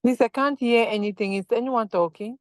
Please, I can't hear anything. Is anyone talking?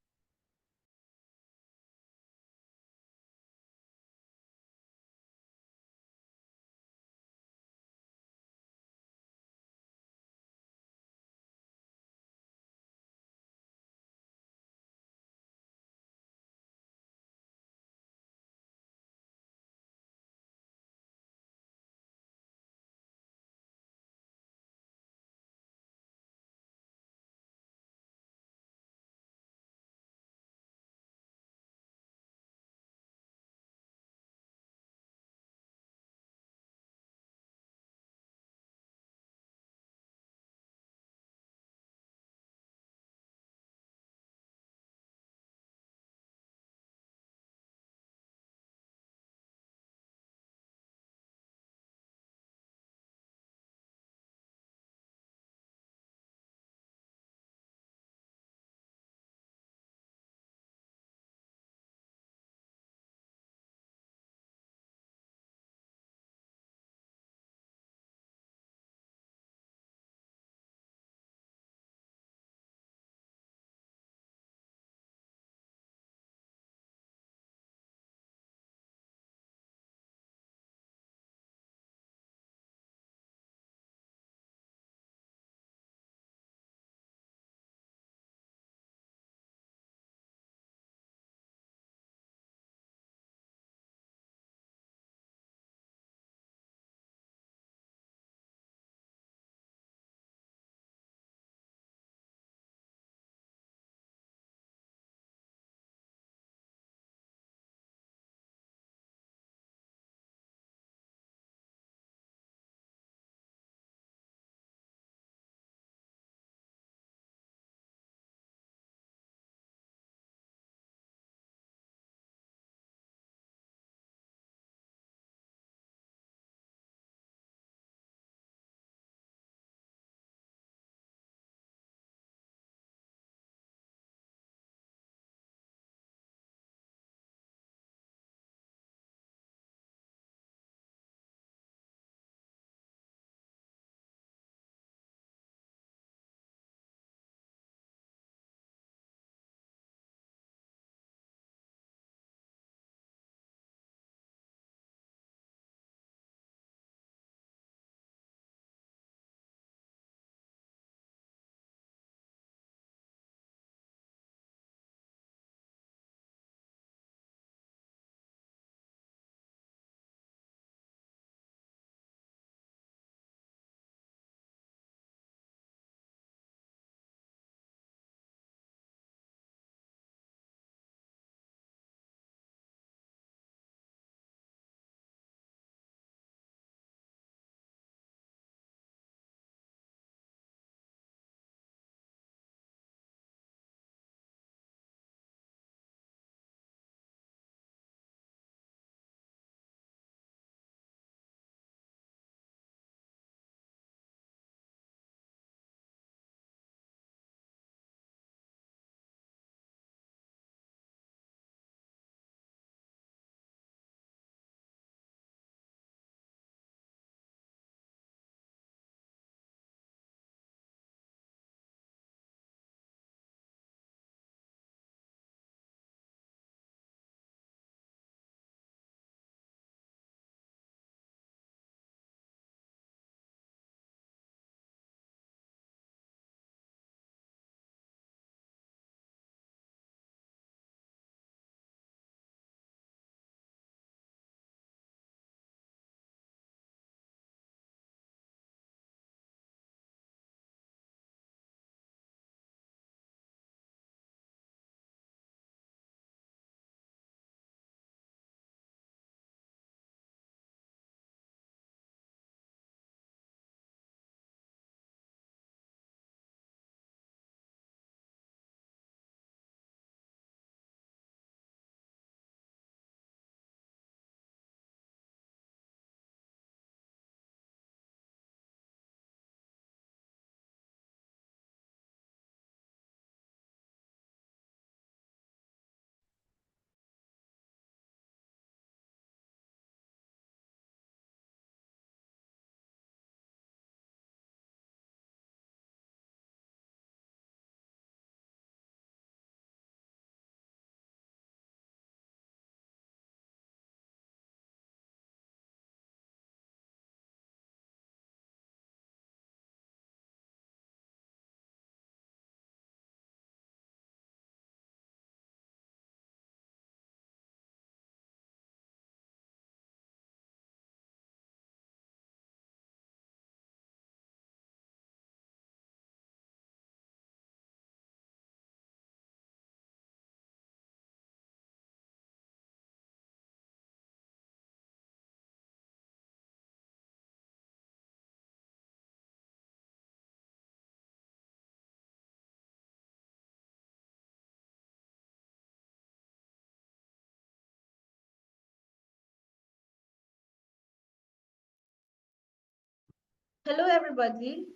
Hello, everybody.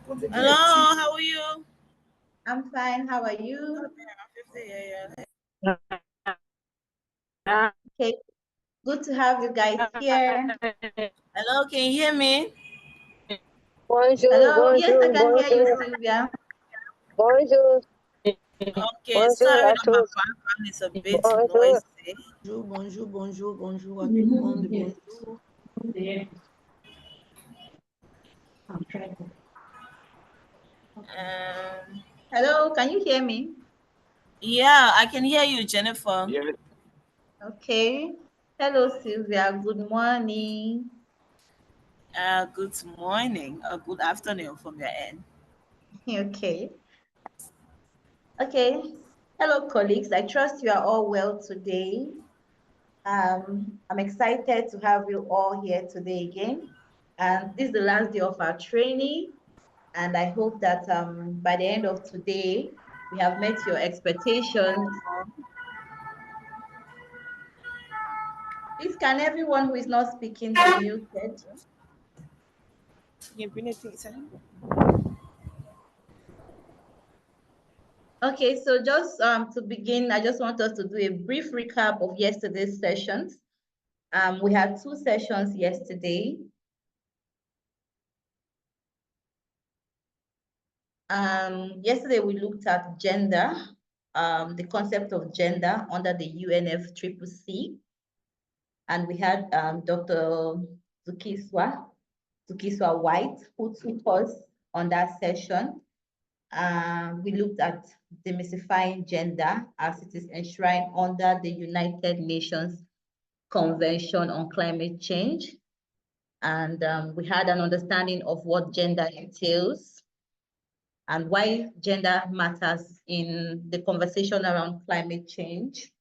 Hello, how are you? I'm fine. How are you? Okay, good to have you guys here. Hello, can you hear me? Bonjour, Hello. Yes, I bonjour, can hear you, bonjour, Sylvia. bonjour, Okay, bonjour sorry à that my tous. background is a bit Bonjour. noisy. Bonjour à tout le monde, bonjour. Hello, can you hear me? Yeah, I can hear you, Jennifer. Okay. Hello, Sylvia. Good morning. Good morning or good afternoon from your end. Okay. Okay. Hello, colleagues. I trust you are all well today. I'm excited to have you all here today again. And this is the last day of our training. And I hope that by the end of today, we have met your expectations. Please, can everyone who is not speaking be muted? Okay, so just to begin, I just want us to do a brief recap of yesterday's sessions. We had 2 sessions yesterday. Yesterday we looked at gender, the concept of gender under the UNFCCC. And we had Dr. Zukiswa White, who took us on that session. We looked at demystifying gender as it is enshrined under the United Nations Convention on Climate Change. And we had an understanding of what gender entails and why gender matters in the conversation around climate change.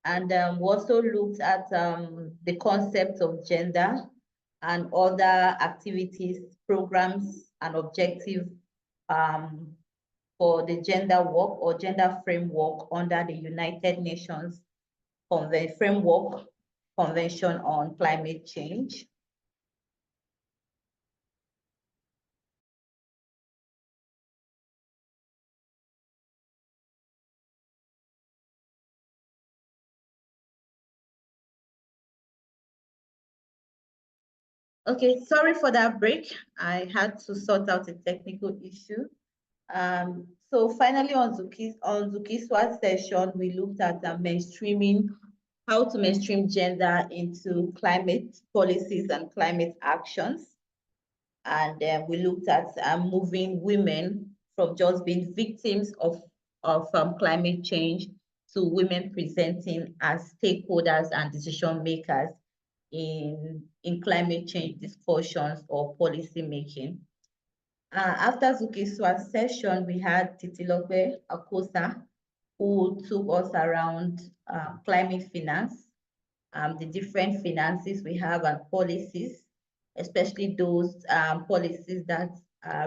And we also looked at the concept of gender and other activities, programs, and objectives for the gender work or gender framework under the United Nations Framework Convention on Climate Change. Okay, sorry for that break. I had to sort out a technical issue. So finally on Zukiswa's session, we looked at mainstreaming, how to mainstream gender into climate policies and climate actions. And we looked at moving women from just being victims of climate change to women presenting as stakeholders and decision makers in climate change discussions or policy making. After Zukiswa's session, we had Titilope Akosa, who took us around climate finance, the different finances we have and policies, especially those policies that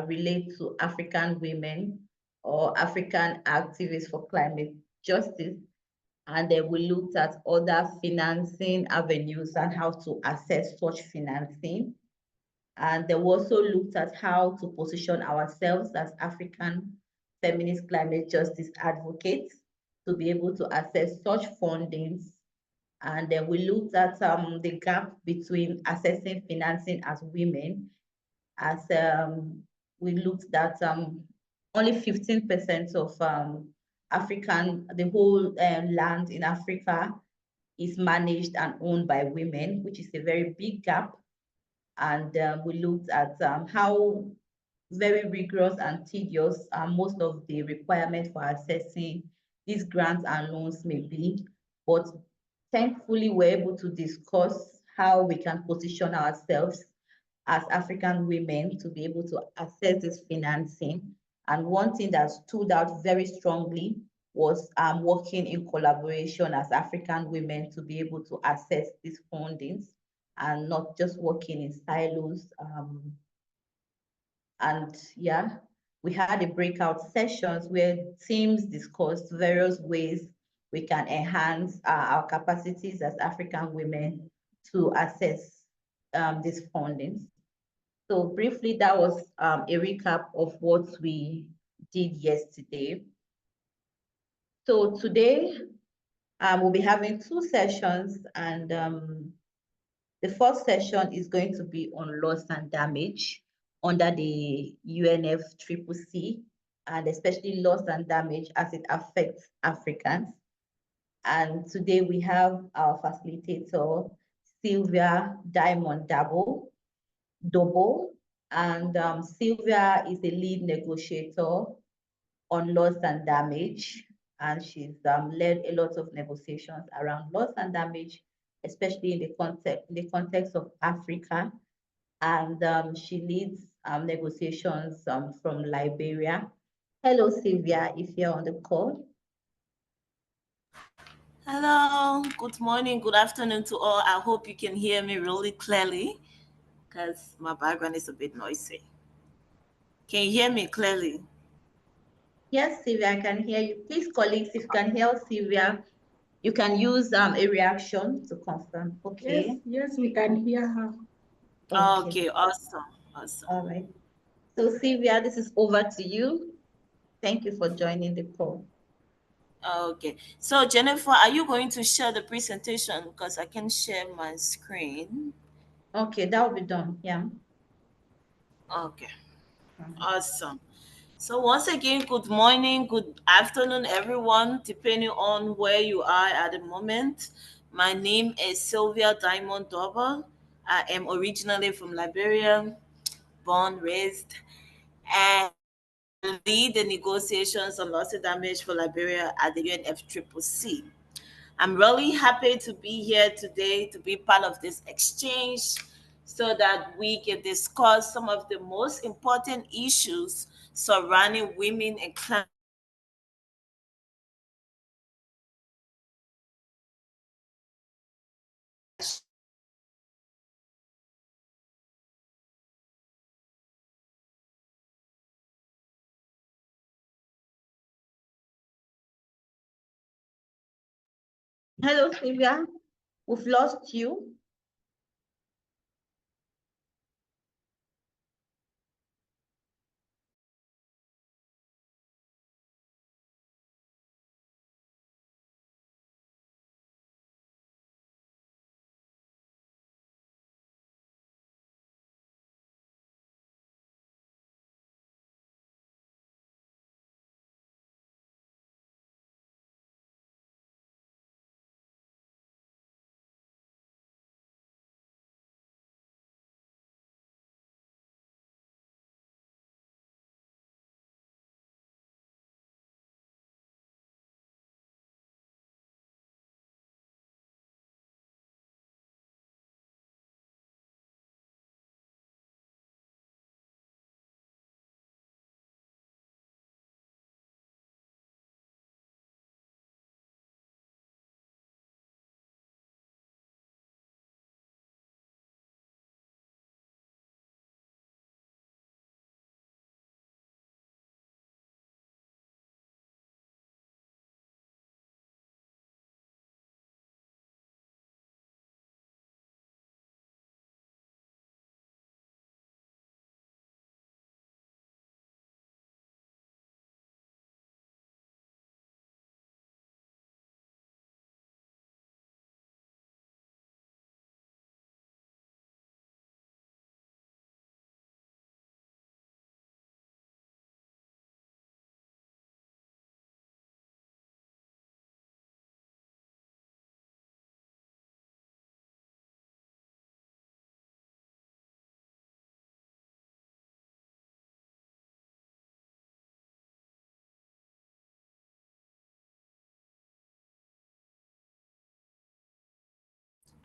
relate to African women or African activists for climate justice. And then we looked at other financing avenues and how to access such financing. And they also looked at how to position ourselves as African feminist climate justice advocates to be able to access such fundings. And then we looked at the gap between accessing financing as women, as we looked at only 15% of the whole land in Africa is managed and owned by women, which is a very big gap. And we looked at how very rigorous and tedious most of the requirements for accessing these grants and loans may be. But thankfully, we're able to discuss how we can position ourselves as African women to be able to access this financing. And one thing that stood out very strongly was working in collaboration as African women to be able to access these fundings and not just working in silos. And yeah, we had a breakout sessions where teams discussed various ways we can enhance our capacities as African women to access these fundings. So briefly, that was a recap of what we did yesterday. So today, we'll be having two sessions, and the first session is going to be on loss and damage under the UNFCCC, and especially loss and damage as it affects Africans. And today we have our facilitator, Sylvia Diamond Dobo, and Sylvia is a lead negotiator on loss and damage, and she's led a lot of negotiations around loss and damage, especially in the context of Africa. And she leads negotiations from Liberia. Hello, Sylvia, if you're on the call. Hello, good morning, good afternoon to all. I hope you can hear me really clearly because my background is a bit noisy. Can you hear me clearly? Yes, Sylvia, I can hear you. Please, colleagues, if you can hear Sylvia, you can use a reaction to confirm. Okay. Yes, we can hear her. Okay, awesome. All right. So Sylvia, this is over to you. Thank you for joining the call. Okay, so Jennifer, are you going to share the presentation? Because I can share my screen. Okay, that will be done. Yeah. Okay, awesome. So once again, good morning, good afternoon, everyone, depending on where you are at the moment. My name is Sylvia Diamond Doba. I am originally from Liberia, born, raised, and lead the negotiations on loss and damage for Liberia at the UNFCCC. I'm really happy to be here today to be part of this exchange so that we can discuss some of the most important issues surrounding women and climate. Hello, Sylvia. We've lost you.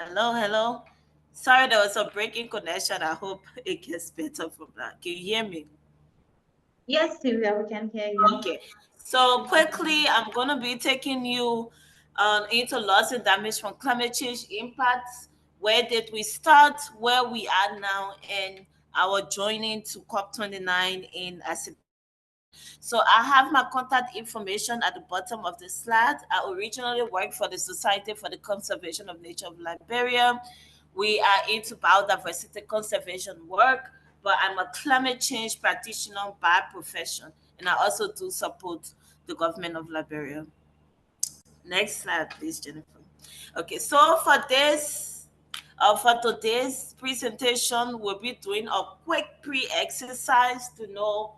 Hello. Sorry, there was a breaking connection. I hope it gets better from that. Can you hear me? Yes, Sylvia, we can hear you. Okay. So quickly, I'm going to be taking you into loss and damage from climate change impacts. Where did we start? Where we are now, and our joining to COP29 in Asia. So I have my contact information at the bottom of the slide. I originally worked for the Society for the Conservation of Nature of Liberia. We are into biodiversity conservation work, but I'm a climate change practitioner by profession, and I also do support the government of Liberia. Next slide, please, Jennifer. Okay, so for today's presentation, we'll be doing a quick pre-exercise to know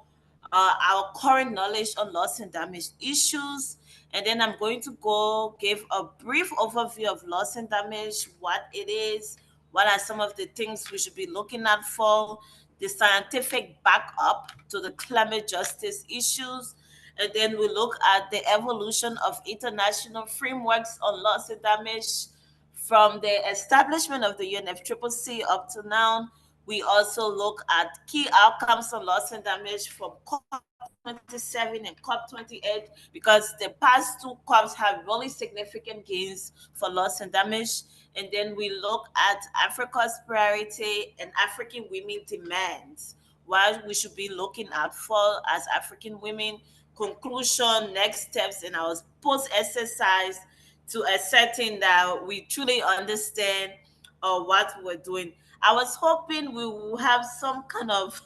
our current knowledge on loss and damage issues. And then I'm going to go give a brief overview of loss and damage, what it is, what are some of the things we should be looking out for, the scientific backup to the climate justice issues, and then we look at the evolution of international frameworks on loss and damage from the establishment of the UNFCCC up to now. We also look at key outcomes on loss and damage from COP27 and COP28, because the past two COPs have really significant gains for loss and damage. And then we look at Africa's priority and African women demands, what we should be looking out for as African women, conclusion, next steps in our post exercise to ascertain that we truly understand what we're doing. I was hoping we will have some kind of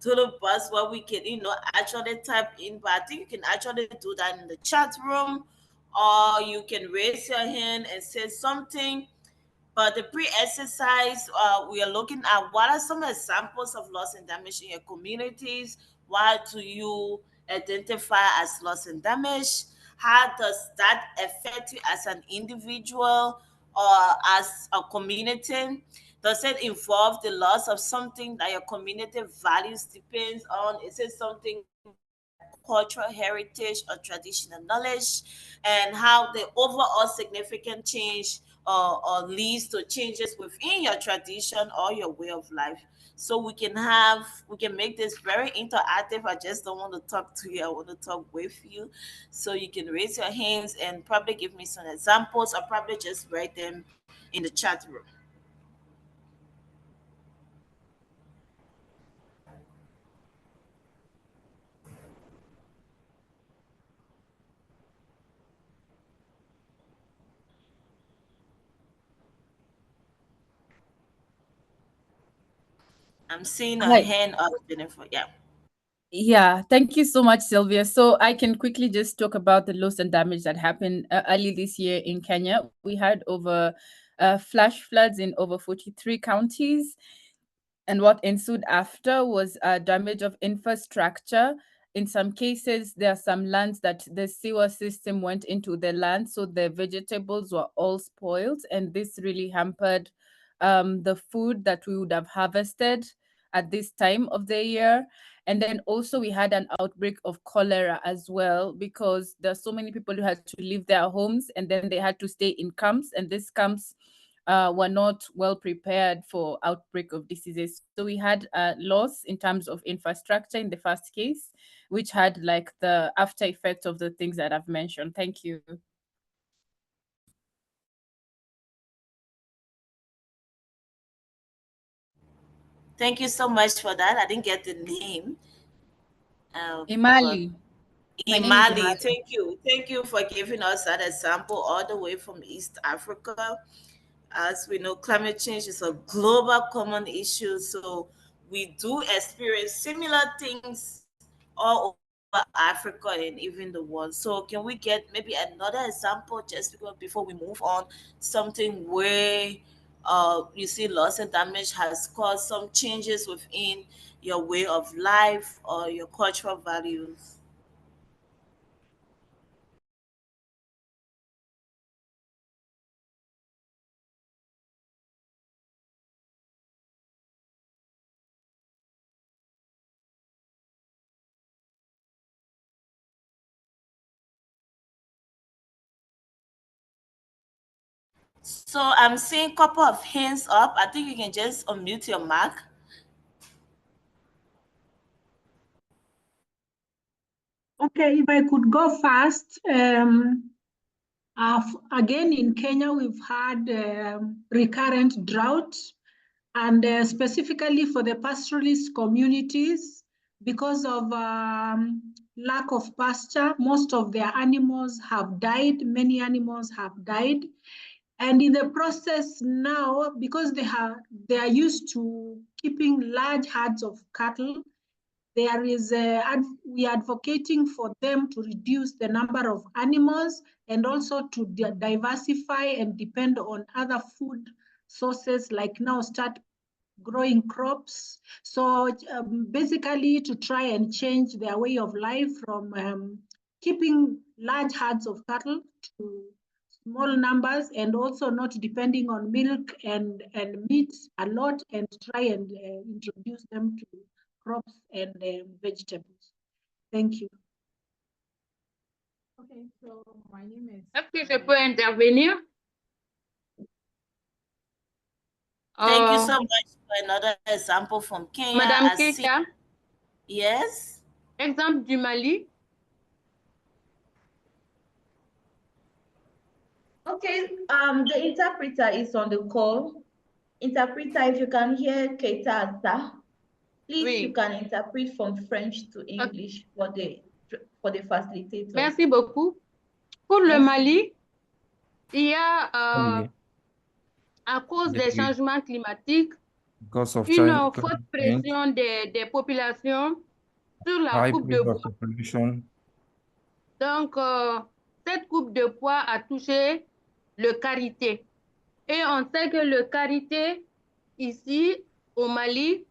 total bus where we can, actually type in, but I think you can actually do that in the chat room, or you can raise your hand and say something. But the pre-exercise, we are looking at what are some examples of loss and damage in your communities. What do you identify as loss and damage? How does that affect you as an individual or as a community? Does it involve the loss of something that your community values depends on? Is it something cultural heritage or traditional knowledge, and how the overall significant change or leads to changes within your tradition or your way of life. So we can make this very interactive. I just don't want to talk to you, I want to talk with you. So you can raise your hands and probably give me some examples, or probably just write them in the chat room. I'm seeing a Hi. hand up, Jennifer. Yeah. Yeah, thank you so much, Sylvia. So I can quickly just talk about the loss and damage that happened early this year in Kenya. We had over flash floods in over 43 counties. And what ensued after was damage of infrastructure. In some cases, there are some lands that the sewer system went into the land, so the vegetables were all spoiled. And this really hampered the food that we would have harvested at this time of the year. And then also we had an outbreak of cholera as well, because there are so many people who had to leave their homes and then they had to stay in camps, and these camps were not well prepared for outbreak of diseases. So we had loss in terms of infrastructure in the first case, which had like the after effect of the things that I've mentioned. Thank you. Thank you so much for that. I didn't get the name. Imali. My name is Imali, Imali. thank you for giving us that example all the way from East Africa. As we know, climate change is a global common issue, so we do experience similar things all over Africa and even the world. So can we get maybe another example just before we move on, something where you see loss and damage has caused some changes within your way of life or your cultural values? So I'm seeing a couple of hands up. I think you can just unmute your mic. Okay, if I could go first. Again, in Kenya, we've had recurrent drought, and specifically for the pastoralist communities, because of lack of pasture, most of their animals have died. Many animals have died. And in the process now, because they are used to keeping large herds of cattle, we are advocating for them to reduce the number of animals and also to diversify and depend on other food sources, like now start growing crops. So basically to try and change their way of life from keeping large herds of cattle to small numbers, and also not depending on milk and meat a lot, and try and introduce them to crops and vegetables. Thank you. Okay, so my name is. Est-ce que je peux intervenir? Thank you so much for another example from Kenya. Madame I see. Keita, Yes. exemple du Mali. Okay, the interpreter is on the call. Interpreter, if you can hear Keita Asa, please, Oui. you can interpret from French to English for the facilitator. Merci beaucoup. Pour le Merci. Mali, il y a, Oui. à cause des Oui. changements climatiques, Because of une climate forte change, pression des populations sur la high coupe de pressure bois. population. Donc, cette coupe de poids a touché le karité. Et on sait que le karité, ici, au Mali,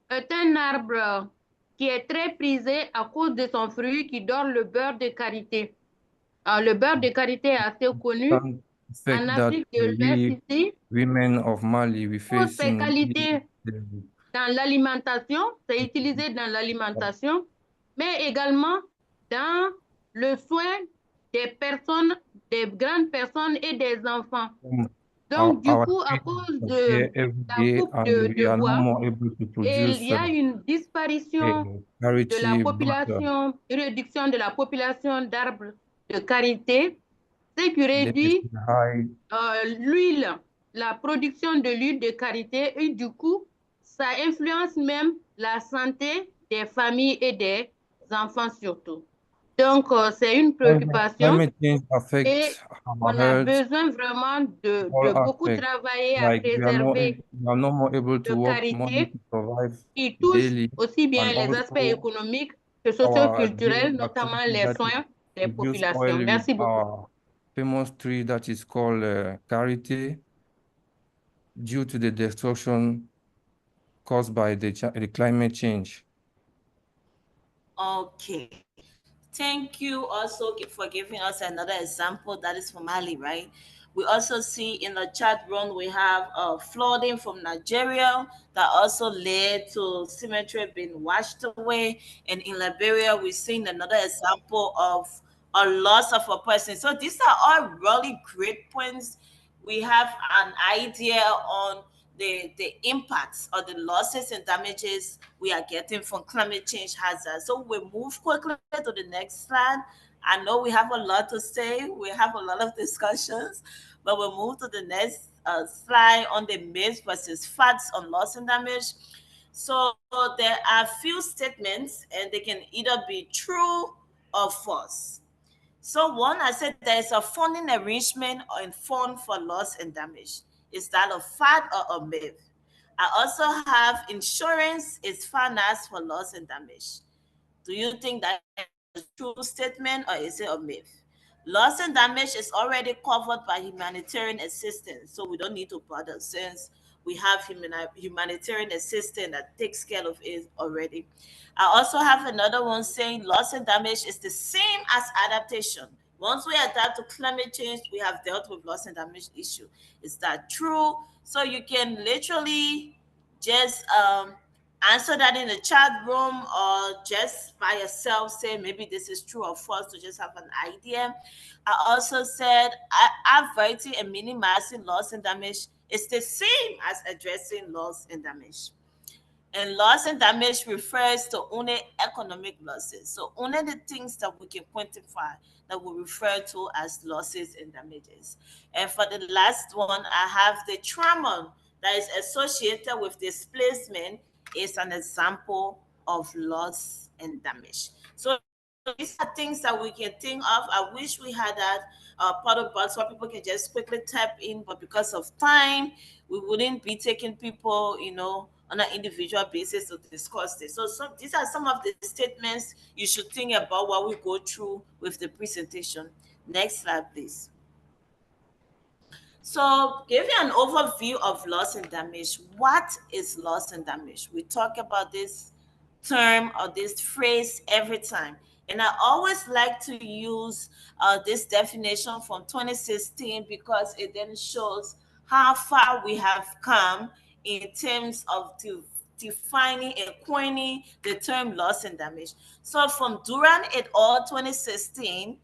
est un arbre qui est très prisé à cause de son fruit qui donne le beurre de karité. Alors, le beurre de karité est assez connu. En Afrique de l'Ouest, ici, Women of Mali, we pour face ses qualités dans l'alimentation, c'est utilisé dans l'alimentation, mais également dans le soin des personnes, des grandes personnes et des enfants. Donc, du coup, à cause de la coupe de bois, il y a une disparition de la population, une réduction de la population d'arbres de karité, ce qui réduit l'huile, la production de l'huile de karité, et du coup, ça influence même la santé des familles et des enfants surtout. Donc, c'est une préoccupation et on a besoin vraiment de beaucoup travailler à préserver le karité qui touche aussi bien les aspects économiques que socio-culturels, notamment les soins des populations. Merci beaucoup. Famous tree that is called karité, due to the destruction caused by the climate change. Okay. Thank you also for giving us another example that is from Mali, right? We also see in the chat room we have flooding from Nigeria that also led to cemetery being washed away. And in Liberia, we've seen another example of a loss of a person. So these are all really great points. We have an idea on the impacts or the losses and damages we are getting from climate change hazards. So we move quickly to the next slide. I know we have a lot to say. We have a lot of discussions, but we'll move to the next slide on the myths versus facts on loss and damage. So there are few statements, and they can either be true or false. So one, I said there is a funding arrangement and fund for loss and damage. Is that a fact or a myth? I also have insurance is financed for loss and damage. Do you think that is a true statement or is it a myth? Loss and damage is already covered by humanitarian assistance, so we don't need to bother since we have humanitarian assistance that takes care of it already. I also have another one saying loss and damage is the same as adaptation. Once we adapt to climate change, we have dealt with loss and damage issue. Is that true? So you can literally just answer that in the chat room or just by yourself say maybe this is true or false to just have an idea. I also said avoiding and minimizing loss and damage is the same as addressing loss and damage. And loss and damage refers to only economic losses. So only the things that we can quantify that we refer to as losses and damages. And for the last one, I have the trauma that is associated with displacement is an example of loss and damage. So these are things that we can think of. I wish we had that paddle box where people can just quickly tap in, but because of time, we wouldn't be taking people, on an individual basis to discuss this. So these are some of the statements you should think about while we go through with the presentation. Next slide, please. So, give you an overview of loss and damage. What is loss and damage? We talk about this term or this phrase every time. And I always like to use this definition from 2016 because it then shows how far we have come in terms of defining and coining the term loss and damage. So from Duran et al. 2016,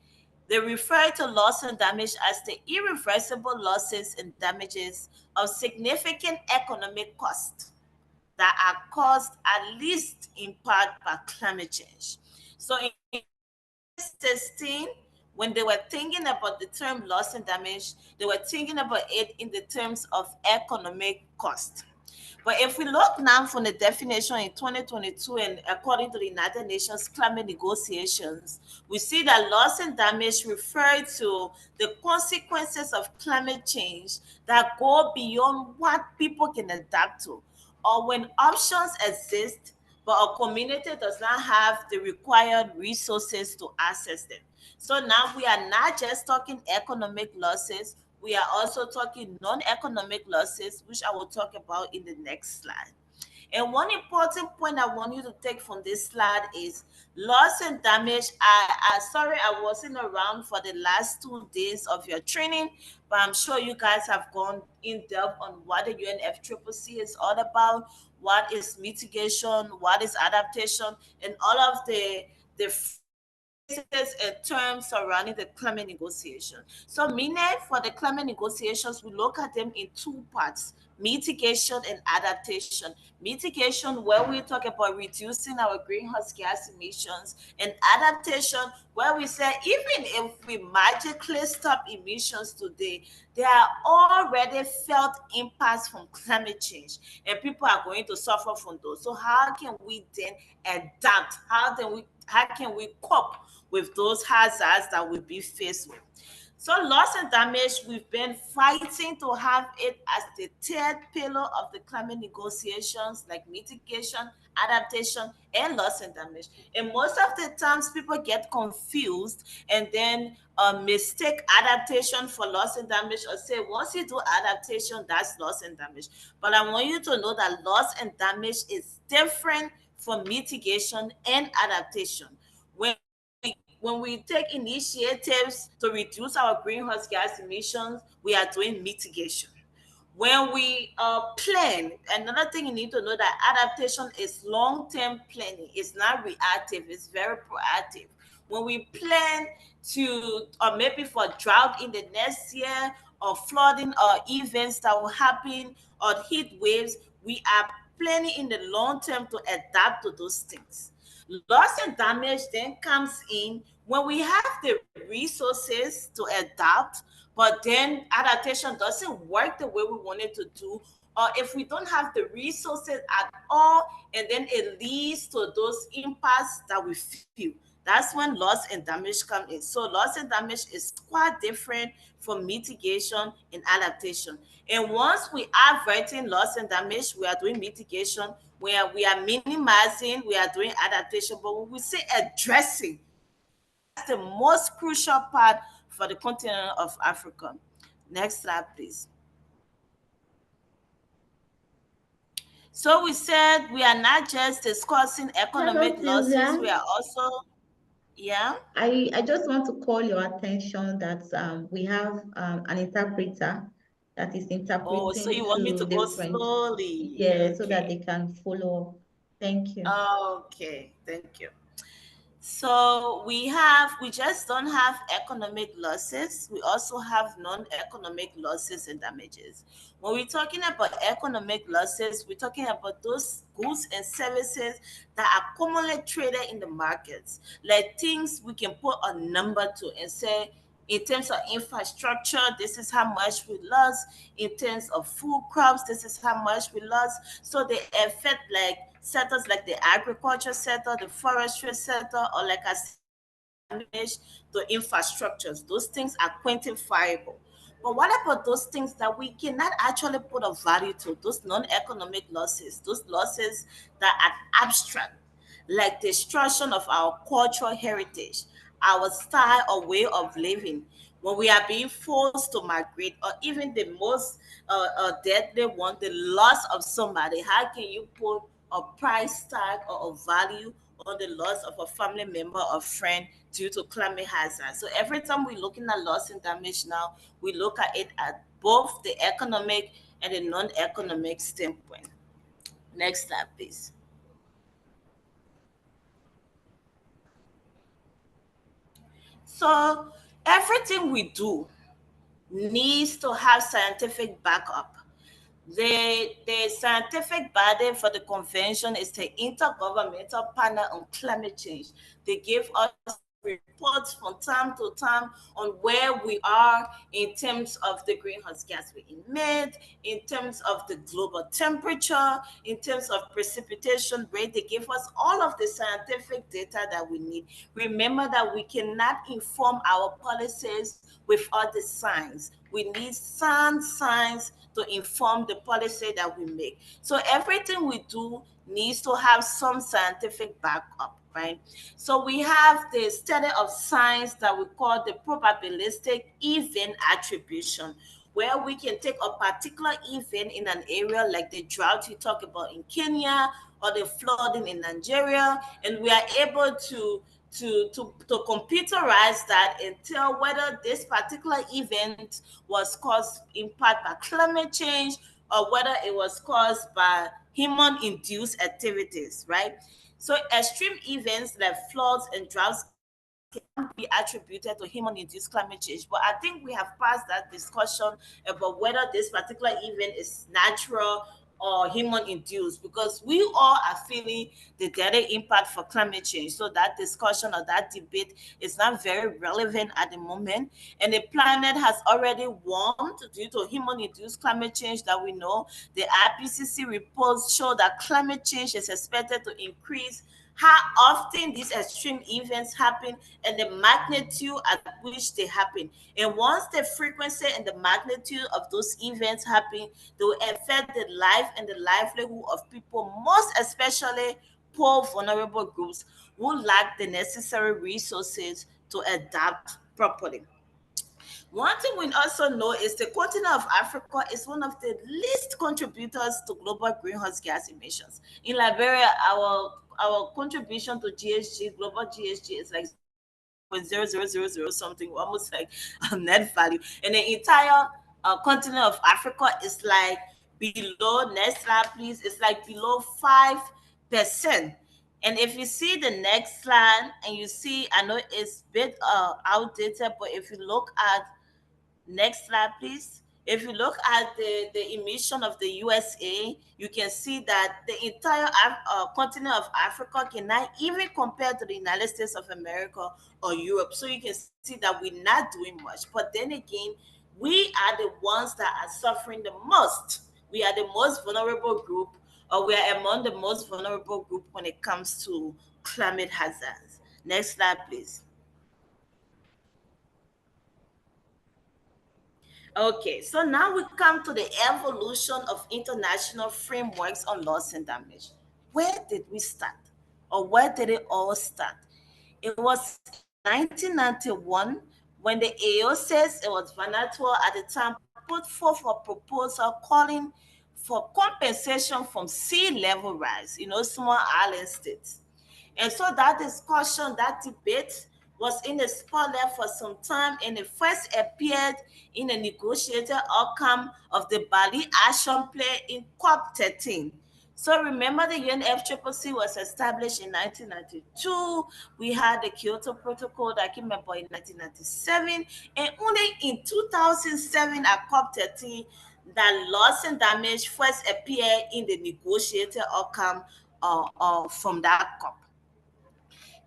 they refer to loss and damage as the irreversible losses and damages of significant economic cost that are caused at least in part by climate change. So in 2016, when they were thinking about the term loss and damage, they were thinking about it in the terms of economic cost. But if we look now from the definition in 2022 and according to the United Nations climate negotiations, we see that loss and damage refer to the consequences of climate change that go beyond what people can adapt to, or when options exist, but a community does not have the required resources to access them. So now we are not just talking economic losses, we are also talking non-economic losses, which I will talk about in the next slide. And one important point I want you to take from this slide is loss and damage. Sorry, I wasn't around for the last 2 days of your training, but I'm sure you guys have gone in depth on what the UNFCCC is all about, what is mitigation, what is adaptation, and all of the and terms surrounding the climate negotiation. So meaning for the climate negotiations, we look at them in two parts: mitigation and adaptation. Mitigation, where we talk about reducing our greenhouse gas emissions, and adaptation, where we say even if we magically stop emissions today, there are already felt impacts from climate change, and people are going to suffer from those. So how can we then adapt? How can we cope with those hazards that we'll be faced with? So loss and damage, we've been fighting to have it as the third pillar of the climate negotiations, like mitigation, adaptation, and loss and damage. And most of the times people get confused and then mistake adaptation for loss and damage, or say once you do adaptation, that's loss and damage. But I want you to know that loss and damage is different from mitigation and adaptation. When we take initiatives to reduce our greenhouse gas emissions, we are doing mitigation. When we plan, another thing you need to know that adaptation is long-term planning. It's not reactive, it's very proactive. When we plan to, or maybe for drought in the next year, or flooding or events that will happen, or heat waves, we are planning in the long term to adapt to those things. Loss and damage then comes in when we have the resources to adapt, but then adaptation doesn't work the way we want it to do, or if we don't have the resources at all, and then it leads to those impacts that we feel. That's when loss and damage come in. So loss and damage is quite different from mitigation and adaptation. And once we are averting loss and damage, we are doing mitigation, where we are minimizing, we are doing adaptation. But when we say addressing, that's the most crucial part for the continent of Africa. Next slide, please. So we said we are not just discussing economic losses, we are also, yeah. I just want to call your attention that we have an interpreter that is interpreting. Oh, so you want me to go slowly? Yeah, okay. So that they can follow. Thank you. Okay, thank you. So we just don't have economic losses. We also have non-economic losses and damages. When we're talking about economic losses, we're talking about those goods and services that are commonly traded in the markets, like things we can put a number to and say, in terms of infrastructure, this is how much we lost. In terms of food crops, this is how much we lost. So they affect like sectors like the agriculture sector, the forestry sector, or like I said, damage to infrastructures. Those things are quantifiable. But what about those things that we cannot actually put a value to, those non-economic losses, those losses that are abstract, like destruction of our cultural heritage, our style or way of living, when we are being forced to migrate, or even the most deadly one, the loss of somebody? How can you put a price tag or a value on the loss of a family member or friend due to climate hazard? So every time we're looking at loss and damage now, we look at it at both the economic and the non-economic standpoint. Next slide, please. So everything we do needs to have scientific backup. The scientific body for the convention is the Intergovernmental Panel on Climate Change. They give us reports from time to time on where we are in terms of the greenhouse gas we emit, in terms of the global temperature, in terms of precipitation rate. They give us all of the scientific data that we need. Remember that we cannot inform our policies without the science. We need sound science to inform the policy that we make. So everything we do needs to have some scientific backup, right? So we have the study of science that we call the probabilistic event attribution, where we can take a particular event in an area like the drought you talk about in Kenya or the flooding in Nigeria, and we are able to computerize that and tell whether this particular event was caused in part by climate change or whether it was caused by human-induced activities, right? So extreme events like floods and droughts can be attributed to human-induced climate change. But I think we have passed that discussion about whether this particular event is natural or human-induced, because we all are feeling the direct impact for climate change. So that discussion or that debate is not very relevant at the moment. And the planet has already warmed due to human-induced climate change that we know. The IPCC reports show that climate change is expected to increase, how often these extreme events happen, and the magnitude at which they happen. And once the frequency and the magnitude of those events happen, they will affect the life and the livelihood of people, most especially poor, vulnerable groups who lack the necessary resources to adapt properly. One thing we also know is the continent of Africa is one of the least contributors to global greenhouse gas emissions. In Liberia, our contribution to GHG, global GHG, is like 0.0000 something, almost like a net value. And the entire continent of Africa is like below, next slide please, it's like below 5%. And if you see the next slide and you see, I know it's a bit outdated, but if you look at next slide, please. If you look at the emission of the USA, you can see that the entire continent of Africa cannot even compare to the United States of America or Europe. So you can see that we're not doing much. But then again, we are the ones that are suffering the most. We are the most vulnerable group, or we are among the most vulnerable group when it comes to climate hazards. Next slide, please. Okay, so now we come to the evolution of international frameworks on loss and damage. Where did we start? Or where did it all start? It was 1991 when the AO says it was Vanuatu at the time put forth a proposal calling for compensation from sea level rise, small island states. And so that discussion, that debate was in the spotlight for some time, and it first appeared in a negotiated outcome of the Bali Action Plan in COP13. So remember, the UNFCCC was established in 1992. We had the Kyoto Protocol that came about in 1997, and only in 2007 at COP13 that loss and damage first appeared in the negotiated outcome from that COP.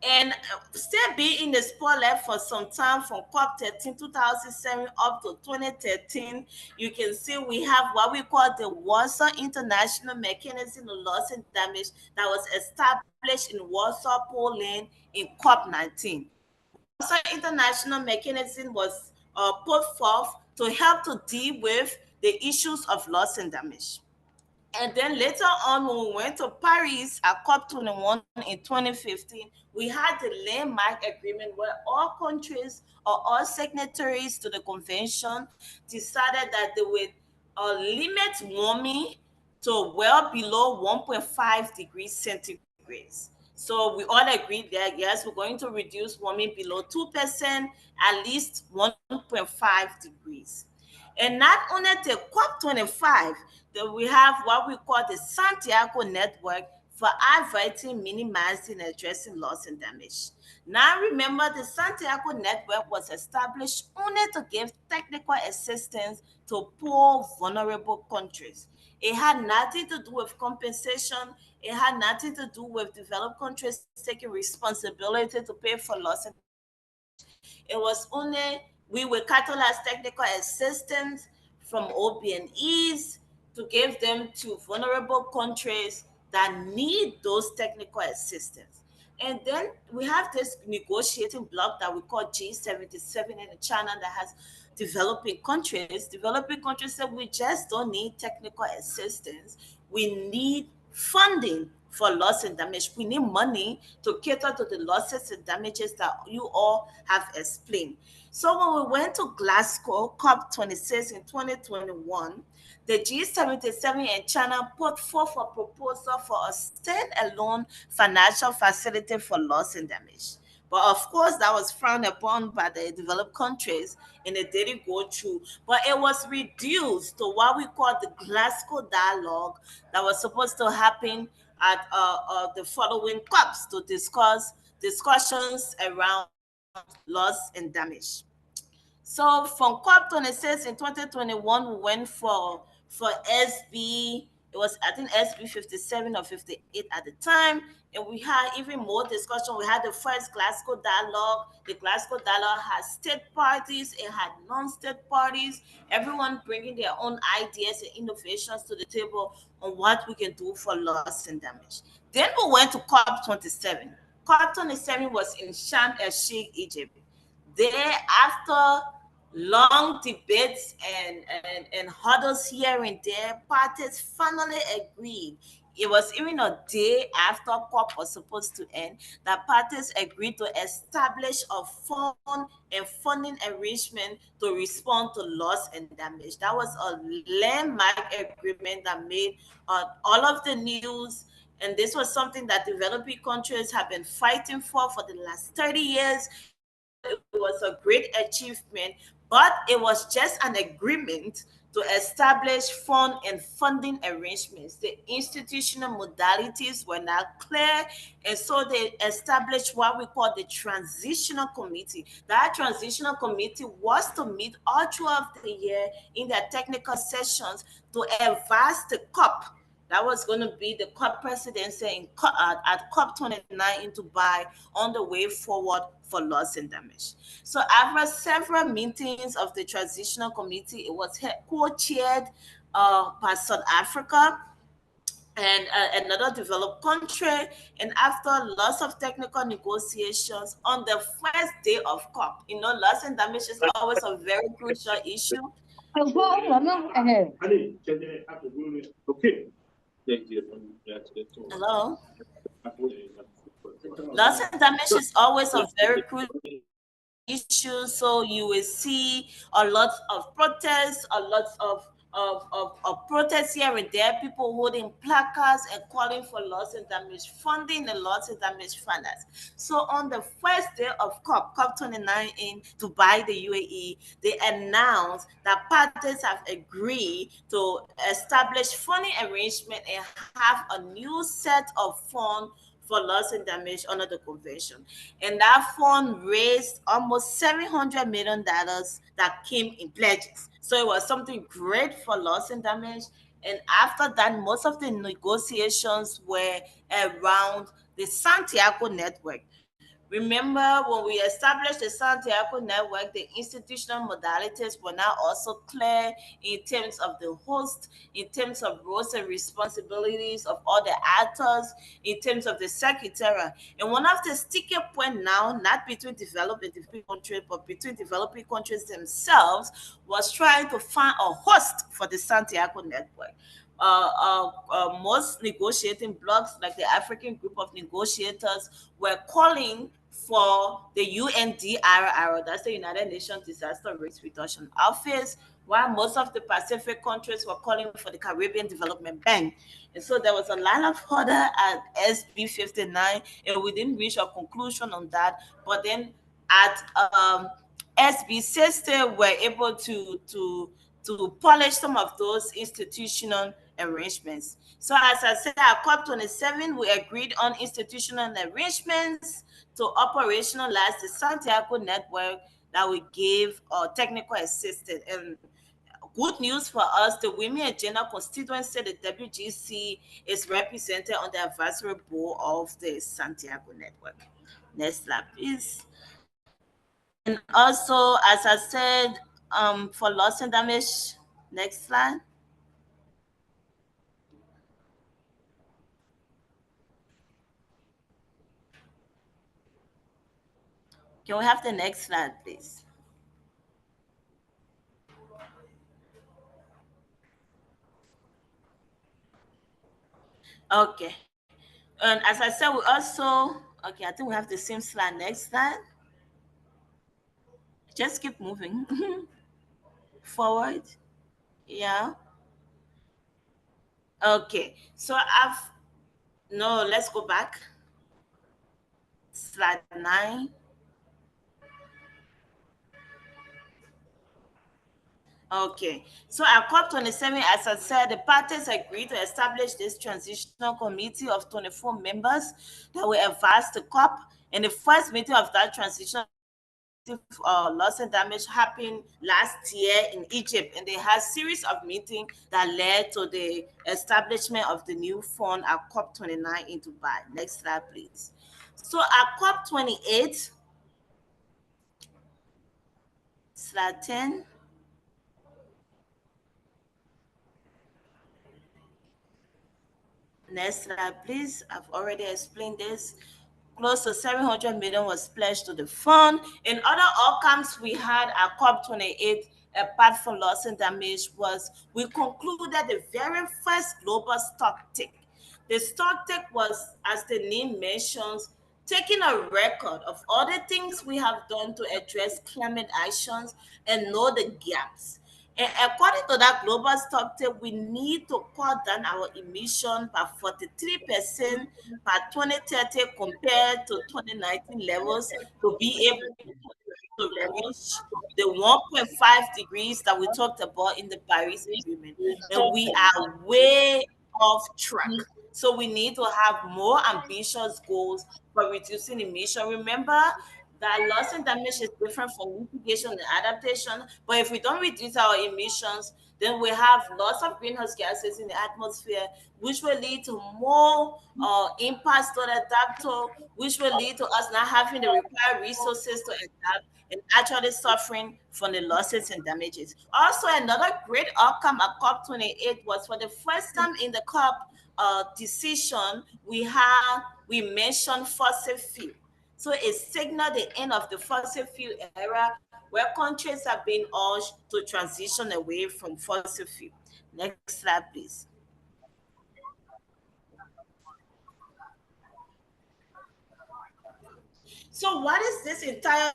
And still be in the spotlight for some time from COP13 2007 up to 2013. You can see we have what we call the Warsaw International Mechanism of Loss and Damage that was established in Warsaw, Poland in COP19. also international mechanism was put forth to help to deal with the issues of loss and damage. And then later on, when we went to Paris at COP21 in 2015, we had the landmark agreement where all countries or all signatories to the convention decided that they would limit warming to well below 1.5 degrees centigrade. So we all agreed that yes, we're going to reduce warming below 2%, at least 1.5 degrees. And not only the COP25, that we have what we call the Santiago Network for adverting, minimizing, and addressing loss and damage. Now remember, the Santiago Network was established only to give technical assistance to poor, vulnerable countries. It had nothing to do with compensation. It had nothing to do with developed countries taking responsibility to pay for loss and it was only we were catalyzed technical assistance from OBNEs to give them to vulnerable countries that need those technical assistance. And then we have this negotiating bloc that we call G77 in China that has developing countries. Developing countries said we just don't need technical assistance. We need funding for loss and damage. We need money to cater to the losses and damages that you all have explained. So when we went to Glasgow, COP26 in 2021, the G77 and China put forth a proposal for a standalone financial facility for loss and damage. But of course, that was frowned upon by the developed countries and it didn't go through. But it was reduced to what we call the Glasgow Dialogue that was supposed to happen at the following COPs to discuss discussions around loss and damage. So from COP26 in 2021, we went for SB. It was I think SB 57 or 58 at the time, and we had even more discussion. We had the first Glasgow Dialogue. The Glasgow Dialogue had state parties. It had non-state parties. Everyone bringing their own ideas and innovations to the table on what we can do for loss and damage. Then we went to COP27. COP27 was in Sharm el-Sheikh, Egypt. There, after long debates and hurdles here and there, parties finally agreed. It was even a day after COP was supposed to end that parties agreed to establish a fund and funding arrangement to respond to loss and damage. That was a landmark agreement that made all of the news. And this was something that developing countries have been fighting for the last 30 years. It was a great achievement, but it was just an agreement to establish fund and funding arrangements. The institutional modalities were not clear, and so they established what we call the transitional committee. That transitional committee was to meet all throughout the year in their technical sessions to advise the COP. That was going to be the COP presidency at COP29 in Dubai on the way forward for loss and damage. So after several meetings of the transitional committee, it was co-chaired by South Africa and another developed country. And after lots of technical negotiations on the first day of COP, loss and damage is always a very crucial issue. Hello? Loss and damage is always a very crucial issue. So you will see a lot of protests, a lot of protests here and there, people holding placards and calling for loss and damage funding and loss and damage funders. So on the first day of COP29 in Dubai, the UAE, they announced that parties have agreed to establish funding arrangement and have a new set of funds for loss and damage under the convention. And that fund raised almost $700 million that came in pledges. So it was something great for loss and damage. And after that, most of the negotiations were around the Santiago Network. Remember, when we established the Santiago network, the institutional modalities were now also clear in terms of the host, in terms of roles and responsibilities of all the actors, in terms of the secretariat. And one of the sticking point now, not between developing countries, but between developing countries themselves, was trying to find a host for the Santiago network. Most negotiating blocs, like the African Group of Negotiators, were calling for the UNDRR, that's the United Nations Disaster Risk Reduction Office, while most of the Pacific countries were calling for the Caribbean Development Bank. And so there was a lot of order at SB 59, and we didn't reach a conclusion on that. But then at SB 60, we're able to polish some of those institutional arrangements. So as I said, at COP27, we agreed on institutional arrangements to operationalize the Santiago network that we gave technical assistance. And good news for us, the Women and Gender constituency, the WGC, is represented on the advisory board of the Santiago network. Next slide, please. And also, as I said, for loss and damage, next slide. Can we have the next slide, please? Okay. And as I said, we also, okay, I think we have the same slide. Next slide. Just keep moving forward. Yeah. Okay. So no, let's go back. Slide 9. Okay, so at COP27, as I said, the parties agreed to establish this transitional committee of 24 members that will advise the COP. And the first meeting of that transitional loss and damage happened last year in Egypt, and they had a series of meetings that led to the establishment of the new fund at COP29 in Dubai. Next slide, please. So at COP28, slide 10. Next slide, please. I've already explained this. Close to 700 million was pledged to the fund. In other outcomes we had at COP28, apart from loss and damage, was we concluded the very first global stock take. The stock take was, as the name mentions, taking a record of all the things we have done to address climate actions and know the gaps. And according to that global stock take, we need to cut down our emission by 43% by 2030 compared to 2019 levels to be able to reach the 1.5 degrees that we talked about in the Paris Agreement. And we are way off track. So we need to have more ambitious goals for reducing emission. Remember that loss and damage is different from mitigation and adaptation. But if we don't reduce our emissions, then we have lots of greenhouse gases in the atmosphere, which will lead to more impacts to adapt to, which will lead to us not having the required resources to adapt and actually suffering from the losses and damages. Also, another great outcome at COP28 was for the first time in the COP decision, we mentioned fossil fuel. So it signaled the end of the fossil fuel era, where countries have been urged to transition away from fossil fuel. Next slide, please. So what is this entire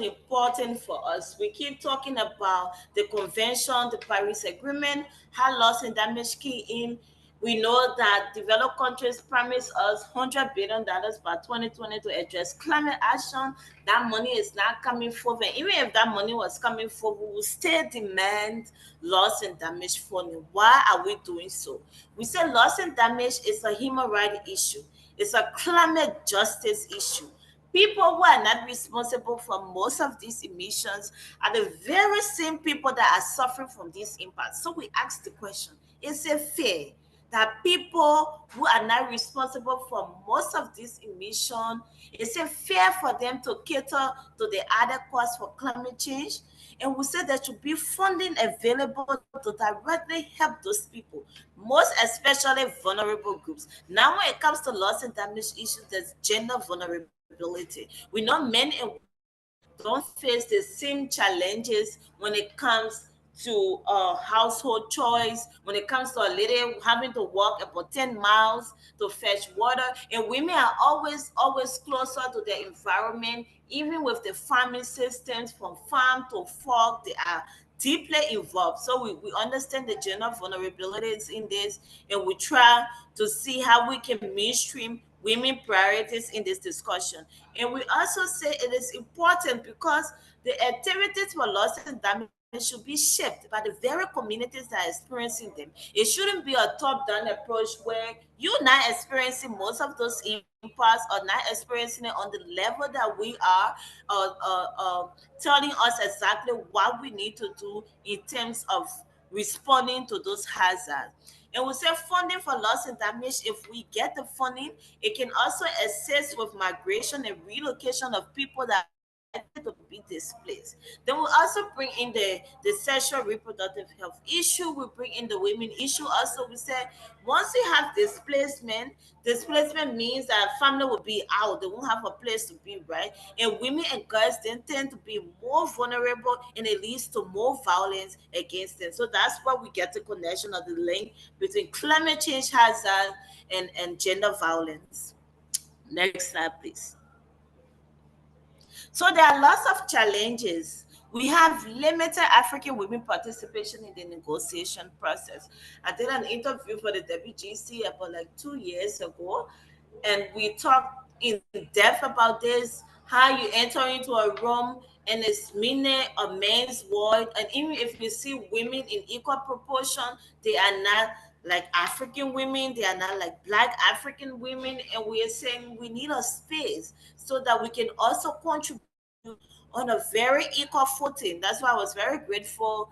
important for us? We keep talking about the convention, the Paris Agreement, how loss and damage came in. We know that developed countries promise us $100 billion by 2020 to address climate action. That money is not coming forward. Even if that money was coming forward, we will still demand loss and damage funding. Why are we doing so? We say loss and damage is a human rights issue. It's a climate justice issue. People who are not responsible for most of these emissions are the very same people that are suffering from these impacts. So we ask the question, is it fair that people who are not responsible for most of this emission, is it fair for them to cater to the other costs for climate change? And we said there should be funding available to directly help those people, most especially vulnerable groups. Now, when it comes to loss and damage issues, there's gender vulnerability. We know men and don't face the same challenges when it comes to household chores, when it comes to a lady having to walk about 10 miles to fetch water. And women are always closer to the environment, even with the farming systems from farm to fork, they are deeply involved. So we understand the gender vulnerabilities in this, and we try to see how we can mainstream women priorities in this discussion. And we also say it is important because the activities for loss and damage should be shaped by the very communities that are experiencing them. It shouldn't be a top-down approach where you're not experiencing most of those impacts or not experiencing it on the level that we are, telling us exactly what we need to do in terms of responding to those hazards. And we say funding for loss and damage, if we get the funding, it can also assist with migration and relocation of people that to be displaced. Then we also bring in the sexual reproductive health issue. We bring in the women issue. Also, we say once you have displacement means that family will be out. They won't have a place to be, right? And women and girls then tend to be more vulnerable, and it leads to more violence against them. So that's why we get the connection of the link between climate change hazard and gender violence. Next slide, please. So there are lots of challenges. We have limited African women participation in the negotiation process. I did an interview for the WGC about like 2 years ago, and we talked in depth about this, how you enter into a room and it's mainly a man's world. And even if you see women in equal proportion, they are not like African women, they are not like Black African women. And we are saying we need a space so that we can also contribute on a very equal footing. That's why I was very grateful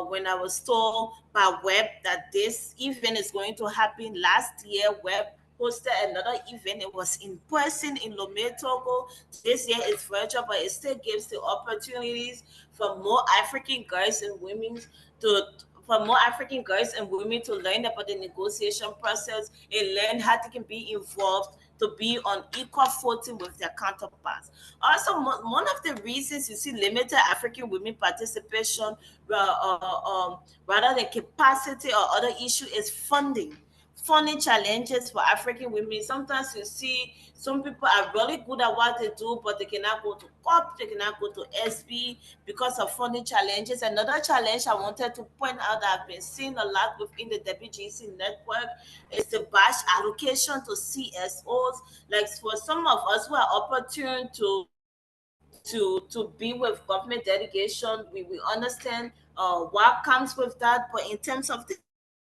when I was told by Web that this event is going to happen. Last year, Web hosted another event. It was in person in Lomé, Togo. This year it's virtual, but it still gives the opportunities for more African girls and women to to learn about the negotiation process and learn how they can be involved to be on equal footing with their counterparts. Also, one of the reasons you see limited African women participation rather than capacity or other issue is funding. Funding challenges for African women. Sometimes you see some people are really good at what they do, but they cannot go to COP, they cannot go to SB because of funding challenges. Another challenge I wanted to point out that I've been seeing a lot within the WGC network is the batch allocation to CSOs. Like for some of us who are opportune to be with government delegation, we understand what comes with that. But in terms of the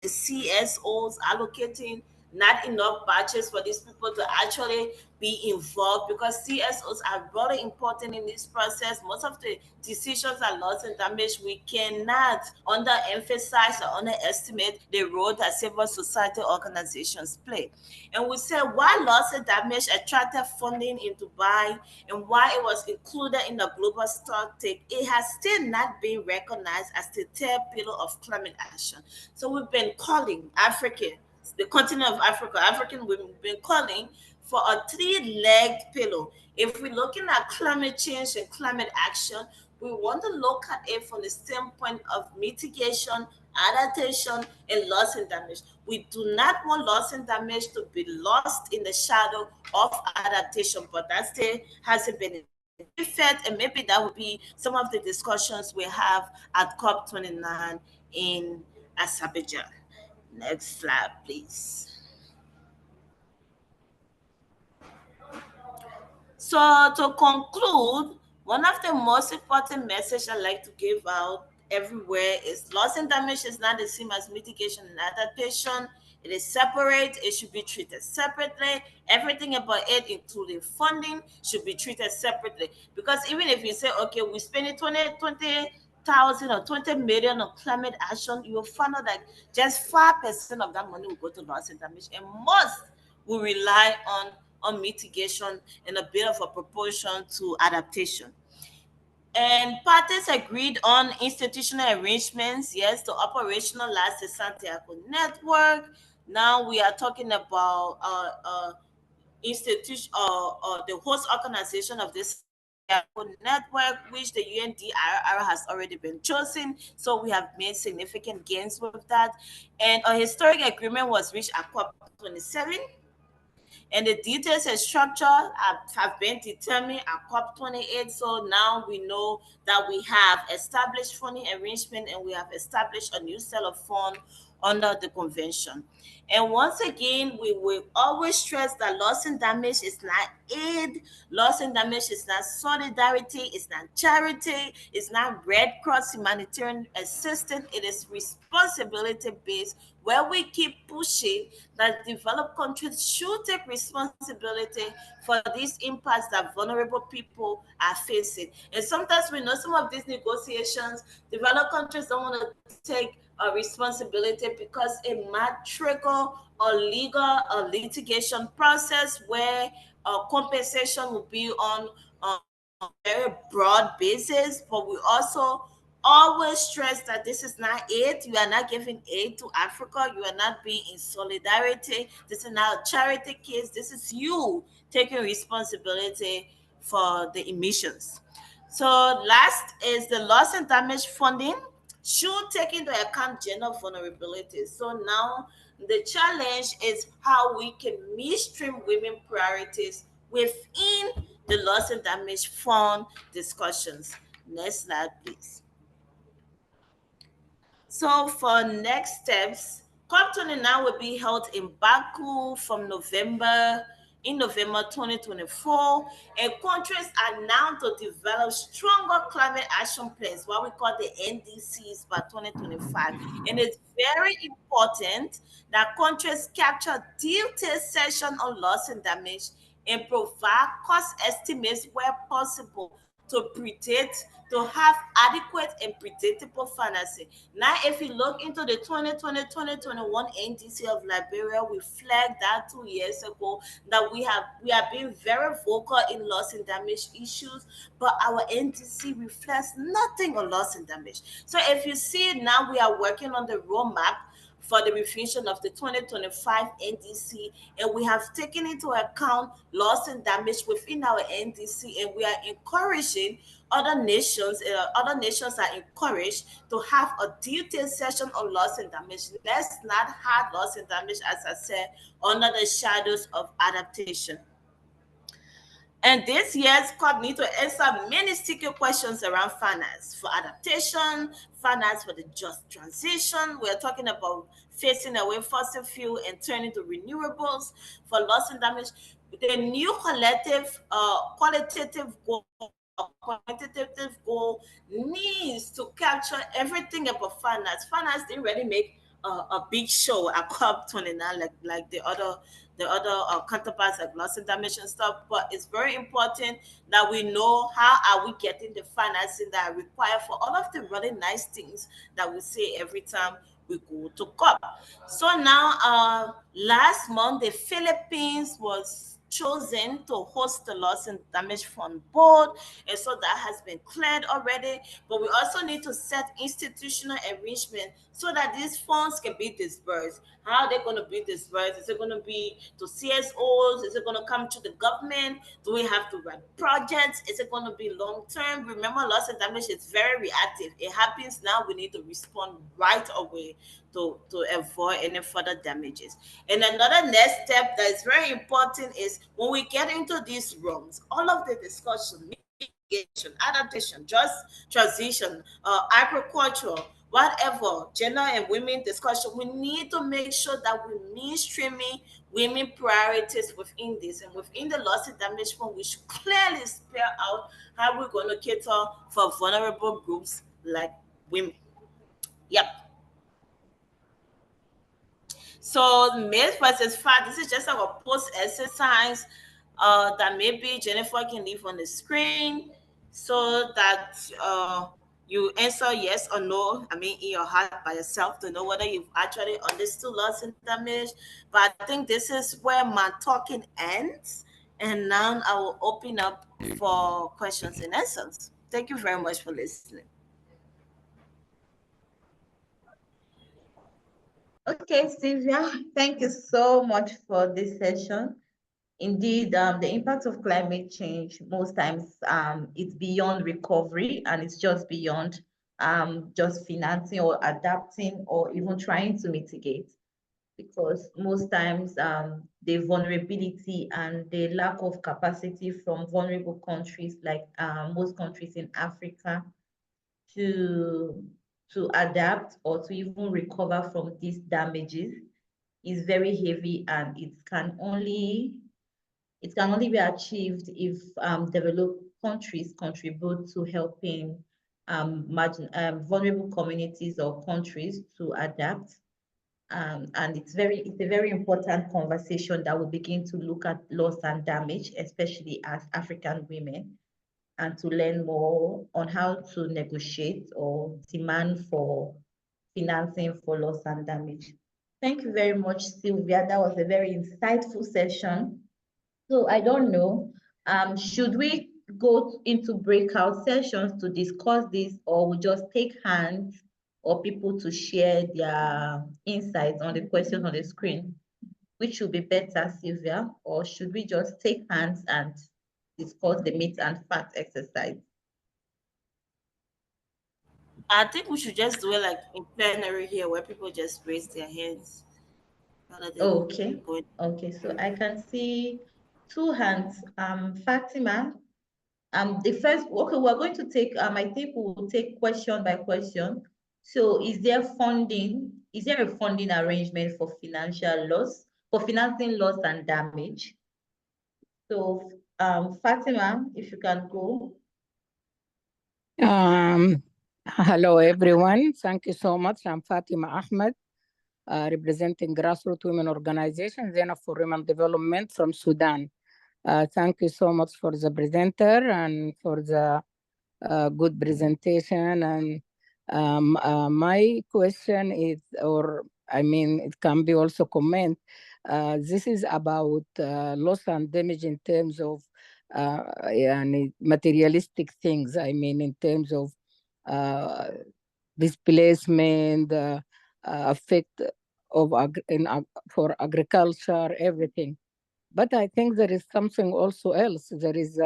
CSOs allocating not enough batches for these people to actually be involved, because CSOs are very important in this process. Most of the decisions are loss and damage. We cannot underemphasize or underestimate the role that civil society organizations play. And we say why loss and damage attracted funding in Dubai and why it was included in the global stock take, it has still not been recognized as the third pillar of climate action. So we've been calling the continent of African women, we've been calling for a three-legged pillar. If we're looking at climate change and climate action, we want to look at it from the standpoint of mitigation, adaptation, and loss and damage. We do not want loss and damage to be lost in the shadow of adaptation, but that still hasn't been effect, and maybe that would be some of the discussions we have at COP29 in Azerbaijan. Next slide, please. So to conclude, one of the most important messages I like to give out everywhere is loss and damage is not the same as mitigation and adaptation. It is separate. It should be treated separately. Everything about it, including funding, should be treated separately. Because even if you say, okay, we spend 20 thousand or 20 million on climate action, you will find out that just 5% of that money will go to loss and damage, and most will rely on mitigation in a bit of a proportion to adaptation. And parties agreed on institutional arrangements, yes, to operationalize the Santiago network. Now we are talking about institution the host organization of this network, which the UNDRR has already been chosen. So we have made significant gains with that. And a historic agreement was reached at COP27. And the details and structure have been determined at COP28. So now we know that we have established funding arrangement and we have established a new set of funds under the convention. And once again, we will always stress that loss and damage is not aid, loss and damage is not solidarity, it's not charity, it's not Red Cross humanitarian assistance, it is responsibility based, where we keep pushing that developed countries should take responsibility for these impacts that vulnerable people are facing. And sometimes we know some of these negotiations, developed countries don't want to take responsibility because it might trigger a legal or litigation process where compensation will be on a very broad basis. But we also always stress that this is not aid. You are not giving aid to Africa. You are not being in solidarity. This is not a charity case. This is you taking responsibility for the emissions. So last is the loss and damage funding should take into account gender vulnerability. So now the challenge is how we can mainstream women priorities within the loss and damage fund discussions. Next slide, please. So for next steps, COP29 will be held in Baku from November 2024, and countries are now to develop stronger climate action plans, what we call the NDCs, by 2025. And it's very important that countries capture detailed session on loss and damage and provide cost estimates where possible to predict, to have adequate and predictable financing. Now, if you look into the 2020-2021 NDC of Liberia, we flagged that 2 years ago that we are being very vocal in loss and damage issues, but our NDC reflects nothing on loss and damage. So if you see now, we are working on the roadmap for the revision of the 2025 NDC, and we have taken into account loss and damage within our NDC, and we are encouraging other nations are encouraged to have a detailed session on loss and damage. Let's not have loss and damage, as I said, under the shadows of adaptation. And this year's COP need to answer many sticky questions around finance for adaptation, finance for the just transition. We're talking about phasing away fossil fuel and turning to renewables. For loss and damage, the new qualitative goal, quantitative goal needs to capture everything about finance. Finance didn't really make a big show at COP29 like the other counterparts like loss and damage and stuff, but it's very important that we know how are we getting the financing that are required for all of the really nice things that we say every time we go to COP. So now, last month, the Philippines was chosen to host the loss and damage fund board, and so that has been cleared already. But we also need to set institutional arrangement so that these funds can be disbursed. How are they going to be disbursed? Is it going to be to CSOs? Is it going to come to the government? Do we have to run projects? Is it going to be long term? Remember, loss and damage is very reactive. It happens now. We need to respond right away to avoid any further damages. And another next step that is very important is when we get into these rooms, all of the discussion, mitigation, adaptation, just transition, agriculture, whatever, gender and women discussion, we need to make sure that we're mainstreaming women priorities within this. And within the loss and damage fund, we should clearly spell out how we're going to cater for vulnerable groups like women. Yep. So myth versus fact, this is just our post exercise that maybe Jennifer can leave on the screen so that you answer yes or no, I mean, in your heart by yourself to know whether you've actually understood loss and damage. But I think this is where my talking ends. And now I will open up for questions and answers. Thank you very much for listening. Okay, Sylvia, thank you so much for this session. Indeed, the impact of climate change, most times it's beyond recovery, and it's just beyond just financing or adapting or even trying to mitigate, because most times the vulnerability and the lack of capacity from vulnerable countries like most countries in Africa to adapt or to even recover from these damages is very heavy, and it can only be achieved if developed countries contribute to helping vulnerable communities or countries to adapt. And it's a very important conversation that will begin to look at loss and damage, especially as African women, and to learn more on how to negotiate or demand for financing for loss and damage. Thank you very much, Sylvia. That was a very insightful session. So I don't know, should we go into breakout sessions to discuss this, or we just take hands or people to share their insights on the questions on the screen? Which should be better, Sylvia, or should we just take hands and discuss the myth and fact exercise? I think we should just do it like in plenary here, where people just raise their hands rather than Okay, going. okay, so I can see two hands. Fatima, the first, okay, we're going to take, I think we will take question by question. So is there a funding arrangement for financial loss, for financing loss and damage? So Fatima, if you can go. Hello, everyone. Thank you so much. I'm Fatima Ahmed, representing grassroots women organization, Zena for Women Development from Sudan. Thank you so much for the presenter and for the good presentation. And my question is, or I mean, it can be also comment. This is about loss and damage in terms of materialistic things. I mean, in terms of displacement, effect of for agriculture, everything. But I think there is something also else. There is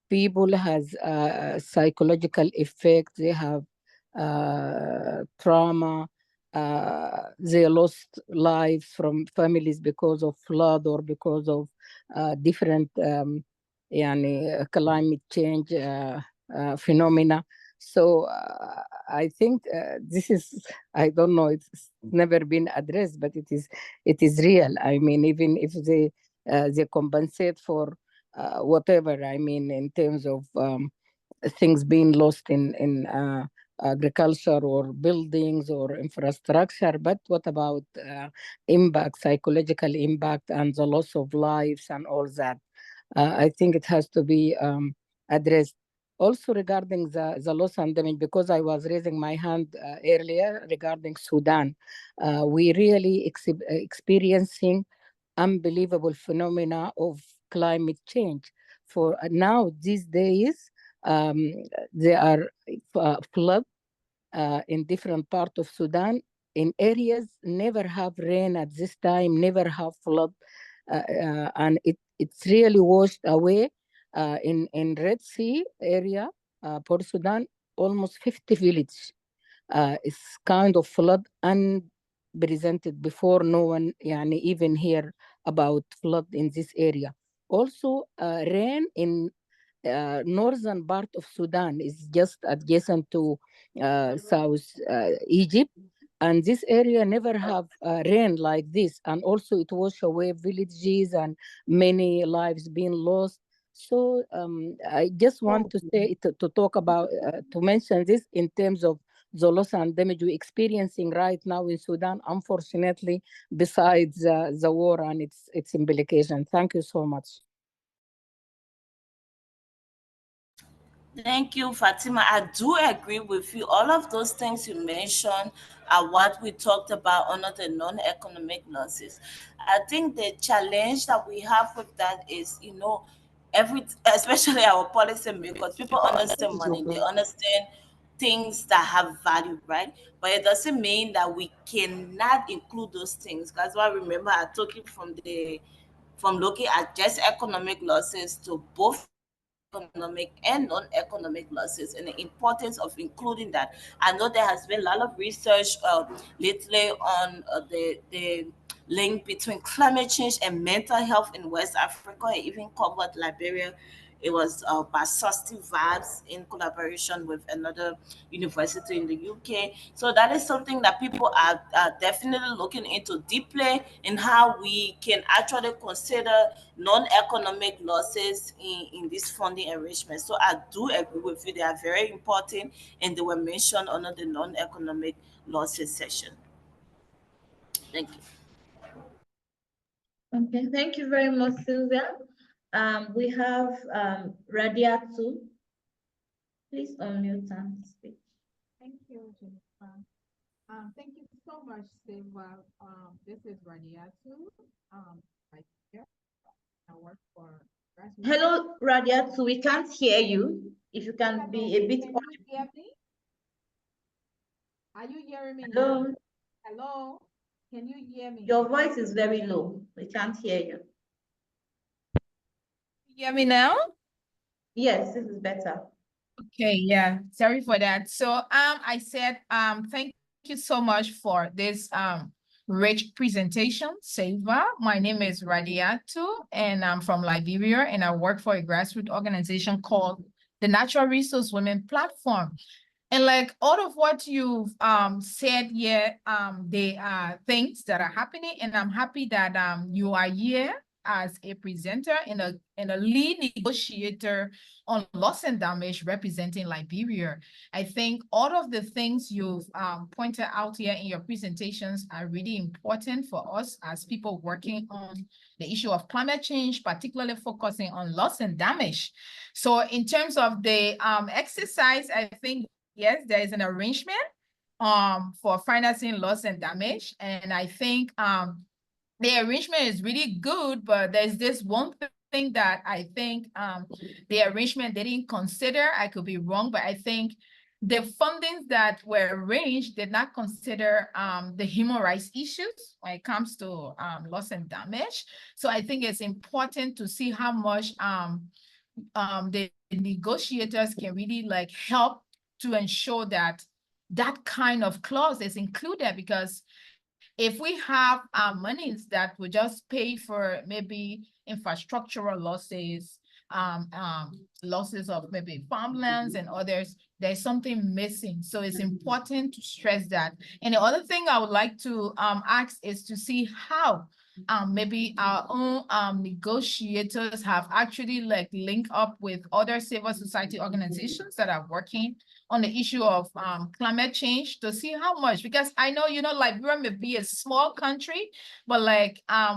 people has psychological effect. They have trauma. They lost lives from families because of flood or because of different climate change phenomena. So I think this is, I don't know, it's never been addressed, but it is real. I mean, even if they compensate for whatever, I mean, in terms of things being lost in agriculture or buildings or infrastructure, but what about impact, psychological impact and the loss of lives and all that? I think it has to be addressed. Also regarding the loss and damage, because I was raising my hand earlier regarding Sudan, we really experiencing unbelievable phenomena of climate change. For now, these days, there are flood in different parts of Sudan, in areas never have rain at this time, never have flood, and it's really washed away. In Red Sea area, Port Sudan, almost 50 villages is kind of flood unprecedented before. No one even hear about flood in this area. Also, rain in northern part of Sudan is just adjacent to South Egypt. And this area never have rain like this. And also it wash away villages and many lives being lost. So I just want to say, to talk about, to mention this in terms of the loss and damage we're experiencing right now in Sudan, unfortunately, besides the war and its implications. Thank you so much. Thank you, Fatima. I do agree with you. All of those things you mentioned are what we talked about under the non-economic losses. I think the challenge that we have with that is, especially our policymakers, people understand money, they understand things that have value, right? But it doesn't mean that we cannot include those things. That's why, remember, I took it from looking at just economic losses to both economic and non-economic losses, and the importance of including that. I know there has been a lot of research lately on the link between climate change and mental health in West Africa. It even covered Liberia. It was by Susty Vibes in collaboration with another university in the UK. So that is something that people are definitely looking into deeply, in how we can actually consider non-economic losses in this funding arrangement. So I do agree with you. They are very important, and they were mentioned under the non-economic losses session. Thank you. Okay, thank you very much, Sylvia. We have Radiatu. Please unmute and speak. Thank you, Jennifer. Thank you so much, Silva. This is Radiatu. Right here. I work for grassroots. Hello, Radiatu. We can't hear you. If you can be a bit. Can you hear me? Are you hearing me Hello. now? Hello. Can you hear me? Your voice is very low. We can't hear you. Hear me now? Yes, this is better. Okay, yeah, sorry for that. So I said thank you so much for this rich presentation, Seva. My name is Radiatu, and I'm from Liberia, and I work for a grassroots organization called the Natural Resource Women Platform. And like all of what you've said here, they are things that are happening, and I'm happy that you are here as a presenter and a lead negotiator on loss and damage representing Liberia. I think all of the things you've pointed out here in your presentations are really important for us as people working on the issue of climate change, particularly focusing on loss and damage. So in terms of the exercise, I think, yes, there is an arrangement for financing loss and damage. And I think the arrangement is really good, but there's this one thing that I think the arrangement they didn't consider. I could be wrong, but I think the fundings that were arranged did not consider the human rights issues when it comes to loss and damage. So I think it's important to see how much the negotiators can really help to ensure that that kind of clause is included, because if we have monies that will just pay for maybe infrastructural losses, losses of maybe farmlands and others, there's something missing. So it's important to stress that. And the other thing I would like to ask is to see how maybe our own negotiators have actually linked up with other civil society organizations that are working on the issue of climate change, to see how much, because I know, Liberia may be a small country, but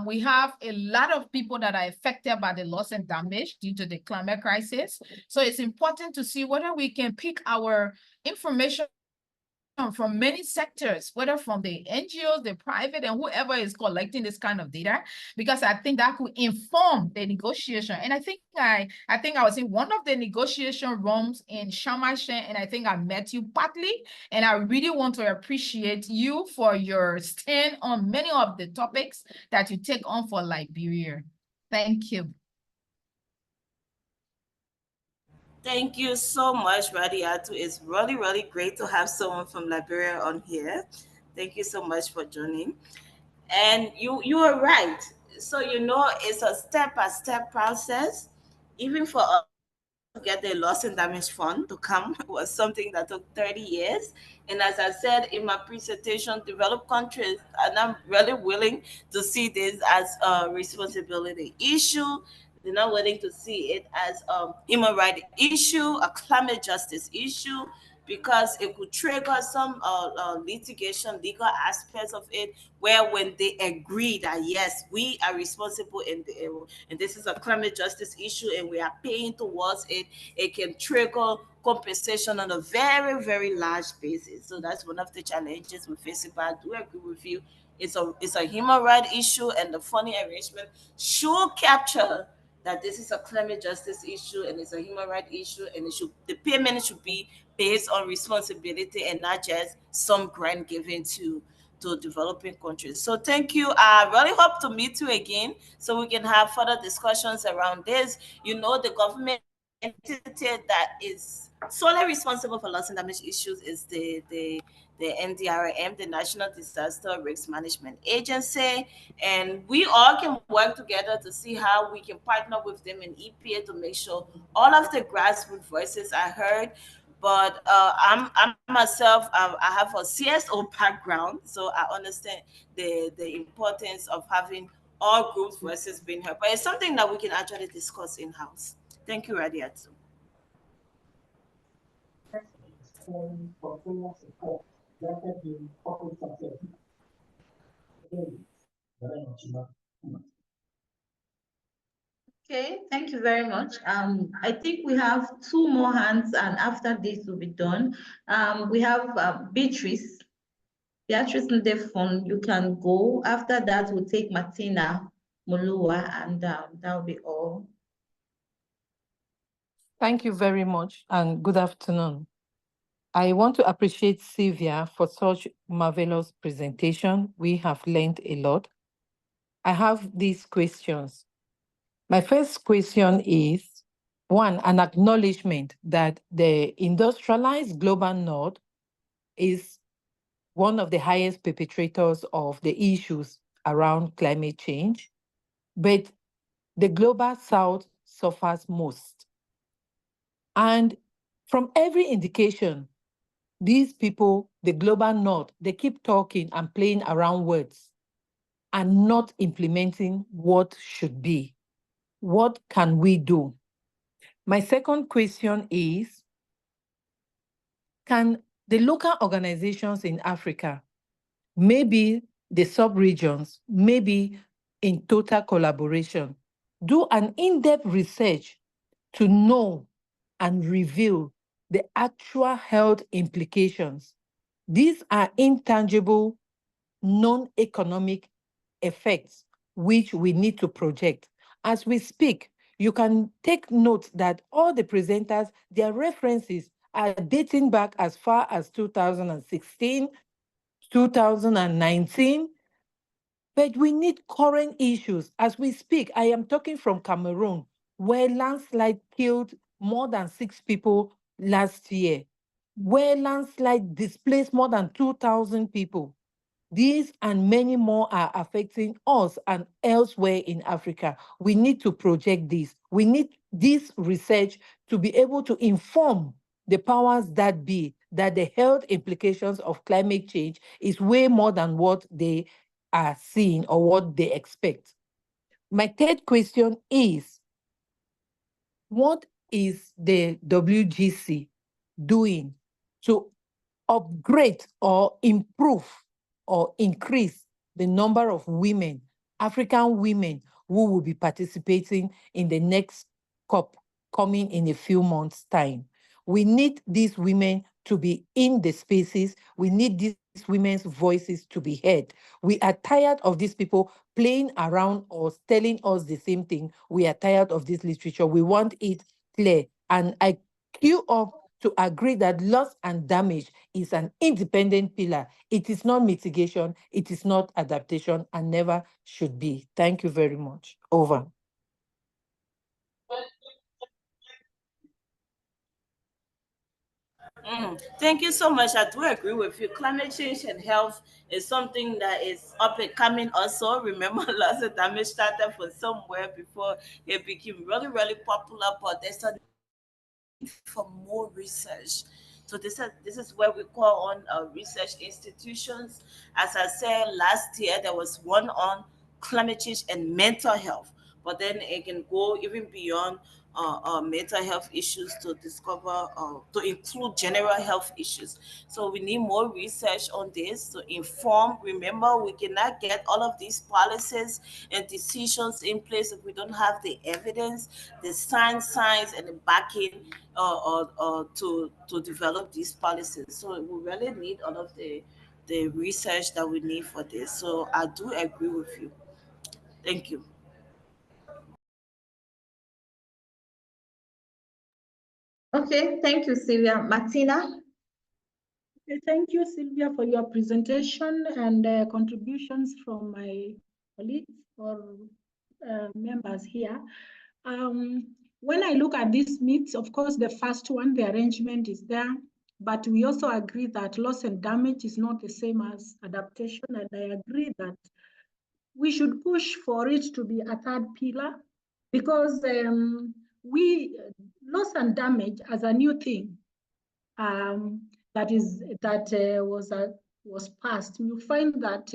we have a lot of people that are affected by the loss and damage due to the climate crisis. So it's important to see whether we can pick our information from many sectors, whether from the NGOs, the private, and whoever is collecting this kind of data, because I think that could inform the negotiation. And I think I was in one of the negotiation rooms in Sharm el-Sheikh, and I think I met you partly, and I really want to appreciate you for your stand on many of the topics that you take on for Liberia. Thank you. Thank you so much, Radiatu. It's really, really great to have someone from Liberia on here. Thank you so much for joining. And you are right. So, it's a step-by-step process. Even for us to get the loss and damage fund to come was something that took 30 years. And as I said in my presentation, developed countries are not really willing to see this as a responsibility issue. They're not willing to see it as a human rights issue, a climate justice issue. because it could trigger some litigation, legal aspects of it, where when they agree that yes, we are responsible and this is a climate justice issue and we are paying towards it, it can trigger compensation on a very, very large basis. So that's one of the challenges we face. But I do agree with you. It's a human rights issue, and the funding arrangement should capture that this is a climate justice issue and it's a human rights issue, and the payment should be based on responsibility and not just some grant given to developing countries. So thank you. I really hope to meet you again so we can have further discussions around this. The government entity that is solely responsible for loss and damage issues is the NDRM, the National Disaster Risk Management Agency, and we all can work together to see how we can partner with them in EPA to make sure all of the grassroots voices are heard. But I'm myself, I have a CSO background, so I understand the importance of having all groups voices being heard. But it's something that we can actually discuss in house. Thank you, Radiatu. Okay, thank you very much. I think we have two more hands, and after this will be done. We have Beatrice. Beatrice Ndefon, you can go. After that, we'll take Martina Mulua, and that will be all. Thank you very much, and good afternoon. I want to appreciate Sylvia for such marvelous presentation. We have learned a lot. I have these questions. My first question is, one, an acknowledgement that the industrialized global north is one of the highest perpetrators of the issues around climate change, but the global south suffers most. And from every indication, these people, the global north, they keep talking and playing around words and not implementing what should be. What can we do? My second question is, can the local organizations in Africa, maybe the sub-regions, maybe in total collaboration, do an in-depth research to know and reveal the actual health implications? These are intangible, non-economic effects which we need to project. As we speak, you can take note that all the presenters, their references are dating back as far as 2016, 2019, but we need current issues. As we speak, I am talking from Cameroon, where landslide killed more than 6 people last year, where landslide displaced more than 2,000 people. These and many more are affecting us and elsewhere in Africa. We need to project this. We need this research to be able to inform the powers that be that the health implications of climate change is way more than what they are seeing or what they expect. My third question is, what is the WGC doing to upgrade or improve or increase the number of women, African women, who will be participating in the next COP coming in a few months' time? We need these women to be in the spaces. We need these women's voices to be heard. We are tired of these people playing around or telling us the same thing. We are tired of this literature. We want it clear. And I queue up to agree that loss and damage is an independent pillar. It is not mitigation, it is not adaptation, and never should be. Thank you very much. Over. Thank you so much. I do agree with you. Climate change and health is something that is up and coming also. Remember, lots of damage started from somewhere before it became really, really popular, but there's a need for more research. So this is where we call on research institutions. As I said, last year there was one on climate change and mental health, but then it can go even beyond mental health issues to discover, to include general health issues. So we need more research on this to inform. Remember, we cannot get all of these policies and decisions in place if we don't have the evidence, the science, and the backing to develop these policies. So we really need all of the research that we need for this. So I do agree with you. Thank you. Okay, thank you, Sylvia. Martina? Okay, thank you, Sylvia, for your presentation and contributions from my colleagues or members here. When I look at these myths, of course, the first one, the arrangement is there, but we also agree that loss and damage is not the same as adaptation, and I agree that we should push for it to be a third pillar, because loss and damage as a new thing that was passed, you find that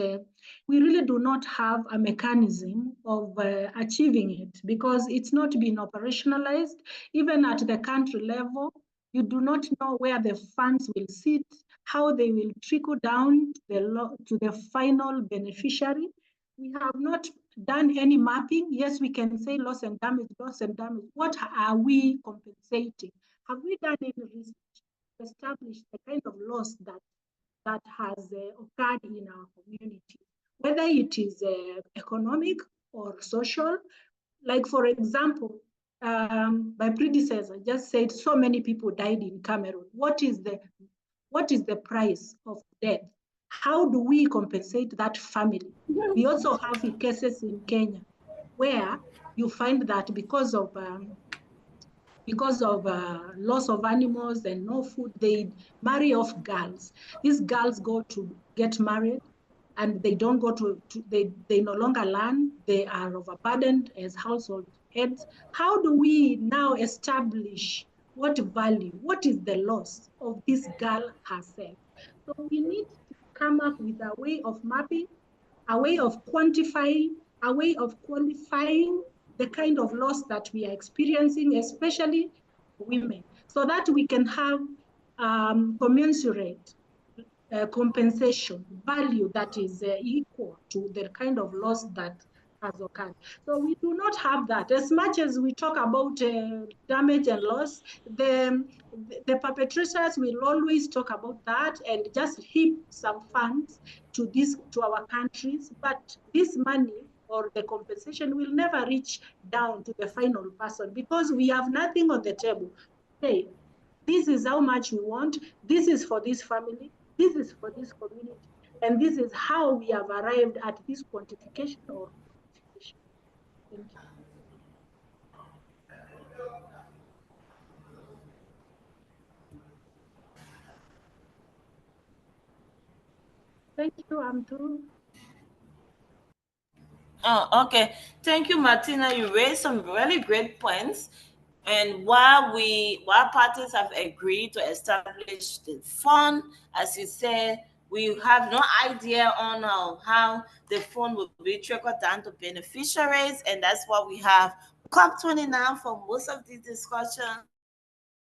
we really do not have a mechanism of achieving it, because it's not been operationalized. Even at the country level, you do not know where the funds will sit, how they will trickle down to the final beneficiary. We have not done any mapping. Yes, we can say loss and damage, loss and damage. What are we compensating? Have we done any research to establish the kind of loss that has occurred in our community, whether it is economic or social? Like, for example, my predecessor just said so many people died in Cameroon. What is the price of death? How do we compensate that family? We also have cases in Kenya where you find that because of loss of animals and no food, they marry off girls. These girls go to get married and they don't go they no longer learn. They are overburdened as household heads. How do we now establish what value, what is the loss of this girl herself? So we need to come up with a way of mapping, a way of quantifying, a way of qualifying the kind of loss that we are experiencing, especially women, so that we can have commensurate compensation value that is equal to the kind of loss that has occurred. So we do not have that. As much as we talk about damage and loss, the perpetrators will always talk about that and just heap some funds to our countries, but this money or the compensation will never reach down to the final person, because we have nothing on the table. Hey, this is how much we want, this is for this family, this is for this community, and this is how we have arrived at this quantification or quantification. Thank you. Thank you, I'm through. Oh, okay. Thank you, Martina. You raised some really great points. And while parties have agreed to establish the fund, as you said, we have no idea on how the fund will be trickled down to beneficiaries, and that's why we have COP29 for most of these discussions,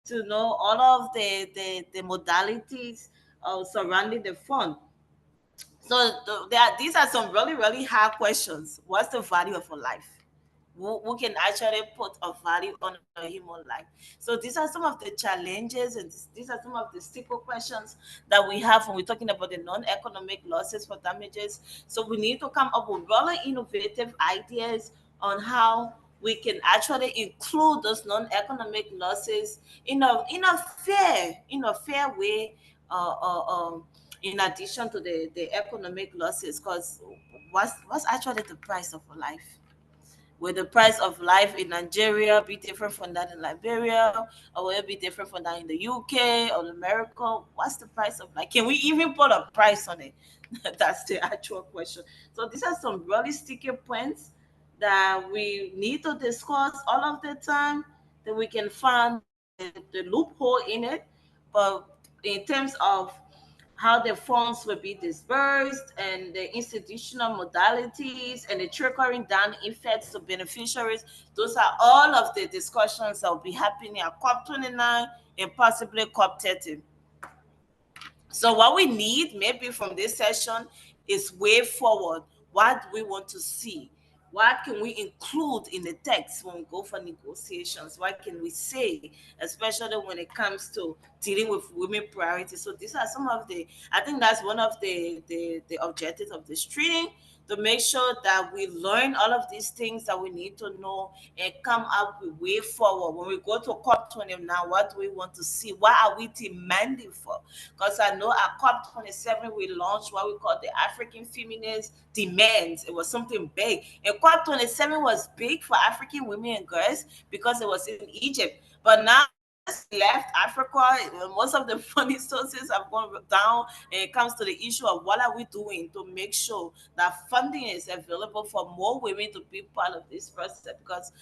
to know all of the modalities surrounding the fund. So these are some really, really hard questions. What's the value of a life? Who can actually put a value on a human life? So these are some of the challenges, and these are some of the simple questions that we have when we're talking about the non-economic losses for damages. So we need to come up with really innovative ideas on how we can actually include those non-economic losses in a fair way, in addition to the economic losses. Because what's actually the price of a life? Will the price of life in Nigeria be different from that in Liberia, or will it be different from that in the UK or America? What's the price of life? Can we even put a price on it? That's the actual question. So these are some really sticky points that we need to discuss all of the time, that we can find the loophole in it. But in terms of how the funds will be disbursed, and the institutional modalities, and the trickling down effects to beneficiaries. Those are all of the discussions that will be happening at COP29 and possibly COP30. So what we need maybe from this session is way forward. What do we want to see? What can we include in the text when we go for negotiations? What can we say, especially when it comes to dealing with women priorities? So these are some of the, I think that's one of the objectives of this training, to make sure that we learn all of these things that we need to know and come up with way forward. When we go to COP20 now, what do we want to see? What are we demanding for? Because I know at COP27, we launched what we call the African feminist demands. It was something big. And COP27 was big for African women and girls because it was in Egypt. But now, left Africa, most of the funding sources have gone down, and it comes to the issue of what are we doing to make sure that funding is available for more women to be part of this process. Because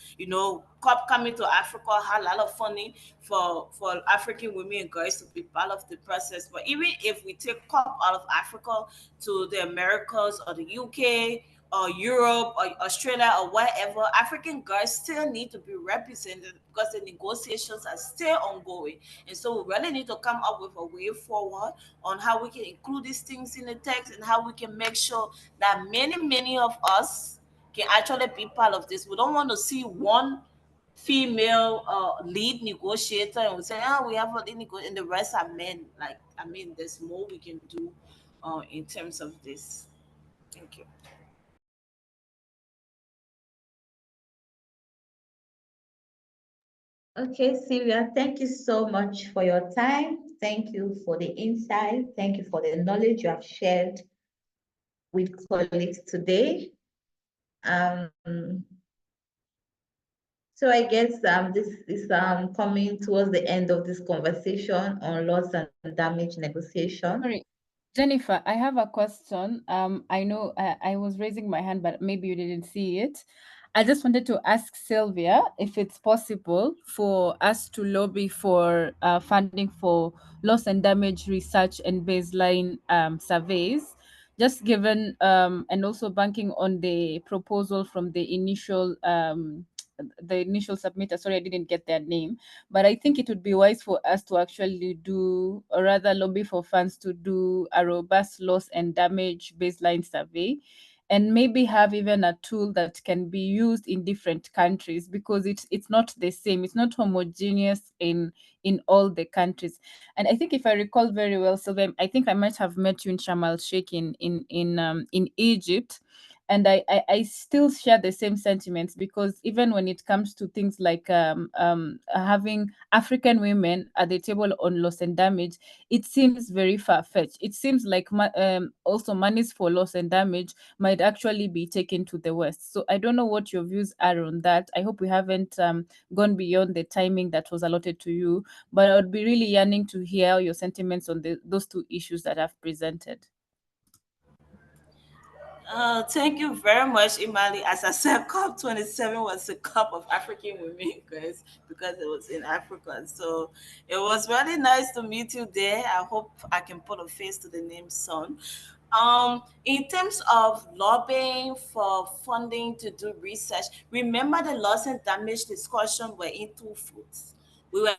COP coming to Africa had a lot of funding for African women and girls to be part of the process. But even if we take COP out of Africa to the Americas or the UK or Europe or Australia or wherever, African girls still need to be represented because the negotiations are still ongoing. And so we really need to come up with a way forward on how we can include these things in the text, and how we can make sure that many of us can actually be part of this. We don't want to see one female lead negotiator and we say, we have a lead negotiator, and the rest are men. Like, I mean, there's more we can do in terms of this. Thank you. Okay, Sylvia, thank you so much for your time. Thank you for the insight. Thank you for the knowledge you have shared with colleagues today. So I guess this is coming towards the end of this conversation on loss and damage negotiation. Sorry, Jennifer, I have a question. I know I was raising my hand, but maybe you didn't see it. I just wanted to ask Sylvia if it's possible for us to lobby for funding for loss and damage research and baseline surveys, just given and also banking on the proposal from the initial submitter. Sorry, I didn't get their name, but I think it would be wise for us to actually do, or rather lobby for funds to do, a robust loss and damage baseline survey, and maybe have even a tool that can be used in different countries, because it's not the same, it's not homogeneous in all the countries. And I think, if I recall very well, Sylvia, I think I might have met you in Sharm el Sheikh in Egypt. And I still share the same sentiments, because even when it comes to things like having African women at the table on loss and damage, it seems very far-fetched. It seems like also monies for loss and damage might actually be taken to the West. So I don't know what your views are on that. I hope we haven't gone beyond the timing that was allotted to you, but I would be really yearning to hear your sentiments on those two issues that I've presented. Thank you very much, Imali. As I said, COP27 was a cup of African women, guys, because it was in Africa. So it was really nice to meet you there. I hope I can put a face to the name soon. In terms of lobbying for funding to do research, remember the loss and damage discussion were in two foods. We were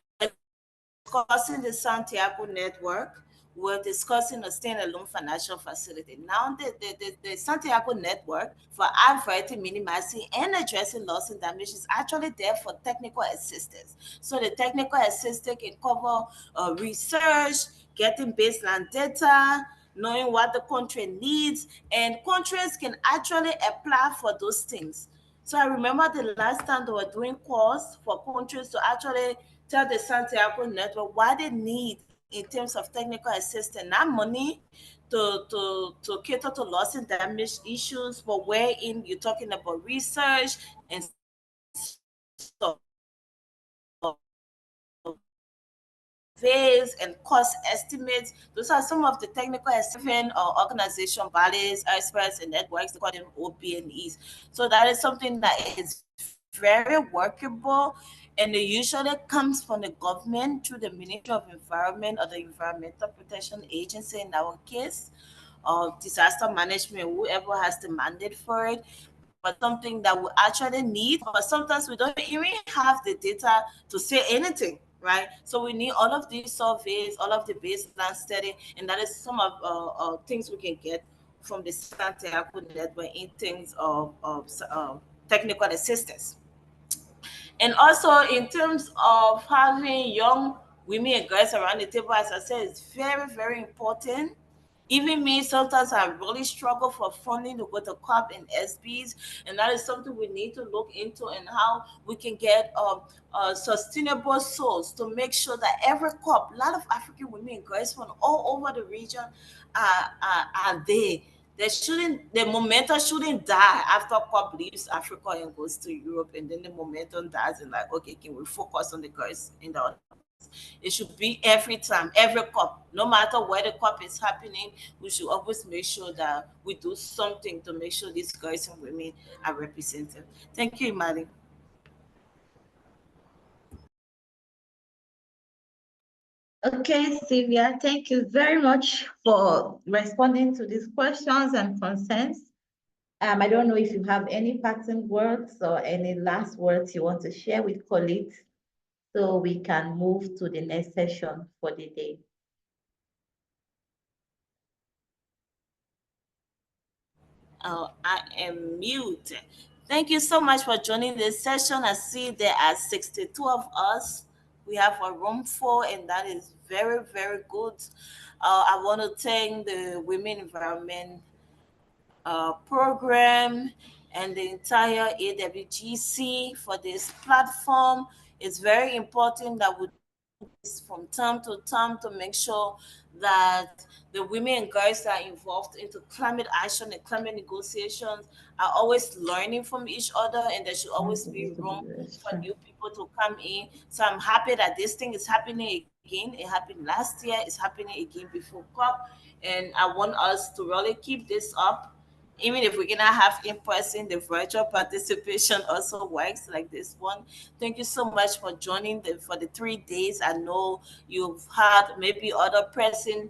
discussing the Santiago network. We're discussing a standalone financial facility. Now, the Santiago network for averting, minimizing, and addressing loss and damage is actually there for technical assistance. So the technical assistance can cover research, getting baseline data, knowing what the country needs, and countries can actually apply for those things. So I remember the last time they were doing calls for countries to actually tell the Santiago network what they need in terms of technical assistance, not money to cater to loss and damage issues, but wherein you're talking about research and surveys and cost estimates. Those are some of the technical assessment or organization bodies, experts, and networks, they call them OBNEs. So that is something that is very workable and it usually comes from the government through the Ministry of Environment or the Environmental Protection Agency in our case, or disaster management, whoever has the mandate for it. But something that we actually need, but sometimes we don't even have the data to say anything, right? So we need all of these surveys, all of the baseline study, and that is some of things we can get from the Santiago network in things of technical assistance. And also in terms of having young women and girls around the table, as I said, it's very, very important. Even me, sometimes I really struggle for funding to go to COP and SBs, and that is something we need to look into, and how we can get sustainable source to make sure that every COP, a lot of African women and girls from all over the region are there. The momentum shouldn't die after COP leaves Africa and goes to Europe, and then the momentum dies, and like, okay, can we focus on the girls in the other? It should be every time, every COP, no matter where the COP is happening. We should always make sure that we do something to make sure these girls and women are represented. Thank you, Imali. Okay, Sylvia, thank you very much for responding to these questions and concerns. I don't know if you have any parting words or any last words you want to share with colleagues, so we can move to the next session for the day. I am mute. Thank you so much for joining this session. I see there are 62 of us. We have a room full, and that is very, very good. I want to thank the Women Environment program and the entire AWGC for this platform. It's very important that we do this from time to time to make sure that the women and girls that are involved into climate action and climate negotiations are always learning from each other, and there should always be room for new people to come in. So I'm happy that this thing is happening again. It happened last year, it's happening again before COP, and I want us to really keep this up. Even if we cannot have in person, the virtual participation also works like this one. Thank you so much for joining for the 3 days. I know you've had maybe other pressing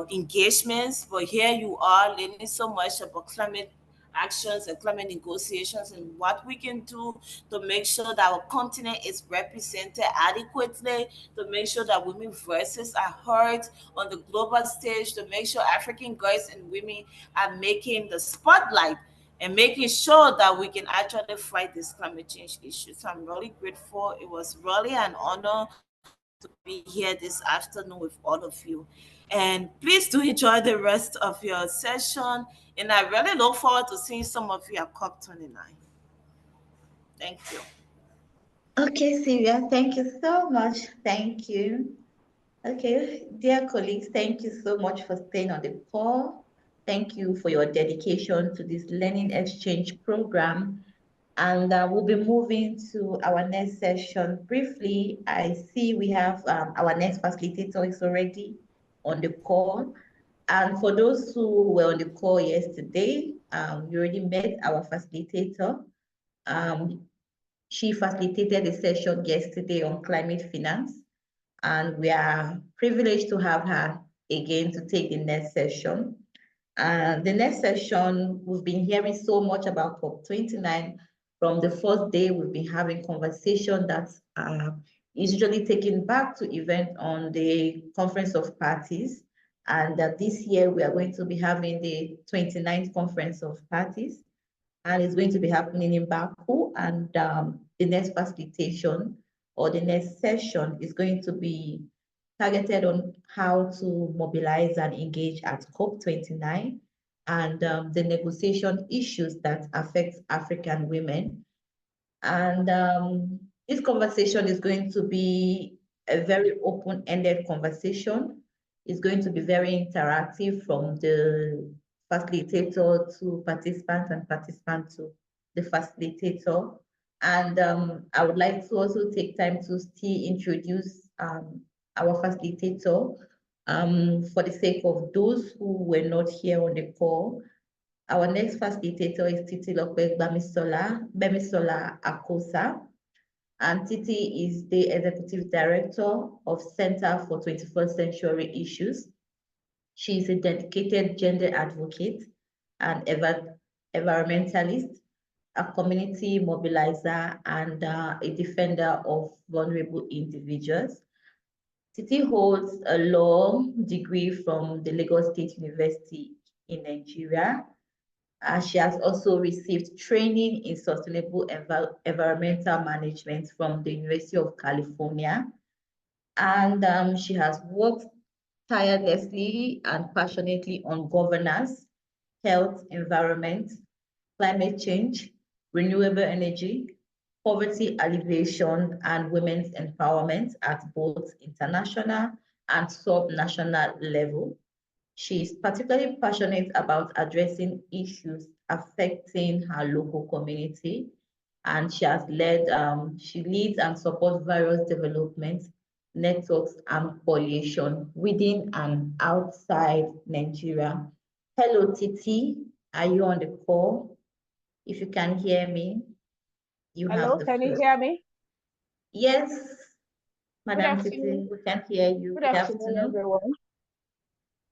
engagements, but here you are learning so much about climate actions and climate negotiations, and what we can do to make sure that our continent is represented adequately, to make sure that women's voices are heard on the global stage, to make sure African girls and women are making the spotlight and making sure that we can actually fight this climate change issue. So I'm really grateful. It was really an honor to be here this afternoon with all of you. And please do enjoy the rest of your session. And I really look forward to seeing some of you at COP29. Thank you. Okay, Sylvia, thank you so much. Thank you. Okay, dear colleagues, thank you so much for staying on the call. Thank you for your dedication to this learning exchange program. And we'll be moving to our next session briefly. I see we have our next facilitator is already on the call. And for those who were on the call yesterday, we already met our facilitator. She facilitated a session yesterday on climate finance, and we are privileged to have her again to take the next session. The next session, we've been hearing so much about COP29. From the first day, we've been having conversation that is usually taken back to event on the Conference of Parties. And this year, we are going to be having the 29th Conference of Parties, and it's going to be happening in Baku. And the next facilitation or the next session is going to be targeted on how to mobilize and engage at COP29 and the negotiation issues that affect African women. And this conversation is going to be a very open-ended conversation. It's going to be very interactive, from the facilitator to participant and participant to the facilitator. And I would like to also take time to still introduce our facilitator for the sake of those who were not here on the call. Our next facilitator is Titilope Bemisola Akosa. And Titi is the Executive Director of Center for 21st Century Issues. She is a dedicated gender advocate and environmentalist, a community mobilizer, and a defender of vulnerable individuals. Titi holds a law degree from the Lagos State University in Nigeria. She has also received training in sustainable environmental management from the University of California. And she has worked tirelessly and passionately on governance, health, environment, climate change, renewable energy, poverty alleviation, and women's empowerment at both international and sub-national level. She is particularly passionate about addressing issues affecting her local community, and she leads and supports various development networks and coalition within and outside Nigeria. Hello, Titi. Are you on the call? If you can hear me, you have the Hello, can you floor. hear me? Yes, Good Madam Titi, afternoon. we can hear you. Good Good afternoon, afternoon. everyone.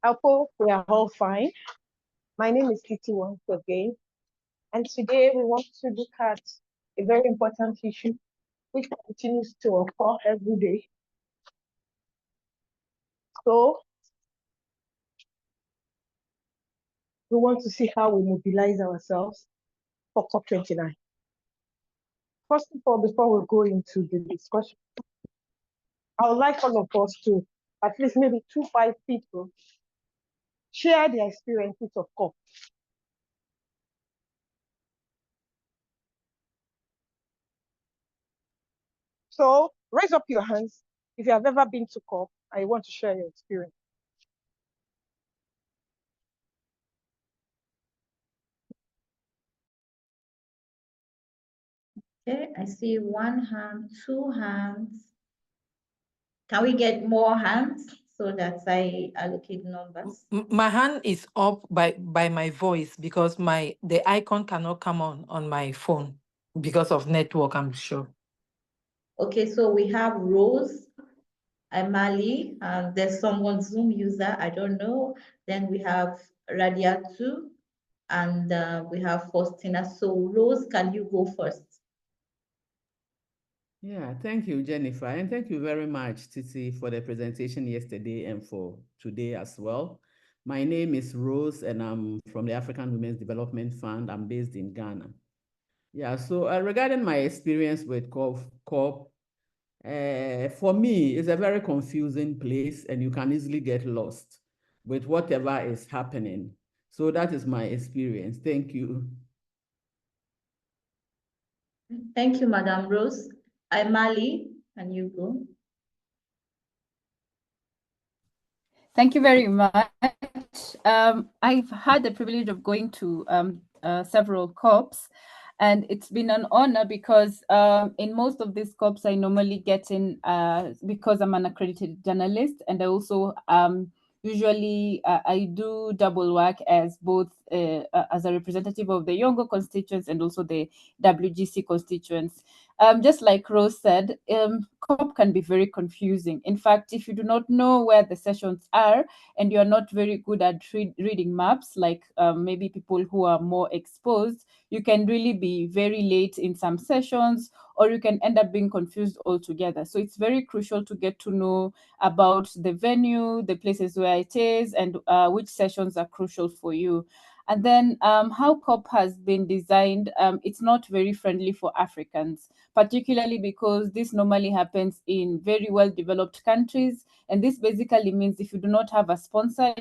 I hope we are all fine. My name is Titi once again, and today we want to look at a very important issue which continues to occur every day. So we want to see how we mobilize ourselves for COP29. First of all, before we go into the discussion, I would like all of us to, at least maybe 2-5 people, share their experiences of COP. So raise up your hands if you have ever been to COP and you want to share your experience. Okay, I see 1 hand, 2 hands. Can we get more hands so that I allocate numbers? My hand is up by my voice because the icon cannot come on my phone because of network, I'm sure. Okay, so we have Rose, Amali, and there's someone Zoom user, I don't know. Then we have Radiatu, and we have Faustina. So Rose, can you go first? Yeah, thank you, Jennifer. And thank you very much, Titi, for the presentation yesterday and for today as well. My name is Rose, and I'm from the African Women's Development Fund. I'm based in Ghana. Yeah, so regarding my experience with COP, for me, it's a very confusing place, and you can easily get lost with whatever is happening. So that is my experience. Thank you. Thank you, Madam Rose. Amali, can you go? Thank you very much. I've had the privilege of going to several COPs, and it's been an honor because in most of these COPs, I normally get in because I'm an accredited journalist, and I also usually I do double work as both as a representative of the Yongo constituents and also the WGC constituents. Just like Rose said, COP can be very confusing. In fact, if you do not know where the sessions are and you're not very good at reading maps, like maybe people who are more exposed, you can really be very late in some sessions, or you can end up being confused altogether. So it's very crucial to get to know about the venue, the places where it is, and which sessions are crucial for you. And then how COP has been designed, it's not very friendly for Africans, particularly because this normally happens in very well-developed countries. And this basically means if you do not have a sponsor,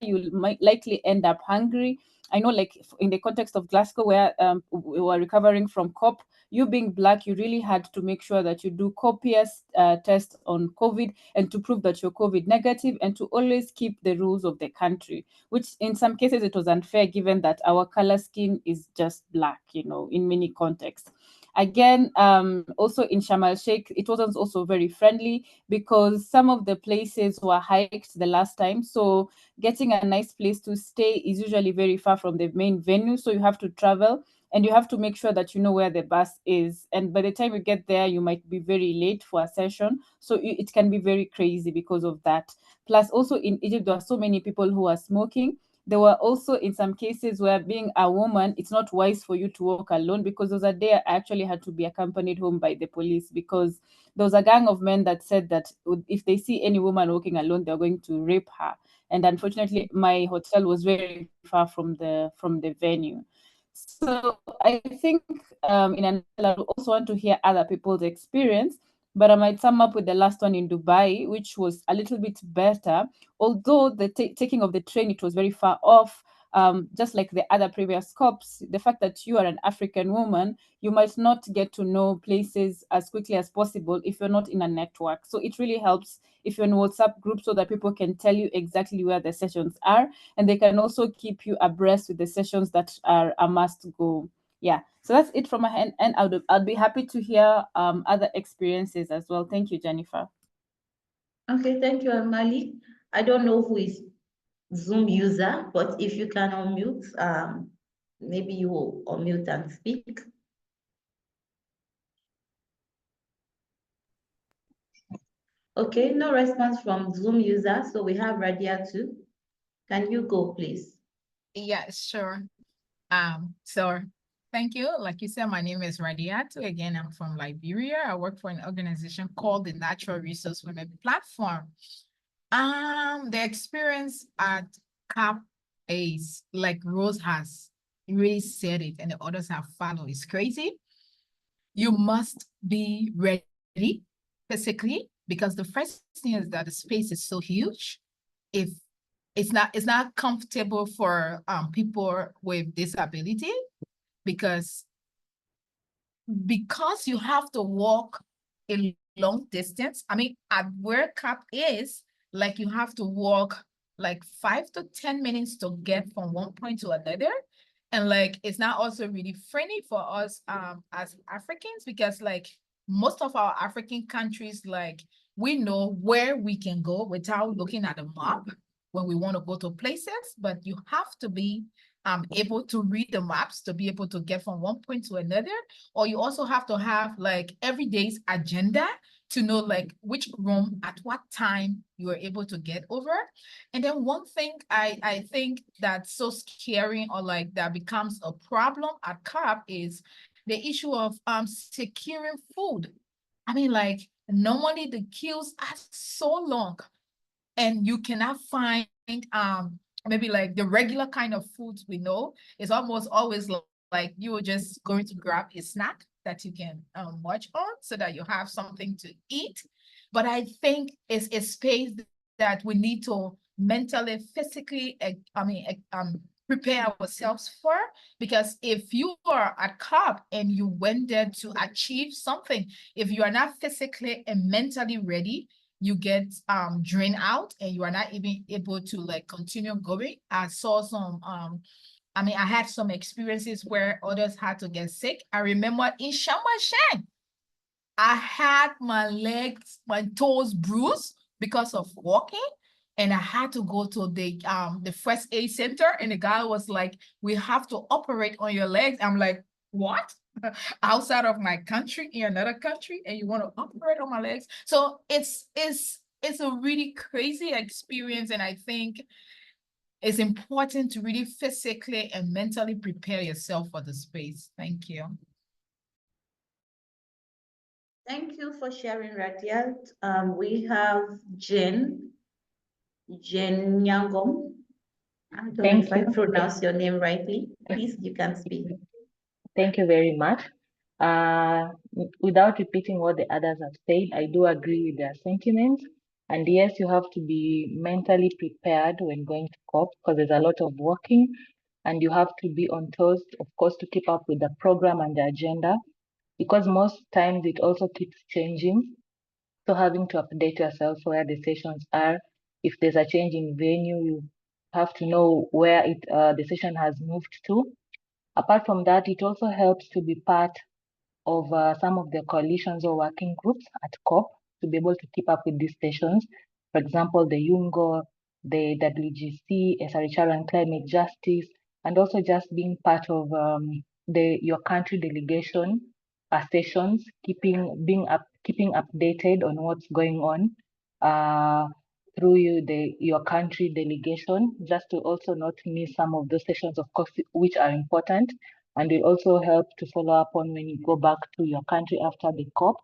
you might likely end up hungry. I know, like in the context of Glasgow, where we were recovering from COP, you being Black, you really had to make sure that you do copious tests on COVID and to prove that you're COVID negative, and to always keep the rules of the country, which in some cases it was unfair given that our color scheme is just Black, in many contexts. Again, also in Sharm el-Sheikh, it wasn't also very friendly because some of the places were hiked the last time. So getting a nice place to stay is usually very far from the main venue. So you have to travel. and you have to make sure that you know where the bus is. And by the time you get there, you might be very late for a session. So it can be very crazy because of that. Plus, also in Egypt, there are so many people who are smoking. There were also in some cases where being a woman, it's not wise for you to walk alone, because there was a day I actually had to be accompanied home by the police because there was a gang of men that said that if they see any woman walking alone, they're going to rape her. And unfortunately, my hotel was very far from the venue. So I think in another, I also want to hear other people's experience, but I might sum up with the last one in Dubai, which was a little bit better. Although the taking of the train, it was very far off. Just like the other previous COPs, the fact that you are an African woman, you might not get to know places as quickly as possible if you're not in a network. So it really helps if you're in WhatsApp groups so that people can tell you exactly where the sessions are, and they can also keep you abreast with the sessions that are a must go. Yeah, so that's it from my end, and I'll be happy to hear other experiences as well. Thank you, Jennifer. Okay, thank you, Amali. I don't know who is Zoom user, but if you can unmute, maybe you will unmute and speak. Okay, no response from Zoom user, so we have Radia too. Can you go, please? Yeah, sure. So thank you. Like you said, my name is Radiatu. Again, I'm from Liberia. I work for an organization called the Natural Resource Women Platform. The experience at CAP is like Rose has really said it, and the others have followed. It's crazy. You must be ready physically, because the first thing is that the space is so huge. If it's not comfortable for people with disability, because you have to walk a long distance. I mean, at where CAP is, like you have to walk like 5 to 10 minutes to get from one point to another. And like, it's not also really friendly for us as Africans, because like most of our African countries, like we know where we can go without looking at a map when we want to go to places, but you have to be able to read the maps to be able to get from one point to another, or you also have to have like every day's agenda to know like which room at what time you are able to get over. And then one thing I think that's so scary, or like that becomes a problem at CAP, is the issue of securing food. I mean, like normally the queues are so long, and you cannot find maybe like the regular kind of foods we know. It's almost always like you are just going to grab a snack that you can munch on so that you have something to eat. But I think it's a space that we need to mentally, physically, prepare ourselves for, because if you are at CAP and you went there to achieve something, if you are not physically and mentally ready, you get drained out and you are not even able to like continue going. I saw some I had some experiences where others had to get sick. I remember in Sharm el-Sheikh, I had my legs, my toes bruised because of walking, and I had to go to the first aid center, and the guy was like, "We have to operate on your legs." I'm like, "What? Outside of my country, in another country, and you want to operate on my legs?" So it's a really crazy experience, and I think it's important to really physically and mentally prepare yourself for the space. Thank you. Thank you for sharing, Radiat. We have Jen Nyangom. I don't know if I pronounce your name rightly. Please, you can speak. Thank you very much. Without repeating what the others have said, I do agree with their sentiments. And yes, you have to be mentally prepared when going to COP, because there's a lot of walking, and you have to be on toes, of course, to keep up with the program and the agenda, because most times it also keeps changing. So having to update yourself where the sessions are. If there's a change in venue, you have to know where the session has moved to. Apart from that, it also helps to be part of some of the coalitions or working groups at COP to be able to keep up with these sessions. For example, the UNGO, the AWGC, SRHR and climate justice, and also just being part of your country delegation sessions, keeping updated on what's going on through your country delegation, just to also not miss some of those sessions, of course, which are important, and will also help to follow up on when you go back to your country after the COP.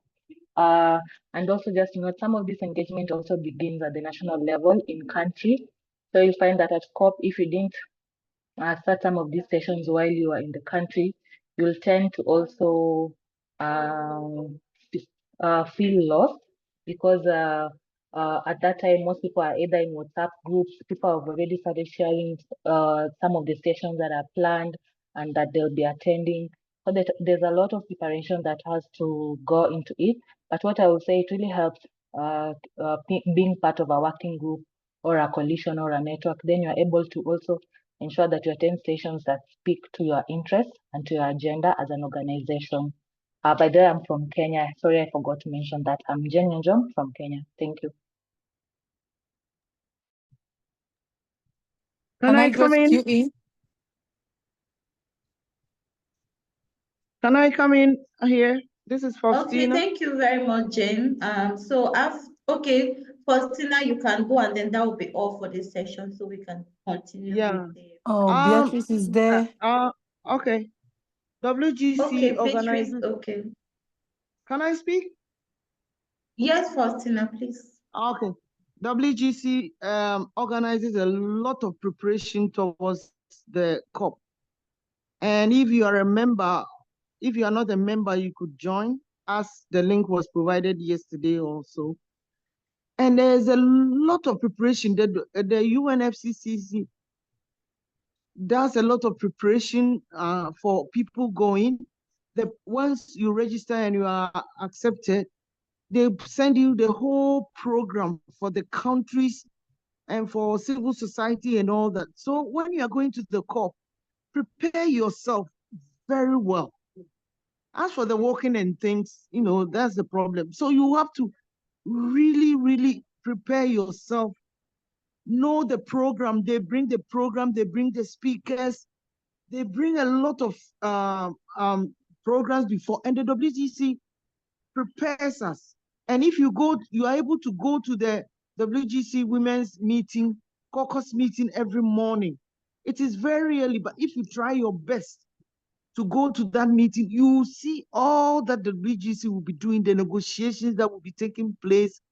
And also just note, some of this engagement also begins at the national level in country. So you find that at COP, if you didn't start some of these sessions while you are in the country, you'll tend to also feel lost, because at that time, most people are either in WhatsApp groups, people have already started sharing some of the sessions that are planned and that they'll be attending. So there's a lot of preparation that has to go into it. But what I would say, it really helps being part of a working group or a coalition or a network. Then you're able to also ensure that you attend sessions that speak to your interests and to your agenda as an organization. By the way, I'm from Kenya. Sorry, I forgot to mention that. I'm Jen Njom from Kenya. Thank you. Can I come in? Can I come in here? This is Faustina. Okay, thank you very much, Jane. Okay, Faustina, you can go, and then that will be all for this session, so we can continue. Yeah. With the... Oh, Beatrice is there. Okay. WGC Okay, Beatrice, organizes. okay. Can I speak? Yes, Faustina, please. Okay. WGC organizes a lot of preparation towards the COP. And if you are a member, if you are not a member, you could join, as the link was provided yesterday also. And there's a lot of preparation. The UNFCCC does a lot of preparation for people going. Once you register and you are accepted, they send you the whole program for the countries and for civil society and all that. So when you are going to the COP, prepare yourself very well. As for the walking and things, that's the problem. So you have to really, really prepare yourself. Know the program. They bring the program, they bring the speakers, they bring a lot of programs before, and the WGC prepares us. And if you are able to go to the WGC women's meeting, caucus meeting every morning. It is very early, but if you try your best to go to that meeting, you will see all that the WGC will be doing, the negotiations that will be taking place,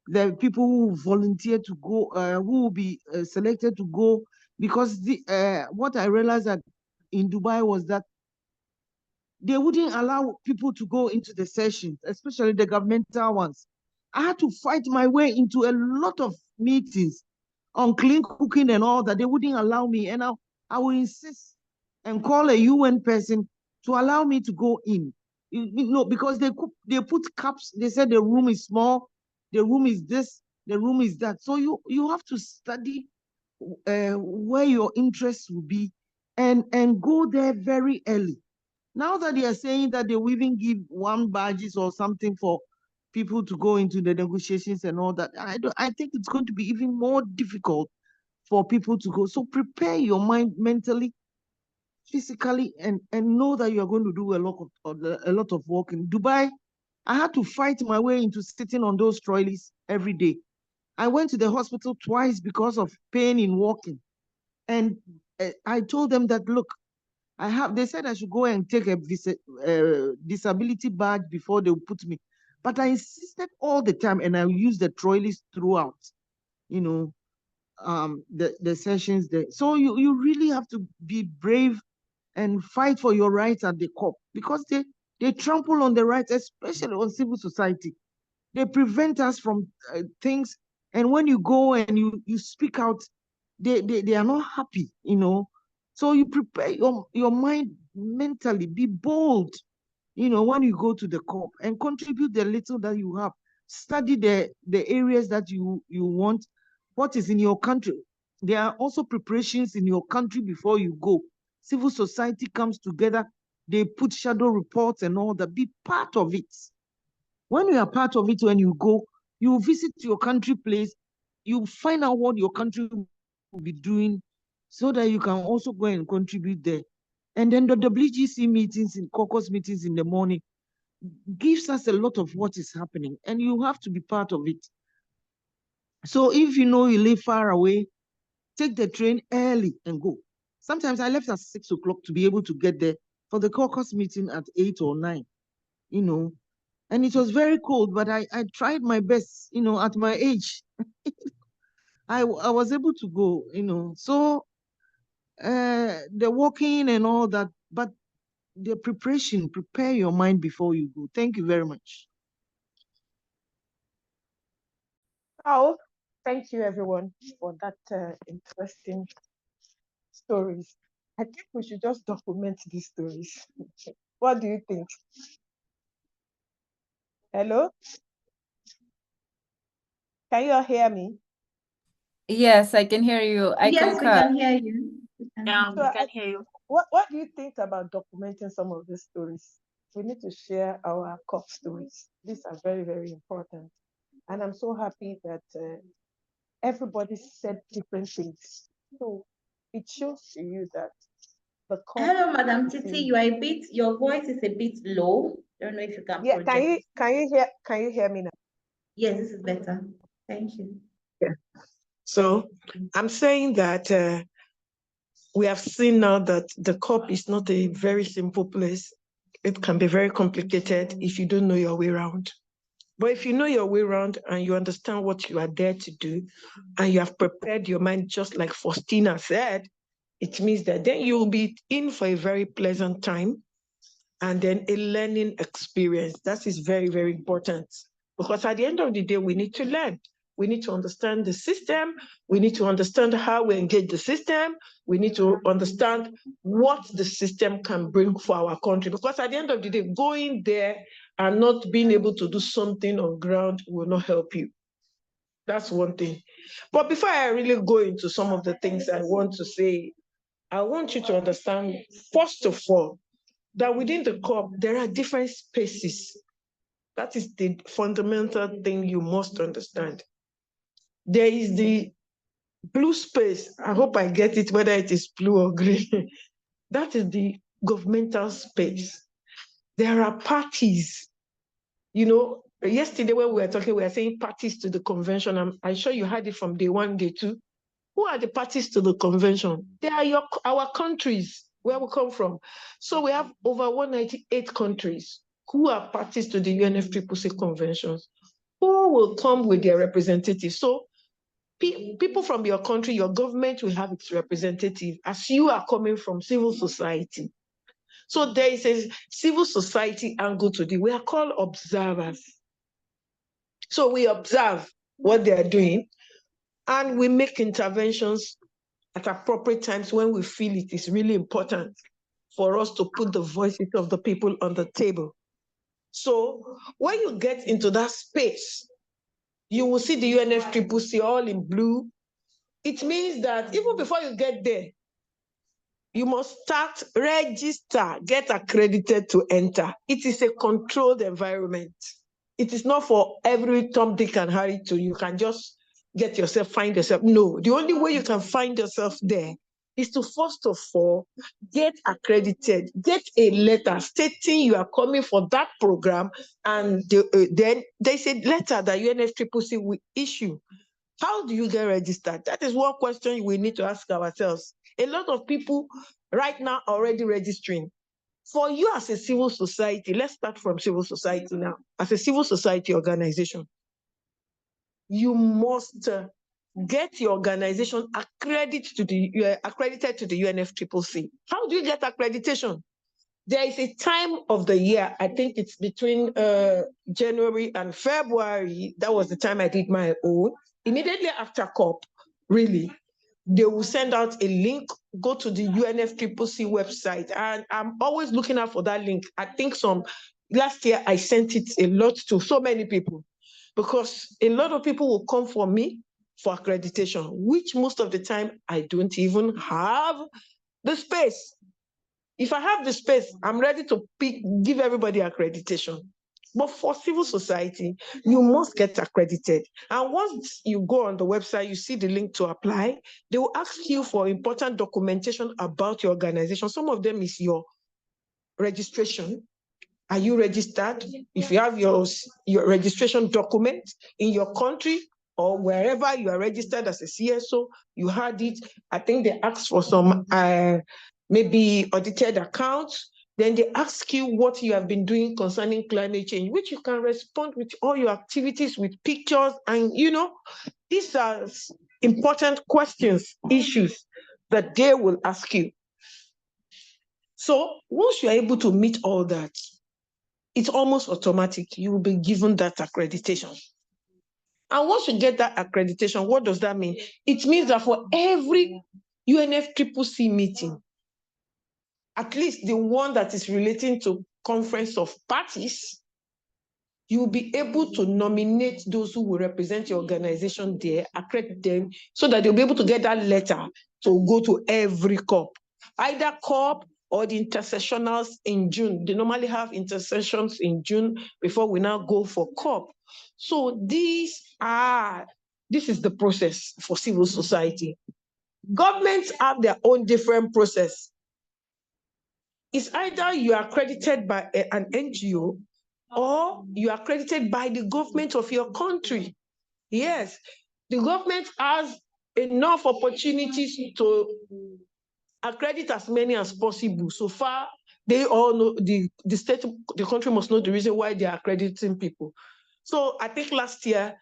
the people who volunteer to go, who will be selected to go. Because what I realized that in Dubai was that they wouldn't allow people to go into the sessions, especially the governmental ones. I had to fight my way into a lot of meetings on clean cooking and all that. They wouldn't allow me, and I will insist and call a UN person to allow me to go in. Because they put caps. They said the room is small, the room is this, the room is that. So you have to study where your interests will be and go there very early. Now that they are saying that they will even give 1 badges or something for people to go into the negotiations and all that, I think it's going to be even more difficult for people to go. So prepare your mind mentally, physically, and know that you are going to do a lot of work. In Dubai, I had to fight my way into sitting on those trolleys every day. I went to the hospital twice because of pain in walking. And I told them that, look, they said I should go and take a disability badge before they would put me. But I insisted all the time, and I used the trolleys throughout, the sessions there. So you really have to be brave and fight for your rights at the COP, because they trample on the rights, especially on civil society. They prevent us from things. And when you go and you speak out, they are not happy, So you prepare your mind mentally, be bold, when you go to the COP, and contribute the little that you have. Study the areas that you want, what is in your country. There are also preparations in your country before you go. Civil society comes together, they put shadow reports and all that. Be part of it. When you are part of it, when you go, you visit your country place, you find out what your country will be doing, so that you can also go and contribute there. And then the WGC meetings and caucus meetings in the morning gives us a lot of what is happening, and you have to be part of it. So if you know you live far away, take the train early and go. Sometimes I left at 6 o'clock to be able to get there for the caucus meeting at 8 or 9, you know, and it was very cold, but I tried my best, you know, at my age. I was able to go, you know. So the walking and all that, but the preparation, prepare your mind before you go. Thank you very much. Oh, thank you everyone for that interesting stories. I think we should just document these stories. What do you think? Hello? Can you all hear me? Yes, I can hear you. I Yes, we concur. can hear you. So we can hear you. What do you think about documenting some of these stories? We need to share our COP stories. These are very, very important. And I'm so happy that everybody said different things. So it shows to you that the COP. Hello, Madam Titi. Your voice is a bit low. Don't know if you can project. Can you hear me now? Yes, this is better. Thank you. Yeah. So I'm saying that we have seen now that the COP is not a very simple place. It can be very complicated if you don't know your way around. But if you know your way around and you understand what you are there to do, and you have prepared your mind, just like Faustina said, it means that then you'll be in for a very pleasant time and then a learning experience. That is very, very important. Because at the end of the day, we need to learn. We need to understand the system. We need to understand how we engage the system. We need to understand what the system can bring for our country. Because at the end of the day, going there and not being able to do something on ground will not help you. That's one thing. But before I really go into some of the things I want to say, I want you to understand, first of all, that within the COP, there are different spaces. That is the fundamental thing you must understand. There is the blue space. I hope I get it, whether it is blue or green. That is the governmental space. There are parties. You know, yesterday when we were talking, we were saying parties to the convention. I'm sure you heard it from day one, day two. Who are the parties to the convention? They are our countries, where we come from. So we have over 198 countries who are parties to the UNFCCC conventions, who will come with their representatives. So people from your country, your government will have its representative as you are coming from civil society. So there is a civil society angle to we are called observers. So we observe what they are doing and we make interventions at appropriate times when we feel it is really important for us to put the voices of the people on the table. So when you get into that space, you will see the UNFCCC all in blue. It means that even before you get there, you must start, register, get accredited to enter. It is a controlled environment. It is not for every Tom, Dick, and Harry you can just get yourself, find yourself. No, the only way you can find yourself there is to first of all, get accredited, get a letter stating you are coming for that program, and then there's a letter that UNFCCC will issue. How do you get registered? That is one question we need to ask ourselves. A lot of people right now are already registering. For you as a civil society, let's start from civil society now. As a civil society organization, you must get your organization accredited to the UNFCCC. How do you get accreditation? There is a time of the year, I think it's between January and February. That was the time I did my own. Immediately after COP, really, they will send out a link, go to the UNFCCC website. And I'm always looking out for that link. I think last year I sent it a lot to so many people because a lot of people will come for me for accreditation, which most of the time I don't even have the space. If I have the space, I'm ready to give everybody accreditation. But for civil society, you must get accredited. And once you go on the website, you see the link to apply. They will ask you for important documentation about your organization. Some of them is your registration. Are you registered? If you have your registration document in your country or wherever you are registered as a CSO, you had it. I think they asked for some maybe audited accounts. Then they ask you what you have been doing concerning climate change, which you can respond with all your activities with pictures. And, these are important questions, issues that they will ask you. So once you're able to meet all that, it's almost automatic. You will be given that accreditation. And once you get that accreditation, what does that mean? It means that for every UNFCCC meeting, at least the one that is relating to conference of parties, you'll be able to nominate those who will represent your organization there, accredit them, so that they'll be able to get that letter to go to every COP, either COP or the intersessionals in June. They normally have intersessions in June before we now go for COP. So this is the process for civil society. Governments have their own different process. It's either you are accredited by an NGO or you are accredited by the government of your country. Yes, the government has enough opportunities to accredit as many as possible. So far, they all know, the state, the country must know the reason why they are accrediting people. So I think last year,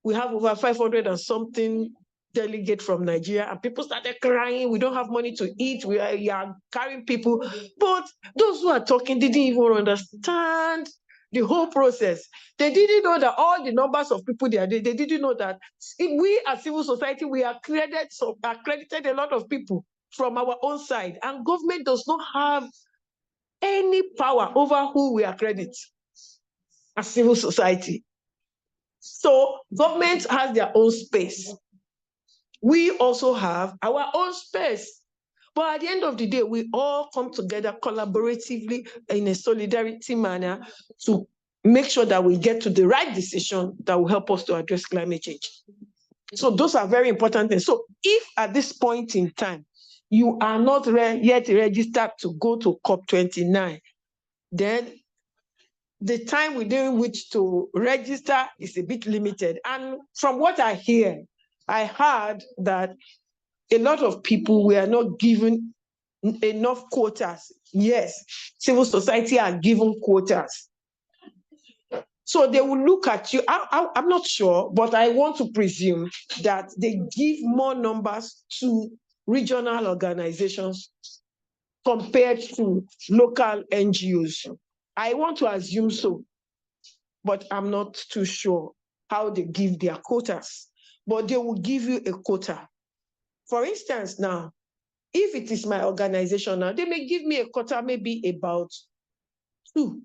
we have over 500 and something delegates from Nigeria, and people started crying, we don't have money to eat, we are carrying people. But those who are talking didn't even understand the whole process. They didn't know that all the numbers of people there, they didn't know that if we as civil society, we are accredited a lot of people from our own side, and government does not have any power over who we accredit as civil society. So government has their own space. We also have our own space. But at the end of the day, we all come together collaboratively in a solidarity manner to make sure that we get to the right decision that will help us to address climate change. So those are very important things. So if at this point in time, you are not yet registered to go to COP29, then the time within which to register is a bit limited. And from what I hear, I heard that a lot of people were not given enough quotas. Yes, civil society are given quotas. So they will look at you. I'm not sure, but I want to presume that they give more numbers to regional organizations compared to local NGOs. I want to assume so, but I'm not too sure how they give their quotas. But they will give you a quota. For instance, now, if it is my organization now, they may give me a quota, maybe about 2.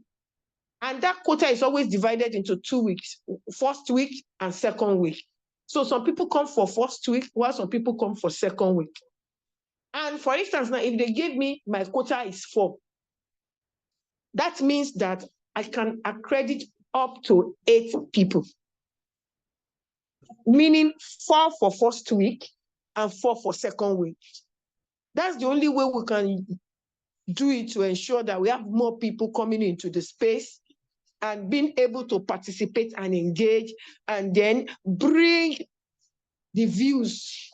And that quota is always divided into 2 weeks, first week and second week. So some people come for first week, while some people come for second week. And for instance, now, if they give me my quota is 4, that means that I can accredit up to 8 people, meaning 4 for first week and 4 for second week. That's the only way we can do it to ensure that we have more people coming into the space and being able to participate and engage, and then bring the views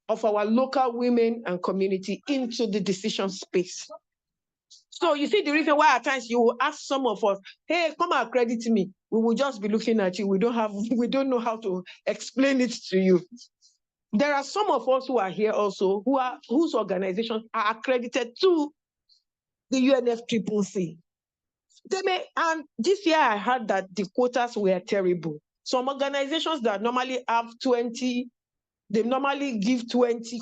of our local women and community into the decision space. So you see the reason why at times you will ask some of us, hey, come and accredit me. We will just be looking at you. We don't know how to explain it to you. There are some of us who are here also whose organizations are accredited to the UNFCCC. And this year I heard that the quotas were terrible. Some organizations that normally have 20, they normally give 20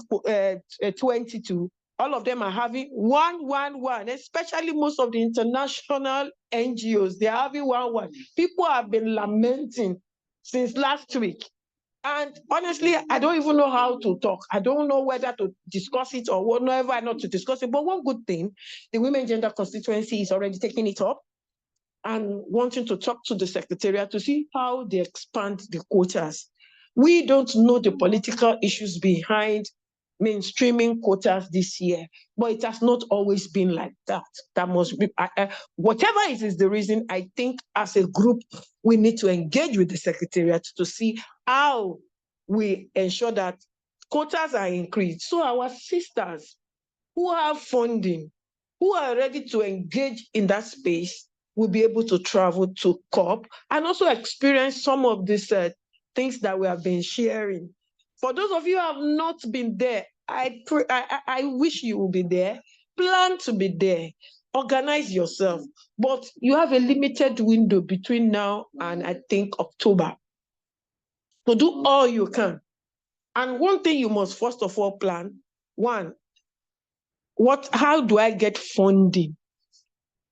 to, all of them are having 1, especially most of the international NGOs, they're having 1. People have been lamenting since last week. And honestly, I don't even know how to talk. I don't know whether to discuss it or whatever not to discuss it. But one good thing, the women gender constituency is already taking it up. and wanting to talk to the Secretariat to see how they expand the quotas. We don't know the political issues behind mainstreaming quotas this year, but it has not always been like that. That must be, whatever it is the reason, I think as a group, we need to engage with the Secretariat to see how we ensure that quotas are increased. So our sisters who have funding, who are ready to engage in that space, will be able to travel to COP and also experience some of these things that we have been sharing. For those of you who have not been there, I wish you will be there. Plan to be there. Organize yourself. But you have a limited window between now and I think October to do all you can. And one thing you must first of all plan, one, how do I get funding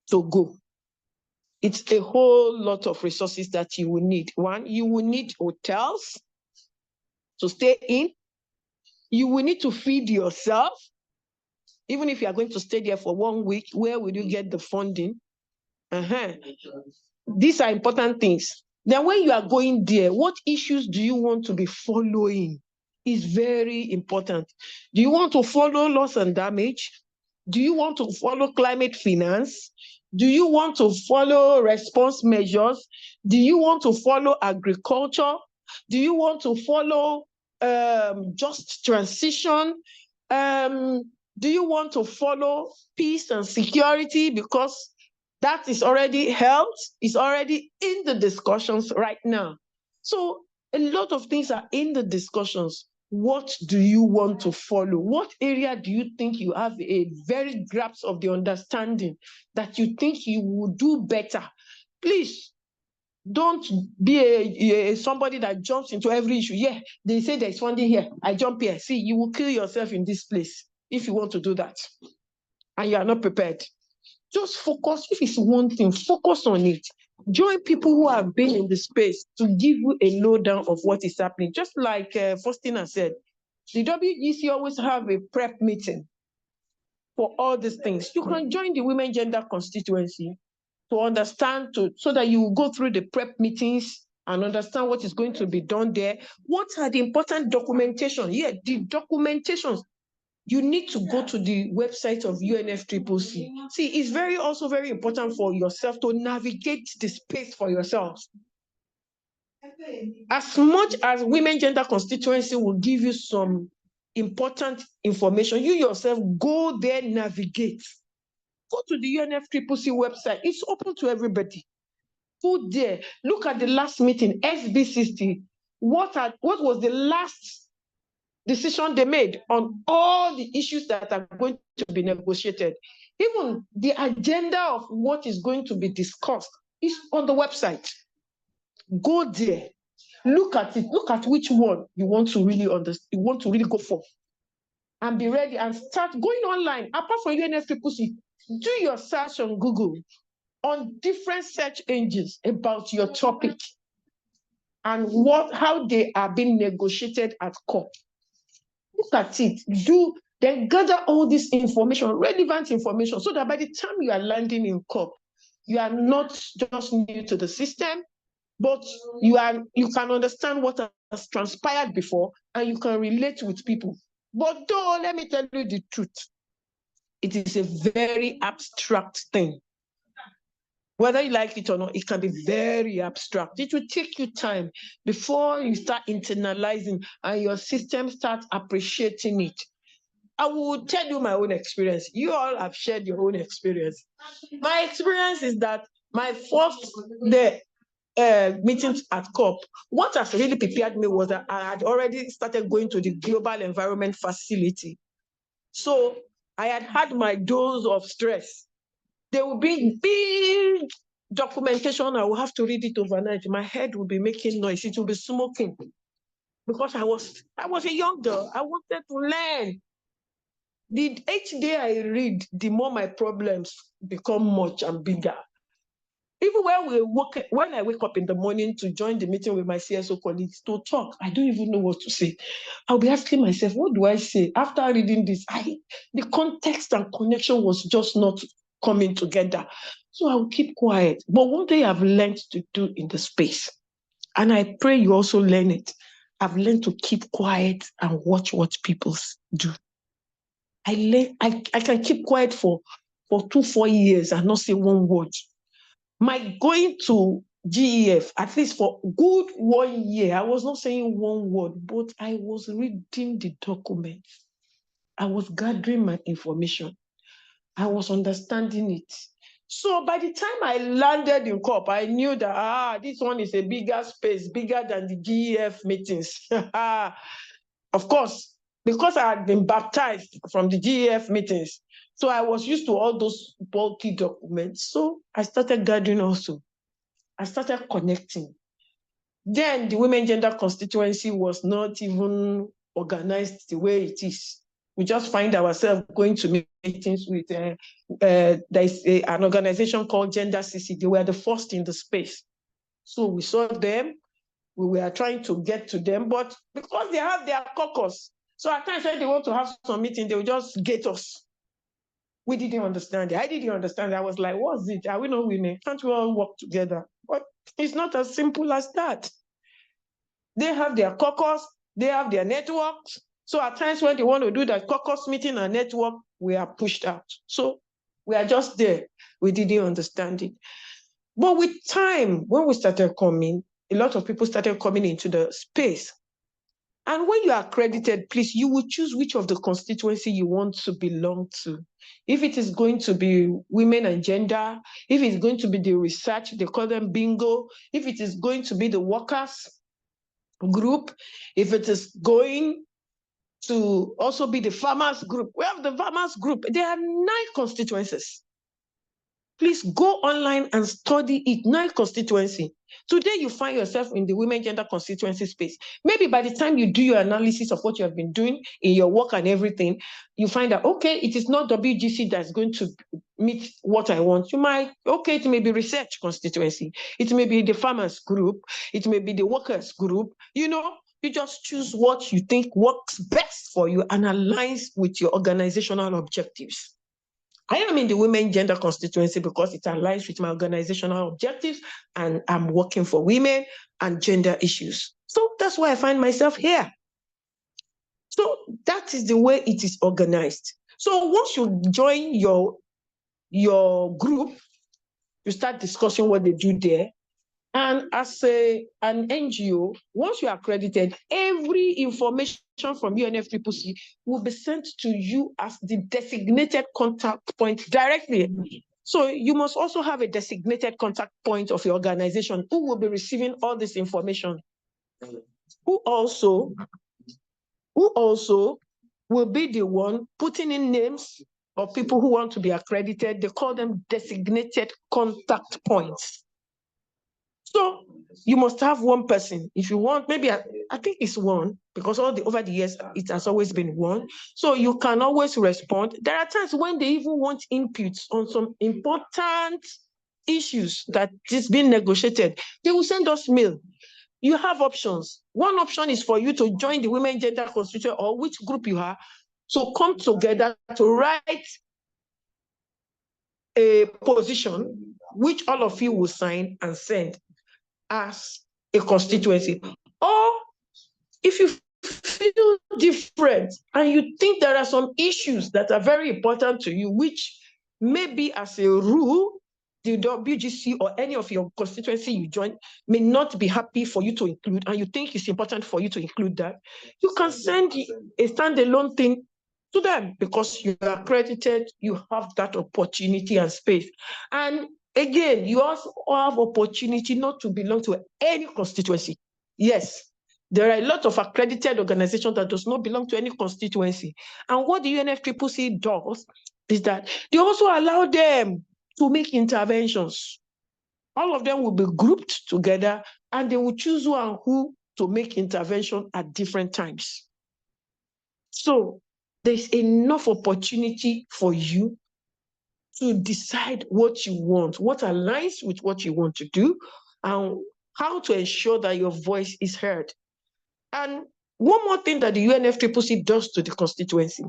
to go? It's a whole lot of resources that you will need. One, you will need hotels to stay in. You will need to feed yourself. Even if you are going to stay there for 1 week, where will you get the funding? These are important things. Then when you are going there, what issues do you want to be following? Is very important. Do you want to follow loss and damage? Do you want to follow climate finance? Do you want to follow response measures? Do you want to follow agriculture? Do you want to follow just transition? Do you want to follow peace and security? Because that is already held, is already in the discussions right now. So a lot of things are in the discussions. What do you want to follow? What area do you think you have a very grasp of the understanding that you think you will do better? Please don't be somebody that jumps into every issue. Yeah, they say there's funding here, I jump here. See, you will kill yourself in this place if you want to do that and you are not prepared. Just focus. If it's one thing, focus on it. Join people who have been in the space to give you a lowdown of what is happening. Just like Faustina said, the WGC always have a prep meeting for all these things. You can join the Women Gender Constituency to understand, so that you will go through the prep meetings and understand what is going to be done there. What are the important documentation? Yeah, the documentations. You need to go to the website of UNFCCC. See, it's also very important for yourself to navigate the space for yourself. As much as Women Gender Constituency will give you some important information, you yourself go there, navigate. Go to the UNFCCC website. It's open to everybody. Go there. Look at the last meeting, SB60. What was the last decision they made on all the issues that are going to be negotiated? Even the agenda of what is going to be discussed is on the website. Go there, look at it, look at which one you want to really understand, you want to really go for, and be ready and start going online. Apart from UNFCCC, do your search on Google on different search engines about your topic and how they are being negotiated at COP. Look at it, then gather all this information, relevant information, so that by the time you are landing in COP, you are not just new to the system, but you can understand what has transpired before and you can relate with people. But though, let me tell you the truth, it is a very abstract thing. Whether you like it or not, it can be very abstract. It will take you time before you start internalizing and your system starts appreciating it. I will tell you my own experience. You all have shared your own experience. My experience is that my first meetings at COP, what has really prepared me was that I had already started going to the Global Environment Facility. So I had my dose of stress. There will be big documentation. I will have to read it overnight. My head will be making noise. It will be smoking. Because I was a young girl. I wanted to learn. Each day I read, the more my problems become much and bigger. Even when I wake up in the morning to join the meeting with my CSO colleagues to talk, I don't even know what to say. I'll be asking myself, what do I say? After reading this, the context and connection was just not coming together. So I will keep quiet. But one thing I've learned to do in the space, and I pray you also learn it, I've learned to keep quiet and watch what people do. I can keep quiet for 2-4 years and not say one word. My going to GEF, at least for good 1 year, I was not saying one word, but I was reading the documents. I was gathering my information. I was understanding it. So by the time I landed in COP, I knew that, this one is a bigger space, bigger than the GEF meetings. Of course, because I had been baptized from the GEF meetings, so I was used to all those bulky documents. So I started gathering also. I started connecting. Then the women gender constituency was not even organized the way it is. We just find ourselves going to meetings with, there's an organization called Gender CC. They were the first in the space. So we saw them, we were trying to get to them, but because they have their caucus, so at times when they want to have some meeting, they will just gate us. We didn't understand it. I didn't understand it. I was like, what's it? Are we not women? Can't we all work together? But it's not as simple as that. They have their caucus, they have their networks. So at times when they want to do that caucus meeting and network, we are pushed out. So we are just there. We didn't understand it. But with time, when we started coming, a lot of people started coming into the space. And when you are accredited, please, you will choose which of the constituency you want to belong to. If it is going to be women and gender, if it's going to be the research, they call them bingo, if it is going to be the workers group, if it is going to also be the farmers group, we have the farmers group. There are 9 constituencies. Please go online and study it, 9 constituency. Today, you find yourself in the women gender constituency space. Maybe by the time you do your analysis of what you have been doing in your work and everything, you find that, okay, it is not WGC that's going to meet what I want. You might, okay, it may be research constituency. It may be the farmers group. It may be the workers group. You know, you just choose what you think works best for you and aligns with your organizational objectives. I am in the women gender constituency because it aligns with my organizational objectives and I'm working for women and gender issues. So that's why I find myself here. So that is the way it is organized. So once you join your group, you start discussing what they do there. And as an NGO, once you are accredited, every information from UNFCCC will be sent to you as the designated contact point directly. So you must also have a designated contact point of your organization who will be receiving all this information, who also will be the one putting in names of people who want to be accredited. They call them designated contact points. So you must have one person. If you want, maybe I think it's one, because over the years, it has always been one. So you can always respond. There are times when they even want inputs on some important issues that is being negotiated. They will send us mail. You have options. One option is for you to join the Women Gender Constitution or which group you are. So come together to write a position, which all of you will sign and send as a constituency. Or if you feel different and you think there are some issues that are very important to you, which maybe as a rule, the WGC or any of your constituency you join may not be happy for you to include, and you think it's important for you to include that, you can send a standalone thing to them because you are accredited, you have that opportunity and space. And again, you also have opportunity not to belong to any constituency. Yes, there are a lot of accredited organizations that does not belong to any constituency. And what the UNFCCC does is that they also allow them to make interventions. All of them will be grouped together and they will choose who and who to make intervention at different times. So there's enough opportunity for you to decide what you want, what aligns with what you want to do, and how to ensure that your voice is heard. And one more thing that the UNFCCC does to the constituency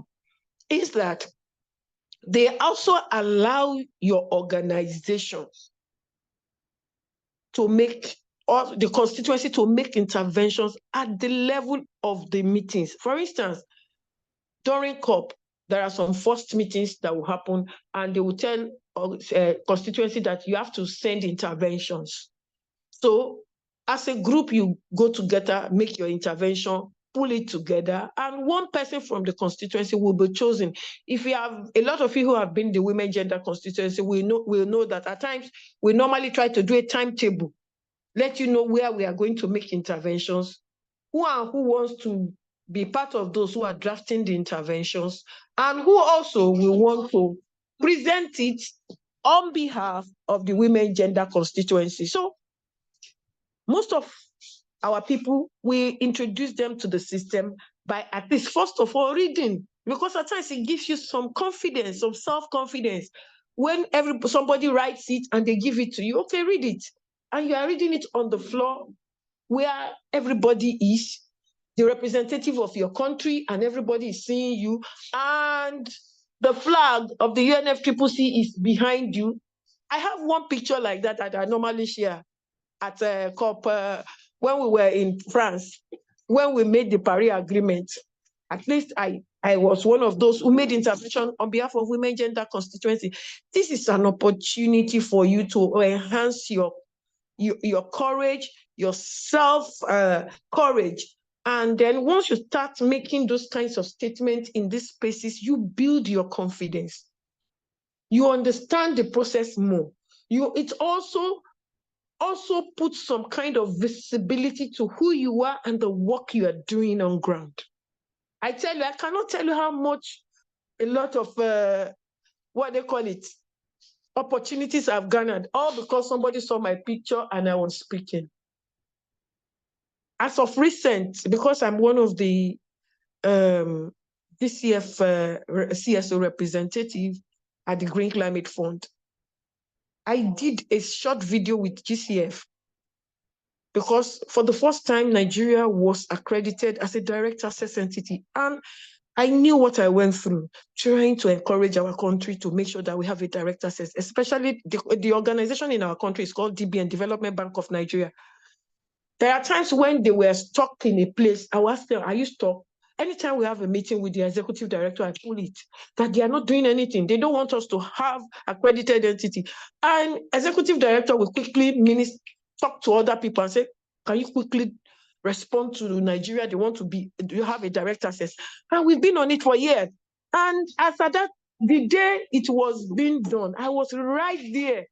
is that They also allow your organizations to make, or the constituency to make interventions at the level of the meetings. For instance, during COP, there are some first meetings that will happen, and they will tell constituency that you have to send interventions. So as a group, you go together, make your intervention, pull it together, and one person from the constituency will be chosen. If we have a lot of people who have been the women gender constituency, we'll know that at times we normally try to do a timetable, let you know where we are going to make interventions, who wants to be part of those who are drafting the interventions, and who also will want to present it on behalf of the women gender constituency. So most of our people, we introduce them to the system by at least, first of all, reading, because at times it gives you some confidence, some self-confidence. When somebody writes it and they give it to you, okay, read it. And you are reading it on the floor where everybody is, the representative of your country, and everybody is seeing you, and the flag of the UNFCCC is behind you. I have one picture like that I normally share at COP when we were in France, when we made the Paris Agreement. At least I was one of those who made intervention on behalf of women gender constituency. This is an opportunity for you to enhance your courage, your self-courage. And then once you start making those kinds of statements in these spaces, you build your confidence. You understand the process more. It also puts some kind of visibility to who you are and the work you are doing on ground. I tell you, I cannot tell you how much a lot of, what they call it, opportunities I've garnered, all because somebody saw my picture and I was speaking. As of recent, because I'm one of the DCF CSO representative at the Green Climate Fund, I did a short video with GCF because for the first time, Nigeria was accredited as a direct access entity. And I knew what I went through, trying to encourage our country to make sure that we have a direct access, especially the organization in our country is called DBN, Development Bank of Nigeria. There are times when they were stuck in a place, I will ask them, are you stuck? Anytime we have a meeting with the executive director, I pull it, that they are not doing anything. They don't want us to have accredited entity. And executive director will quickly talk to other people and say, can you quickly respond to Nigeria? They want to have a direct access. And we've been on it for years. And as at that, the day it was being done, I was right there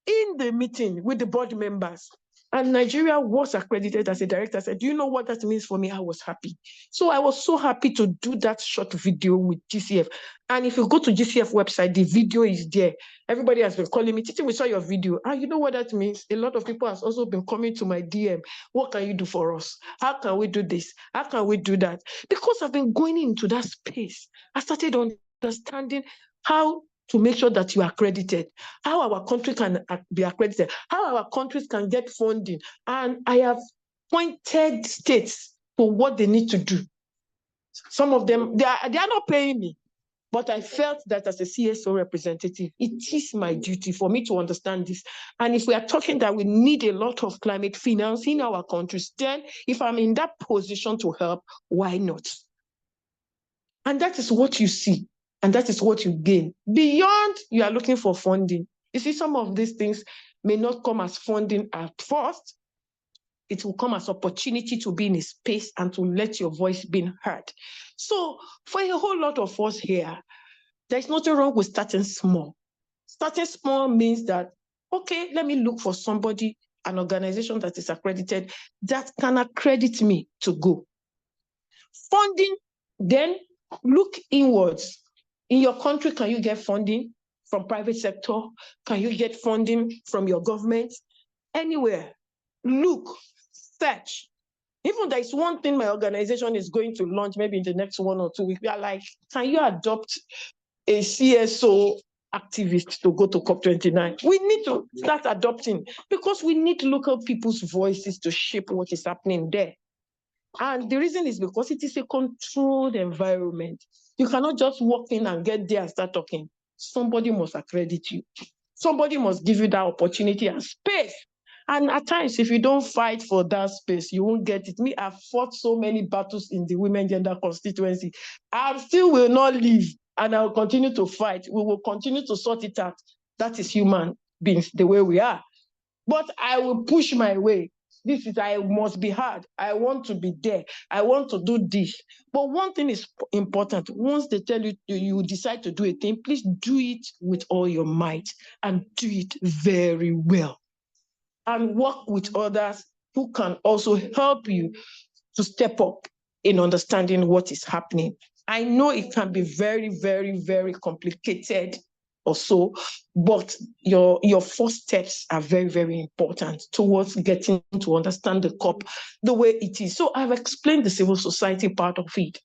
in the meeting with the board members. And Nigeria was accredited as a direct asset. Do you know what that means for me? I was happy. So I was so happy to do that short video with GCF. And if you go to GCF website, the video is there. Everybody has been calling me, Titi, we saw your video. And you know what that means? A lot of people have also been coming to my DM. What can you do for us? How can we do this? How can we do that? Because I've been going into that space. I started understanding how to make sure that you are accredited, how our country can be accredited, how our countries can get funding. And I have pointed states to what they need to do. Some of them, they are not paying me, but I felt that as a CSO representative, it is my duty for me to understand this. And if we are talking that we need a lot of climate finance in our countries, then if I'm in that position to help, why not? And that is what you see. And that is what you gain. Beyond, you are looking for funding. You see, some of these things may not come as funding at first. It will come as opportunity to be in a space and to let your voice be heard. So for a whole lot of us here, there's nothing wrong with starting small. Starting small means that, okay, let me look for somebody, an organization that is accredited, that can accredit me to go. Funding, then look inwards. In your country, can you get funding from private sector? Can you get funding from your government? Anywhere. Look, search. Even there is one thing my organization is going to launch maybe in the next 1 or 2 weeks. We are like, can you adopt a CSO activist to go to COP29? We need to start adopting because we need local people's voices to shape what is happening there. And the reason is because it is a controlled environment. You cannot just walk in and get there and start talking. Somebody must accredit you. Somebody must give you that opportunity and space. And at times, if you don't fight for that space, you won't get it. Me, I've fought so many battles in the women gender constituency. I still will not leave, and I will continue to fight. We will continue to sort it out. That is human beings, the way we are. But I will push my way. I must be hard. I want to be there. I want to do this. But one thing is important. Once they tell you, you decide to do a thing, please do it with all your might and do it very well. And work with others who can also help you to step up in understanding what is happening. I know it can be very, very, very complicated or so, but your first steps are very, very important towards getting to understand the COP the way it is. So I've explained the civil society part of it.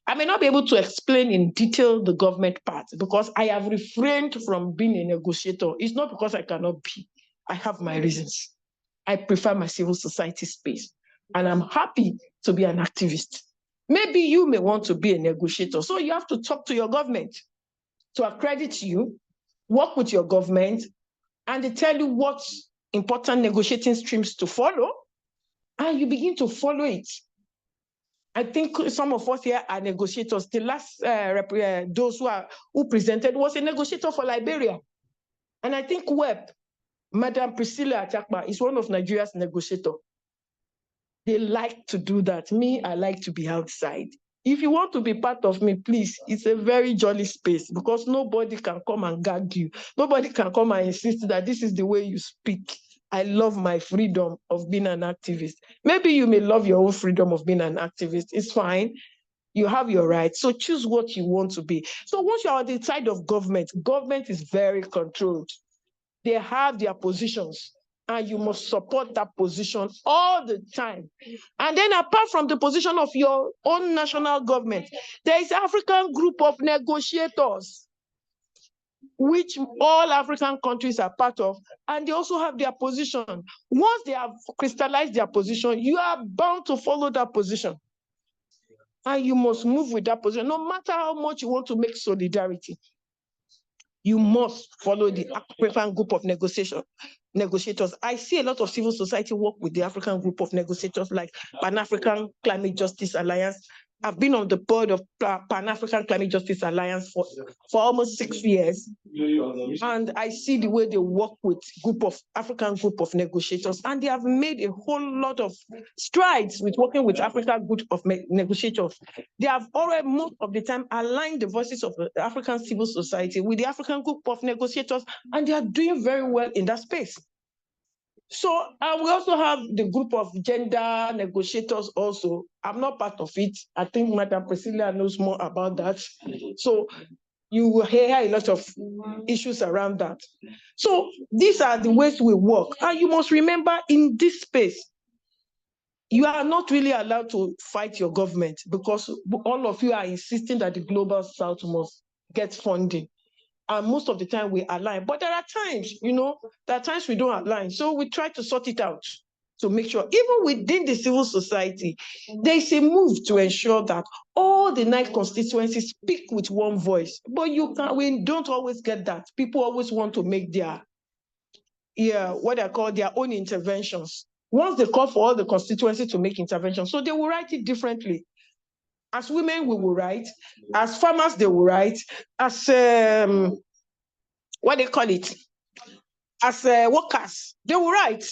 I may not be able to explain in detail the government part because I have refrained from being a negotiator. It's not because I cannot be. I have my reasons. I prefer my civil society space, and I'm happy to be an activist. Maybe you may want to be a negotiator, so you have to talk to your government to accredit you, work with your government, and they tell you what important negotiating streams to follow, and you begin to follow it. I think some of us here are negotiators. The last those who presented was a negotiator for Liberia, and I think Madam Priscilla Achakpa is one of Nigeria's negotiators. They like to do that. Me, I like to be outside. If you want to be part of me, please, it's a very jolly space because nobody can come and gag you. Nobody can come and insist that this is the way you speak. I love my freedom of being an activist. Maybe you may love your own freedom of being an activist. It's fine. You have your right. So choose what you want to be. So once you're on the side of government is very controlled. They have their positions, and you must support that position all the time. And then apart from the position of your own national government, there is African group of negotiators, which all African countries are part of, and they also have their position. Once they have crystallized their position, you are bound to follow that position. And you must move with that position, no matter how much you want to make solidarity. You must follow the African group of negotiators. I see a lot of civil society work with the African group of negotiators like Pan-African Climate Justice Alliance. I've been on the board of Pan-African Climate Justice Alliance for almost 6 years. And I see the way they work with African group of negotiators. And they have made a whole lot of strides with working with African group of negotiators. They have already, most of the time, aligned the voices of the African civil society with the African group of negotiators, and they are doing very well in that space. So we also have the group of gender negotiators also. I'm not part of it. I think Madam Priscilla knows more about that. So you will hear a lot of issues around that. So these are the ways we work. And you must remember, in this space, you are not really allowed to fight your government because all of you are insisting that the Global South must get funding. And most of the time we align. But there are times, we don't align. So we try to sort it out to make sure, even within the civil society, there is a move to ensure that all the 9 constituencies speak with one voice. But we don't always get that. People always want to make their own interventions. Once they call for all the constituencies to make interventions, so they will write it differently. As women, we will write. As farmers, they will write. As as workers, they will write.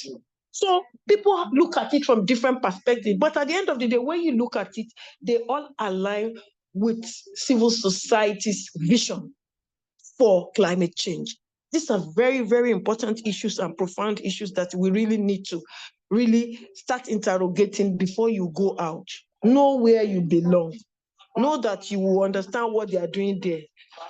So people look at it from different perspectives. But at the end of the day, when you look at it, they all align with civil society's vision for climate change. These are very, very important issues and profound issues that we really need to really start interrogating before you go out. Know where you belong. Know that you will understand what they are doing there.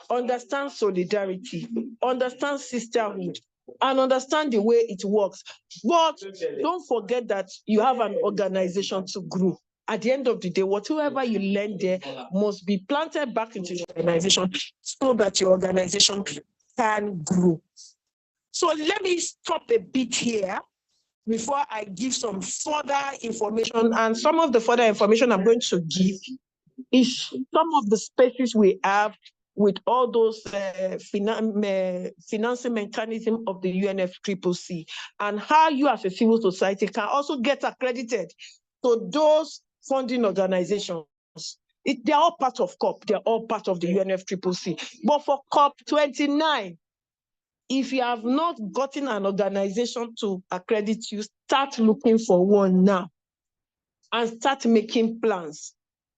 Understand solidarity. Understand sisterhood. And understand the way it works. But don't forget that you have an organization to grow. At the end of the day, whatever you learn there must be planted back into your organization so that your organization can grow. So let me stop a bit here before I give some further information. And some of the further information I'm going to give is some of the spaces we have with all those financing mechanism of the UNFCCC, and how you as a civil society can also get accredited to those funding organizations. They're all part of COP, they're all part of the UNFCCC. But for COP29, if you have not gotten an organization to accredit you, start looking for one now and start making plans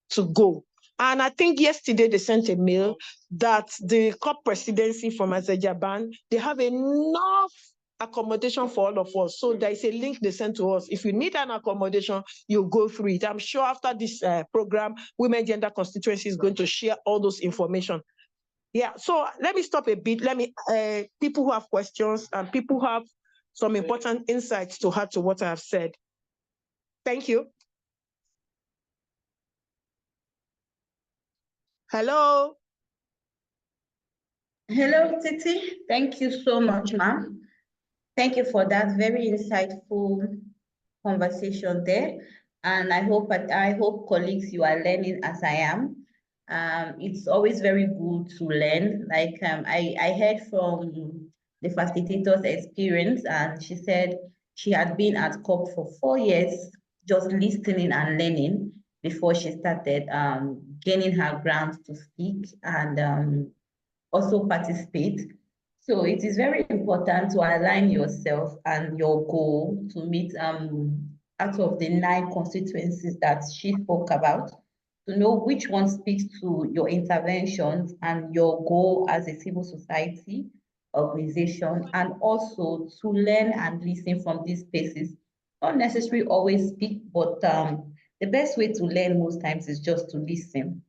to go. And I think yesterday they sent a mail that the COP presidency from Azerbaijan, they have enough accommodation for all of us. So there is a link they sent to us. If you need an accommodation, you go through it. I'm sure after this program, Women Gender Constituency is going to share all those information. Yeah, so let me stop a bit. Let me, people who have questions and people who have some important insights to add to what I have said. Thank you. Hello. Hello, Titi. Thank you so much, ma'am. Thank you for that very insightful conversation there. And I hope colleagues, you are learning as I am. It's always very good to learn. Like I heard from the facilitator's experience, and she said she had been at COP for 4 years, just listening and learning before she started gaining her ground to speak and also participate. So it is very important to align yourself and your goal to meet out of the 9 constituencies that she spoke about, to know which one speaks to your interventions and your goal as a civil society organization, and also to learn and listen from these spaces. Not necessarily always speak, but the best way to learn most times is just to listen.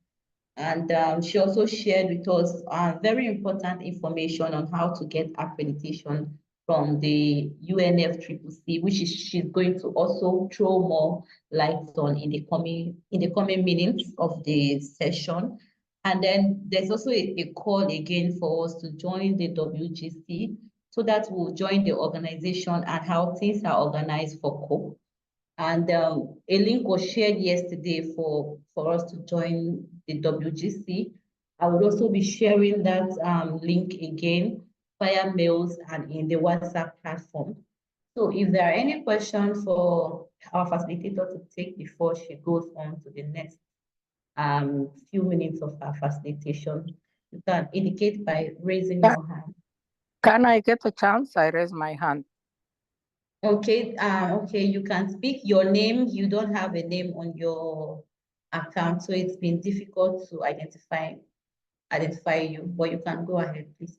And she also shared with us very important information on how to get accreditation from the UNFCCC, which she's going to also throw more light on in the coming minutes of the session. And then there's also a call again for us to join the WGC, so that we'll join the organization and how things are organized for COP. And a link was shared yesterday for us to join the WGC. I would also be sharing that link again via mails and in the WhatsApp platform. So if there are any questions for our facilitator to take before she goes on to the next few minutes of our facilitation, you can indicate by raising your hand. Can I get a chance? I raise my hand. Okay, okay, you can speak your name. You don't have a name on your account, so it's been difficult to identify you, but you can go ahead, please.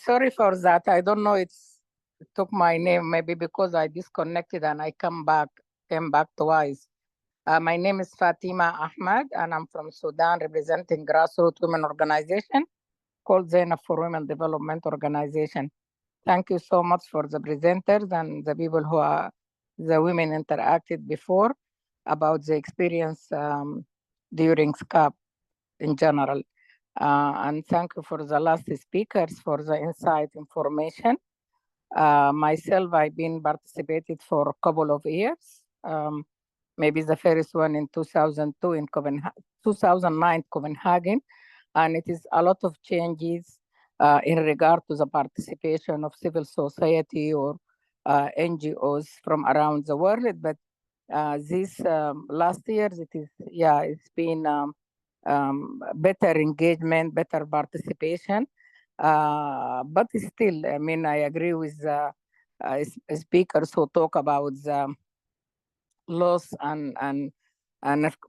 Sorry for that. I don't know, it took my name, maybe because I disconnected and I came back twice. My name is Fatima Ahmed, and I'm from Sudan, representing grassroots women organization called Zainab for Women Development Organization. Thank you so much for the presenters and the people who are, the women interacted before about the experience during SCAP in general. And thank you for the last speakers for the insight information. Myself, I've been participated for a couple of years. Maybe the first one in 2002 in 2009 Copenhagen, and it is a lot of changes in regard to the participation of civil society or NGOs from around the world. But this last years, it's been better engagement, better participation. But still, I mean, I agree with speakers who talk about the loss and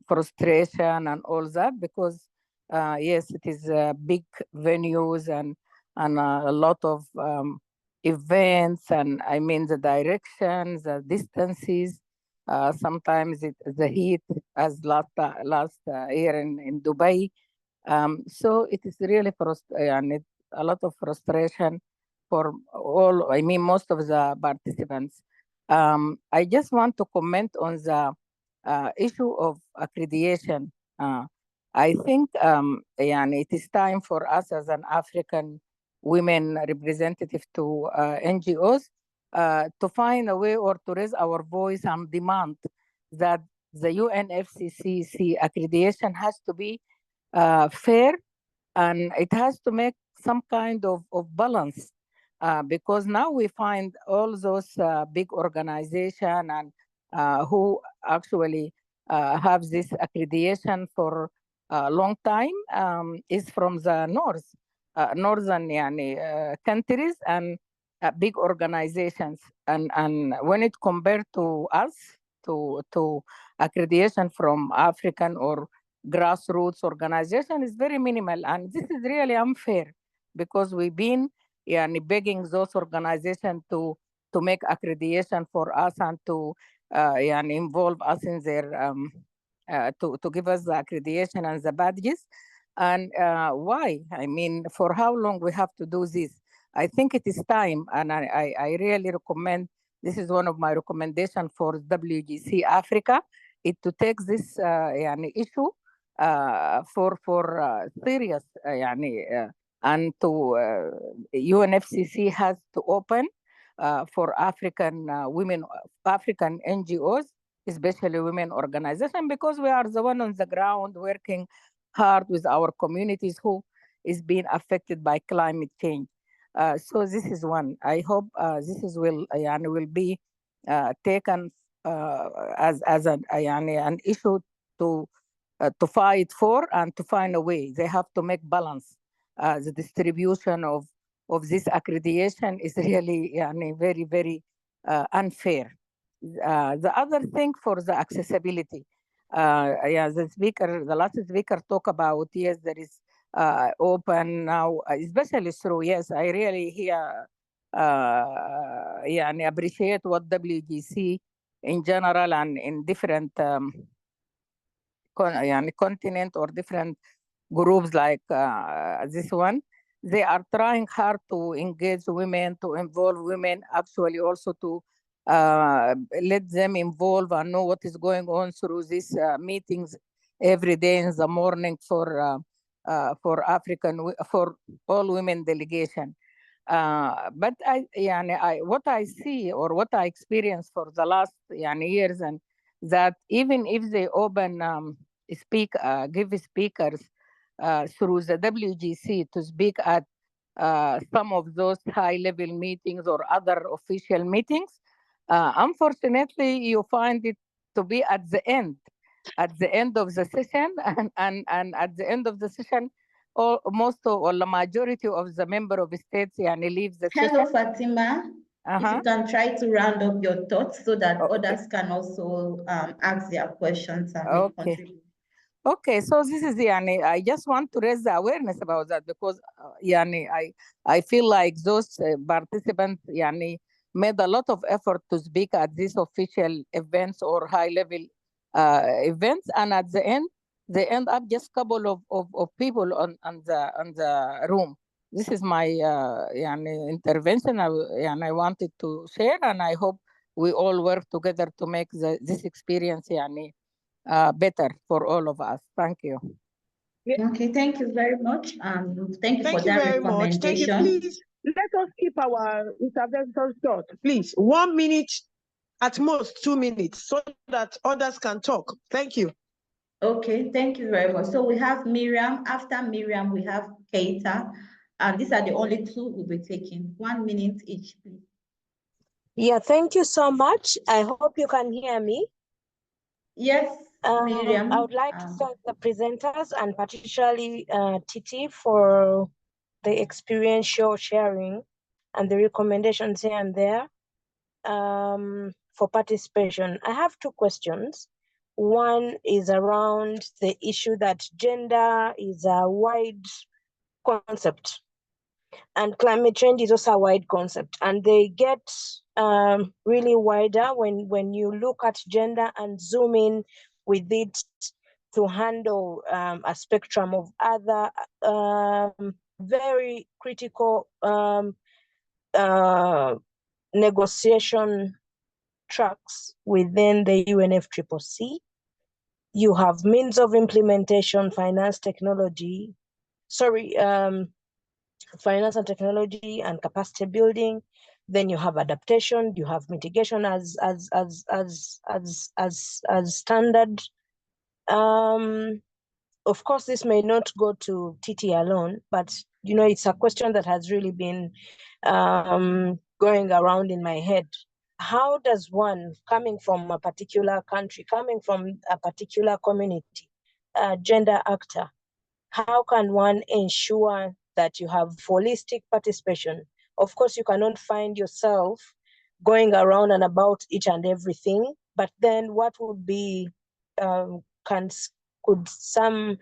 frustration and all that, because yes, it is big venues and a lot of events, and I mean the directions, the distances. Sometimes the heat, as last year in Dubai. So it is really a lot of frustration for all, I mean, most of the participants. I just want to comment on the issue of accreditation. I think it is time for us as an African women representative to NGOs to find a way or to raise our voice and demand that the UNFCCC accreditation has to be fair, and it has to make some kind of balance, because now we find all those big organizations and who actually have this accreditation for a long time is from the northern countries and big organizations, and when it compared to us, to accreditation from African or grassroots organization, is very minimal, and this is really unfair because we've been begging those organizations to make accreditation for us and to involve us in their to give us the accreditation and the badges. And why? I mean, for how long we have to do this? I think it is time, and I really recommend, this is one of my recommendations for WGC Africa, is to take this issue for serious, and to UNFCCC has to open for African women, African NGOs, especially women organizations, because we are the one on the ground working hard with our communities who is being affected by climate change. So this is one. I hope this will be taken as an issue to fight for and to find a way. They have to make balance. The distribution of this accreditation is really very, very unfair. The other thing for the accessibility, the last speaker talked about, yes, there is open now, especially through, yes, I really here appreciate what WGC in general and in different continent or different groups like this one, they are trying hard to engage women, to involve women, actually also to let them involve and know what is going on through these meetings every day in the morning for all women delegation. But what I see or what I experienced for the last years, and that even if they open give speakers through the WGC to speak at some of those high-level meetings or other official meetings, unfortunately, you find it to be at the end of the session, and at the end of the session, most or the majority of the member of states leave the Hello, session. Fatima. If you can try to round up your thoughts so that others can also ask their questions and make contributions. Okay, so this is I just want to raise the awareness about that, because I feel like those participants made a lot of effort to speak at these official events or high level events, and at the end they end up just couple of people on the room. This is my intervention, I wanted to share, and I hope we all work together to make this experience better for all of us. Thank you. Okay, thank you very much. Thank you for that recommendation. Thank you. Please, let us keep our interventions short. Please, 1 minute, at most 2 minutes, so that others can talk. Thank you. Okay, thank you very much. So we have Miriam. After Miriam, we have Keita. And these are the only two we'll be taking. 1 minute each, please. Yeah, thank you so much. I hope you can hear me. Yes, Miriam. I would like to thank the presenters and particularly Titi for the experiential sharing and the recommendations here and there for participation. I have two questions. One is around the issue that gender is a wide concept and climate change is also a wide concept, and they get really wider when you look at gender and zoom in with it to handle a spectrum of other very critical negotiation tracks within the UNFCCC. You have means of implementation, finance, technology, finance and technology and capacity building. Then you have adaptation, you have mitigation as standard. Of course, this may not go to TT alone, but you know, it's a question that has really been going around in my head. How does one, coming from a particular country, coming from a particular community, gender actor, how can one ensure that you have holistic participation? Of course, you cannot find yourself going around and about each and everything, but then what would be, could some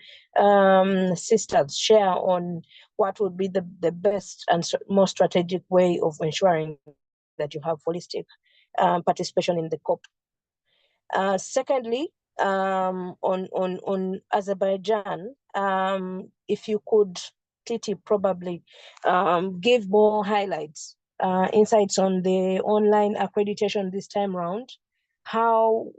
sisters share on what would be the best and most strategic way of ensuring that you have holistic participation in the COP? Secondly, on Azerbaijan, if you could, Titi, probably give more highlights, insights on the online accreditation this time around. How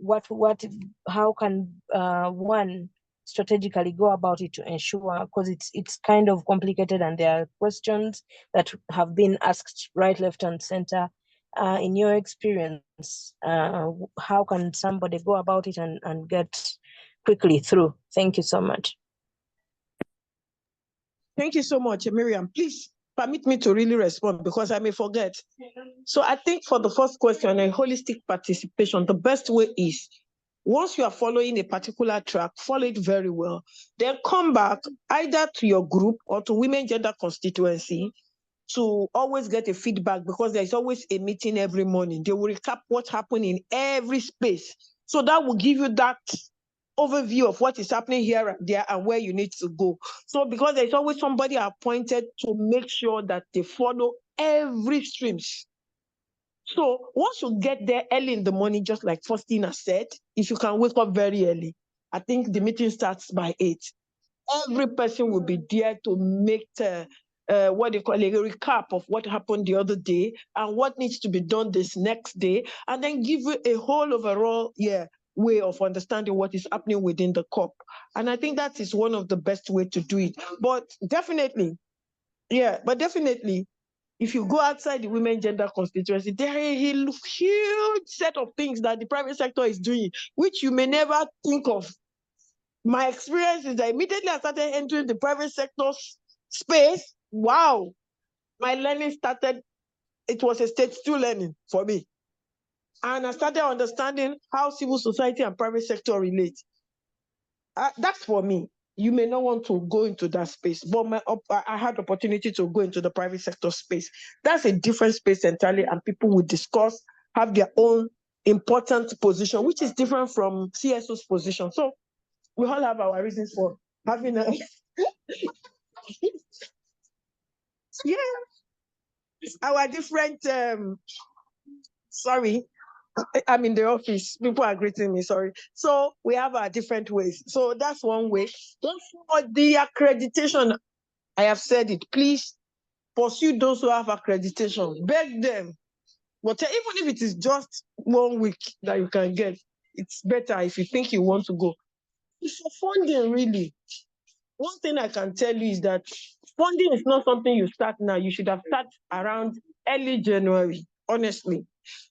can one strategically go about it to ensure, because it's kind of complicated and there are questions that have been asked right, left, and center. In your experience, how can somebody go about it and get quickly through? Thank you so much. Thank you so much, Miriam. Please permit me to really respond because I may forget. So I think for the first question, a holistic participation, the best way is once you are following a particular track, follow it very well. Then come back either to your group or to Women Gender Constituency to always get a feedback, because there's always a meeting every morning. They will recap what happened in every space. So that will give you that overview of what is happening here and there and where you need to go. So because there's always somebody appointed to make sure that they follow every streams. So once you get there early in the morning, just like Faustina said, if you can wake up very early, I think the meeting starts by 8. Every person will be there to make what they call a recap of what happened the other day and what needs to be done this next day, and then give you a whole overall way of understanding what is happening within the COP. And I think that is one of the best way to do it. But definitely, if you go outside the women gender constituency, there is a huge set of things that the private sector is doing, which you may never think of. My experience is that immediately I started entering the private sector space, wow, my learning started, it was a stage 2 learning for me. And I started understanding how civil society and private sector relate. That's for me. You may not want to go into that space, but I had the opportunity to go into the private sector space. That's a different space entirely, and people will discuss, have their own important position, which is different from CSO's position. So we all have our reasons for having a our different sorry, I'm in the office, people are greeting me, sorry. So we have our different ways. So that's one way. Then for the accreditation, I have said it, please pursue those who have accreditation, beg them. But even if it is just 1 week that you can get, it's better if you think you want to go. It's for funding, really. One thing I can tell you is that funding is not something you start now. You should have started around early January, honestly.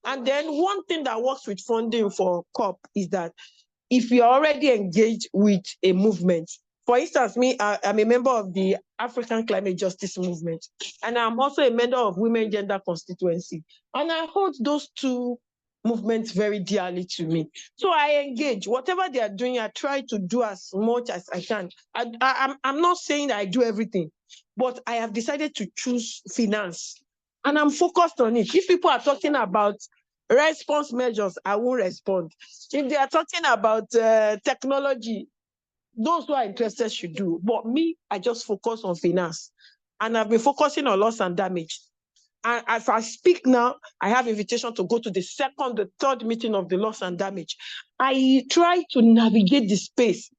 And then one thing that works with funding for COP is that if you're already engaged with a movement, for instance, me, I'm a member of the African Climate Justice Movement, and I'm also a member of Women Gender Constituency. And I hold those two movements very dearly to me. So I engage. Whatever they are doing, I try to do as much as I can. I'm not saying that I do everything, but I have decided to choose finance. And I'm focused on it. If people are talking about response measures, I won't respond. If they are talking about technology, those who are interested should do. But me, I just focus on finance. And I've been focusing on loss and damage. And as I speak now, I have invitation to go to the second, the third meeting of the loss and damage. I try to navigate the space.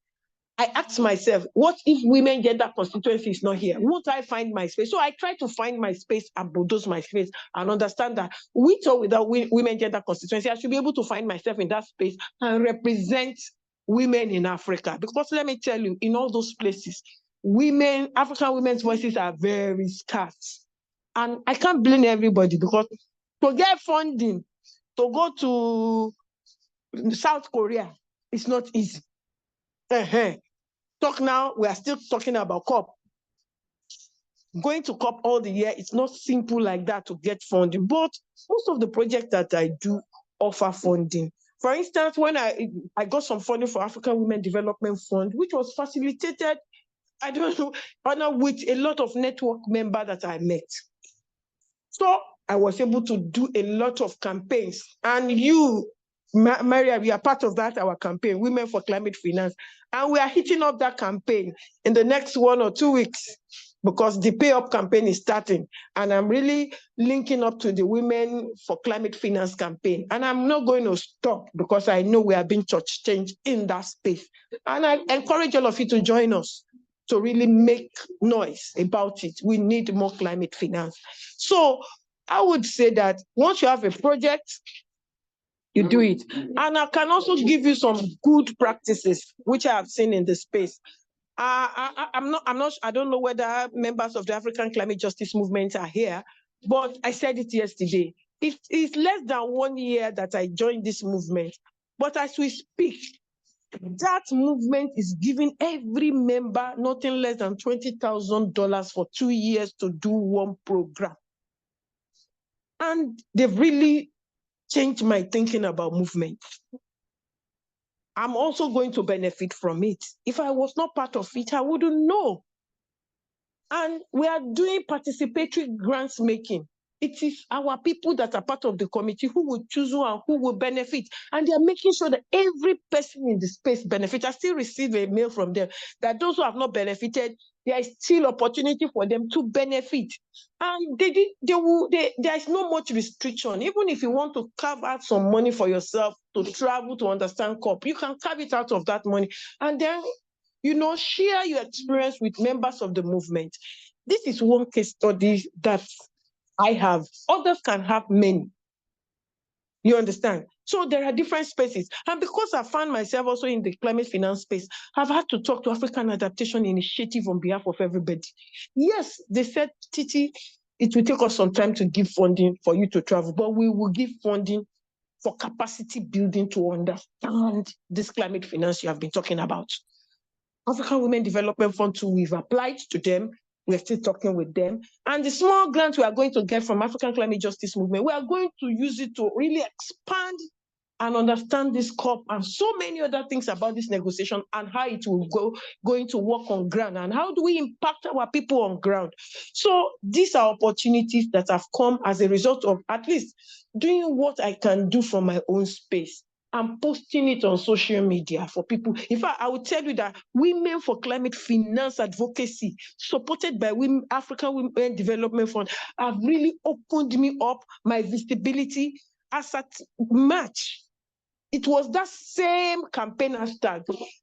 I ask myself, what if women gender constituency is not here? Won't I find my space? So I try to find my space and bulldoze my space and understand that with or without women gender constituency, I should be able to find myself in that space and represent women in Africa. Because let me tell you, in all those places, African women's voices are very scarce. And I can't blame everybody because to get funding, to go to South Korea, it's not easy. Talk now, we are still talking about COP. Going to COP all the year, it's not simple like that to get funding, but most of the projects that I do offer funding. For instance, when I got some funding for African Women Development Fund, which was facilitated, I don't know, with a lot of network members that I met. So I was able to do a lot of campaigns. And you, Maria, we are part of that, our campaign, Women for Climate Finance. And we are hitting up that campaign in the next 1 or 2 weeks because the pay up campaign is starting. And I'm really linking up to the Women for Climate Finance campaign. And I'm not going to stop because I know we are being church changed in that space. And I encourage all of you to join us to really make noise about it. We need more climate finance. So I would say that once you have a project, you do it. And I can also give you some good practices, which I have seen in the space. I don't know whether members of the African Climate Justice Movement are here, but I said it yesterday. It's less than 1 year that I joined this movement. But as we speak, that movement is giving every member nothing less than $20,000 for 2 years to do one program. And they've really changed my thinking about movement. I'm also going to benefit from it. If I was not part of it, I wouldn't know. And we are doing participatory grants making. It is our people that are part of the committee who will choose who and who will benefit. And they are making sure that every person in the space benefits. I still receive a mail from them that those who have not benefited, there is still opportunity for them to benefit. And there is no much restriction. Even if you want to carve out some money for yourself to travel to understand COP, you can carve it out of that money. And then, share your experience with members of the movement. This is one case study that I have. Others can have many. You understand? So there are different spaces. And because I found myself also in the climate finance space, I've had to talk to African Adaptation Initiative on behalf of everybody. Yes, they said, Titi, it will take us some time to give funding for you to travel, but we will give funding for capacity building to understand this climate finance you have been talking about. African Women Development Fund too, we've applied to them. We're still talking with them. And the small grant we are going to get from African Climate Justice Movement, we are going to use it to really expand and understand this COP and so many other things about this negotiation and how it will going to work on ground and how do we impact our people on ground. So these are opportunities that have come as a result of at least doing what I can do from my own space. I'm posting it on social media for people. In fact, I will tell you that Women for Climate Finance Advocacy, supported by African Women Development Fund, have really opened me up, my visibility. As at March, it was that same campaign hashtag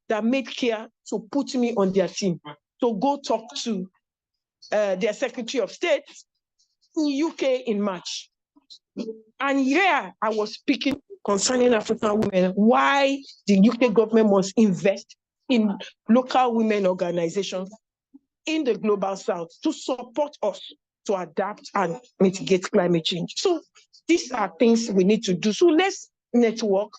that made Kia to put me on their team to go talk to their Secretary of State in UK in March. And yeah, I was speaking concerning African women, why the UK government must invest in local women organizations in the global south to support us to adapt and mitigate climate change. So these are things we need to do. So let's network,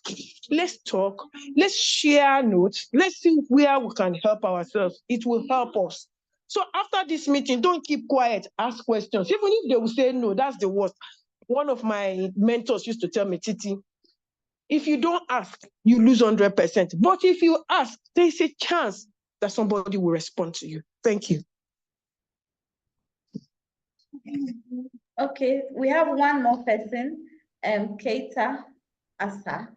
let's talk, let's share notes, let's see where we can help ourselves. It will help us. So after this meeting, don't keep quiet, ask questions. Even if they will say no, that's the worst. One of my mentors used to tell me, Titi, if you don't ask, you lose 100%. But if you ask, there's a chance that somebody will respond to you. Thank you. Okay, we have one more person, Keita Asa.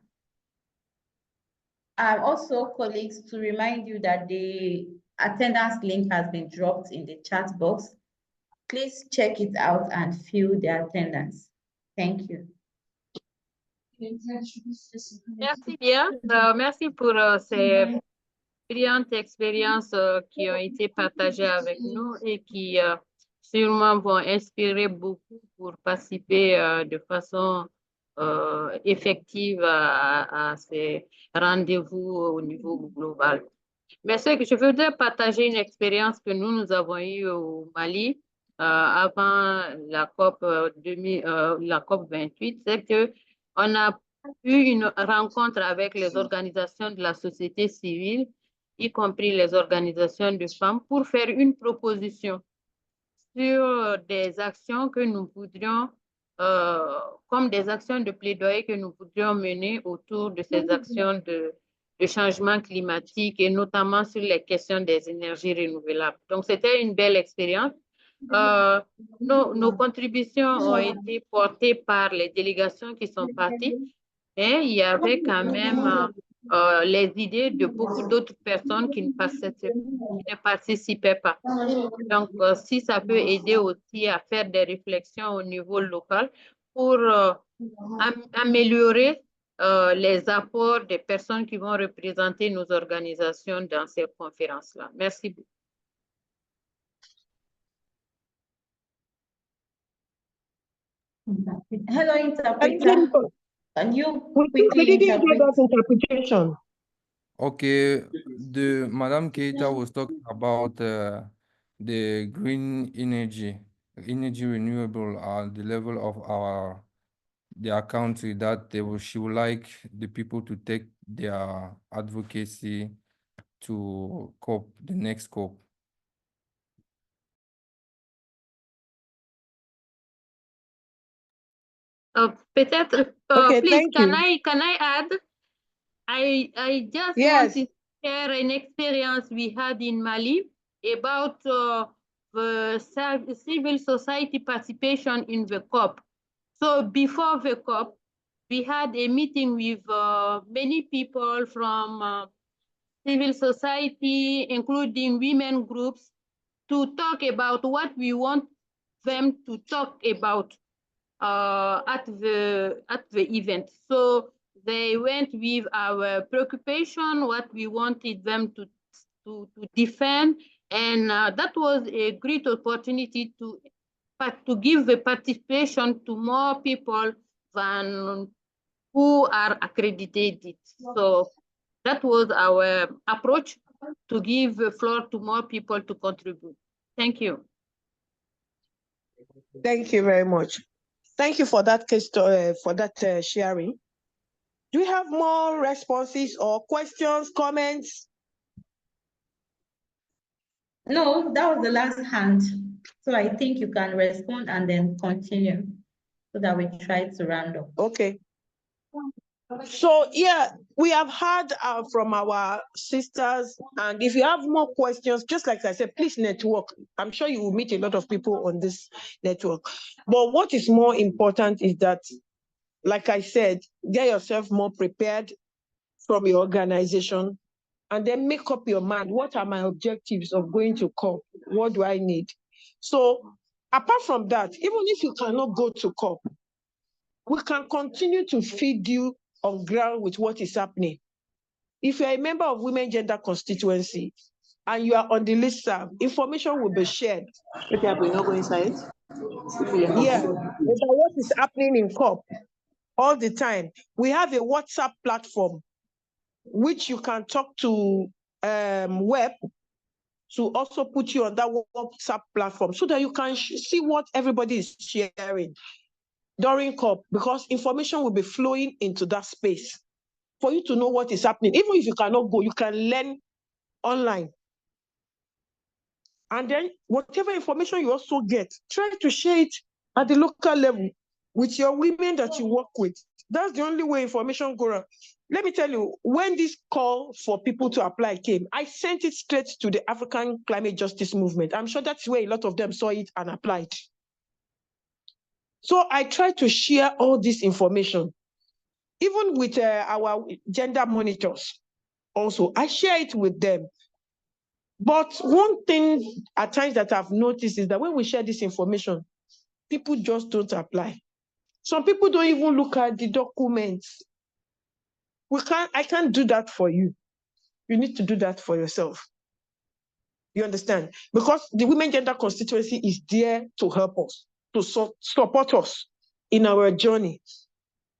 Also, colleagues, to remind you that the attendance link has been dropped in the chat box. Please check it out and fill the attendance. Thank you. Merci bien. Merci pour ces brillantes expériences qui ont été partagées avec nous et qui sûrement vont inspirer beaucoup pour participer de façon effective à ces rendez-vous au niveau global. Mais c'est que je voudrais partager une expérience que nous avons eue au Mali avant la COP, la COP 28. C'est qu'on a eu une rencontre avec les organisations de la société civile, y compris les organisations de femmes, pour faire une proposition sur des actions que nous voudrions, comme des actions de plaidoyer que nous voudrions mener autour de ces actions de changement climatique et notamment sur les questions des énergies renouvelables. Donc, c'était une belle expérience. Nos contributions ont été portées par les délégations qui sont parties, mais il y avait quand même les idées de beaucoup d'autres personnes qui ne participaient pas. Donc, si ça peut aider aussi à faire des réflexions au niveau local pour améliorer les apports des personnes qui vont représenter nos organisations dans ces conférences-là. Merci beaucoup. Hello, interpreter. Can you quickly we didn't get interpret? that interpretation. Okay, Madam Keita was talking about the green energy renewable at the level of their country, that she would like the people to take their advocacy to COP, the next COP. Peut-être, Okay, please, thank you. can I add? I just Yes. want to share an experience we had in Mali about the civil society participation in the COP. So before the COP, we had a meeting with many people from civil society, including women groups, to talk about what we want them to talk about at the event. So they went with our preoccupation, what we wanted them to defend, and that was a great opportunity to give the participation to more people than who are accredited. So that was our approach, to give the floor to more people to contribute. Thank you. Thank you very much. Thank you for that sharing. Do we have more responses or questions, comments? No, that was the last hand. So I think you can respond and then continue so that we try to round up. Okay. So yeah, we have heard from our sisters, and if you have more questions, just like I said, please network. I'm sure you will meet a lot of people on this network. But what is more important is that, like I said, get yourself more prepared from your organization, and then make up your mind. What are my objectives of going to COP? What do I need? So apart from that, even if you cannot go to COP, we can continue to feed you on ground with what is happening. If you're a member of Women Gender Constituency and you are on the listserv, information will be shared. Okay, we not go inside. Yeah, about what is happening in COP all the time. We have a WhatsApp platform which you can talk to web to also put you on that WhatsApp platform so that you can see what everybody is sharing during COP, because information will be flowing into that space for you to know what is happening. Even if you cannot go, you can learn online. And then whatever information you also get, try to share it at the local level with your women that you work with. That's the only way information goes around. Let me tell you, when this call for people to apply came, I sent it straight to the African Climate Justice Movement. I'm sure that's where a lot of them saw it and applied. So I try to share all this information, even with our gender monitors also. I share it with them. But one thing at times that I've noticed is that when we share this information, people just don't apply. Some people don't even look at the documents. I can't do that for you. You need to do that for yourself. You understand? Because the Women Gender Constituency is there to help us, to support us in our journey.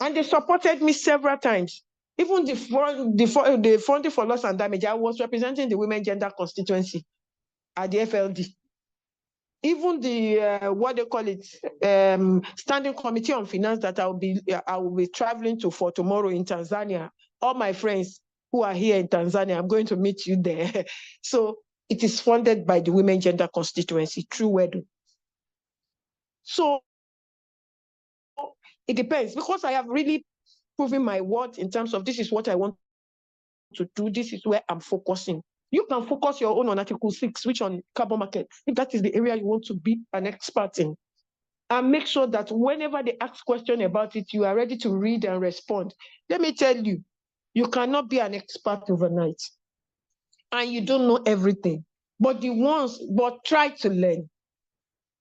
And they supported me several times. Even the funding for loss and damage, I was representing the women gender constituency at the FLD. Even the what they call it, standing committee on finance that I will be traveling to for tomorrow in Tanzania. All my friends who are here in Tanzania, I'm going to meet you there. So it is funded by the women gender constituency through WEDU. So it depends, because I have really proven my worth in terms of this is what I want to do, this is where I'm focusing. You can focus your own on Article 6, which on carbon market, if that is the area you want to be an expert in. And make sure that whenever they ask question about it, you are ready to read and respond. Let me tell you, you cannot be an expert overnight. And you don't know everything. But try to learn.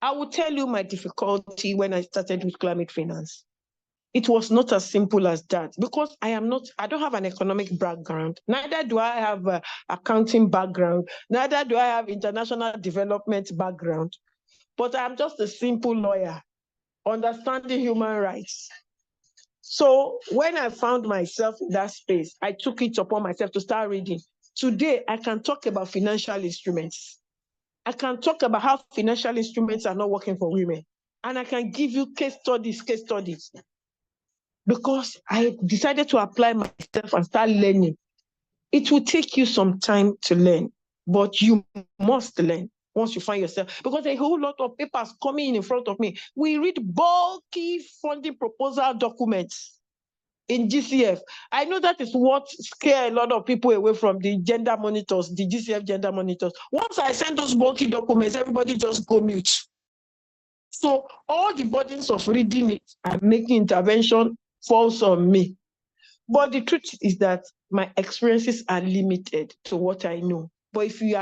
I will tell you my difficulty when I started with climate finance. It was not as simple as that, because I don't have an economic background. Neither do I have an accounting background. Neither do I have international development background. But I'm just a simple lawyer, understanding human rights. So when I found myself in that space, I took it upon myself to start reading. Today, I can talk about financial instruments. I can talk about how financial instruments are not working for women. And I can give you case studies. Because I decided to apply myself and start learning. It will take you some time to learn, but you must learn once you find yourself, because a whole lot of papers coming in front of me. We read bulky funding proposal documents in GCF. I know that is what scares a lot of people away from the gender monitors, the GCF gender monitors. Once I send those bulky documents, everybody just go mute. So all the burdens of reading it and making intervention falls on me. But the truth is that my experiences are limited to what I know. But if you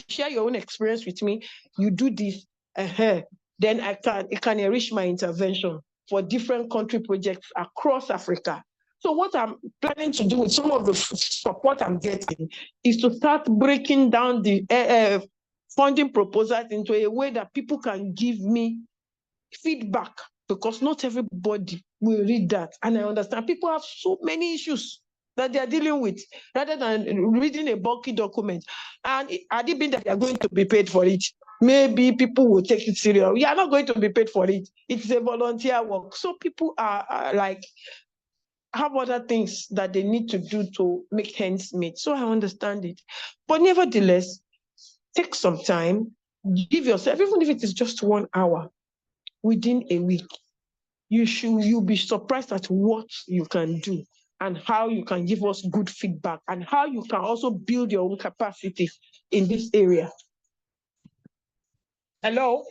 share your own experience with me, you do this, then it can enrich my intervention for different country projects across Africa. So what I'm planning to do with some of the support I'm getting is to start breaking down the funding proposals into a way that people can give me feedback, because not everybody will read that. And I understand people have so many issues that they are dealing with, rather than reading a bulky document. And had it been that they are going to be paid for it, maybe people will take it serious. We are not going to be paid for it. It's a volunteer work. So people are like, have other things that they need to do to make ends meet. So I understand it. But nevertheless, take some time, give yourself, even if it is just 1 hour, within a week, you'll be surprised at what you can do and how you can give us good feedback and how you can also build your own capacity in this area. Hello?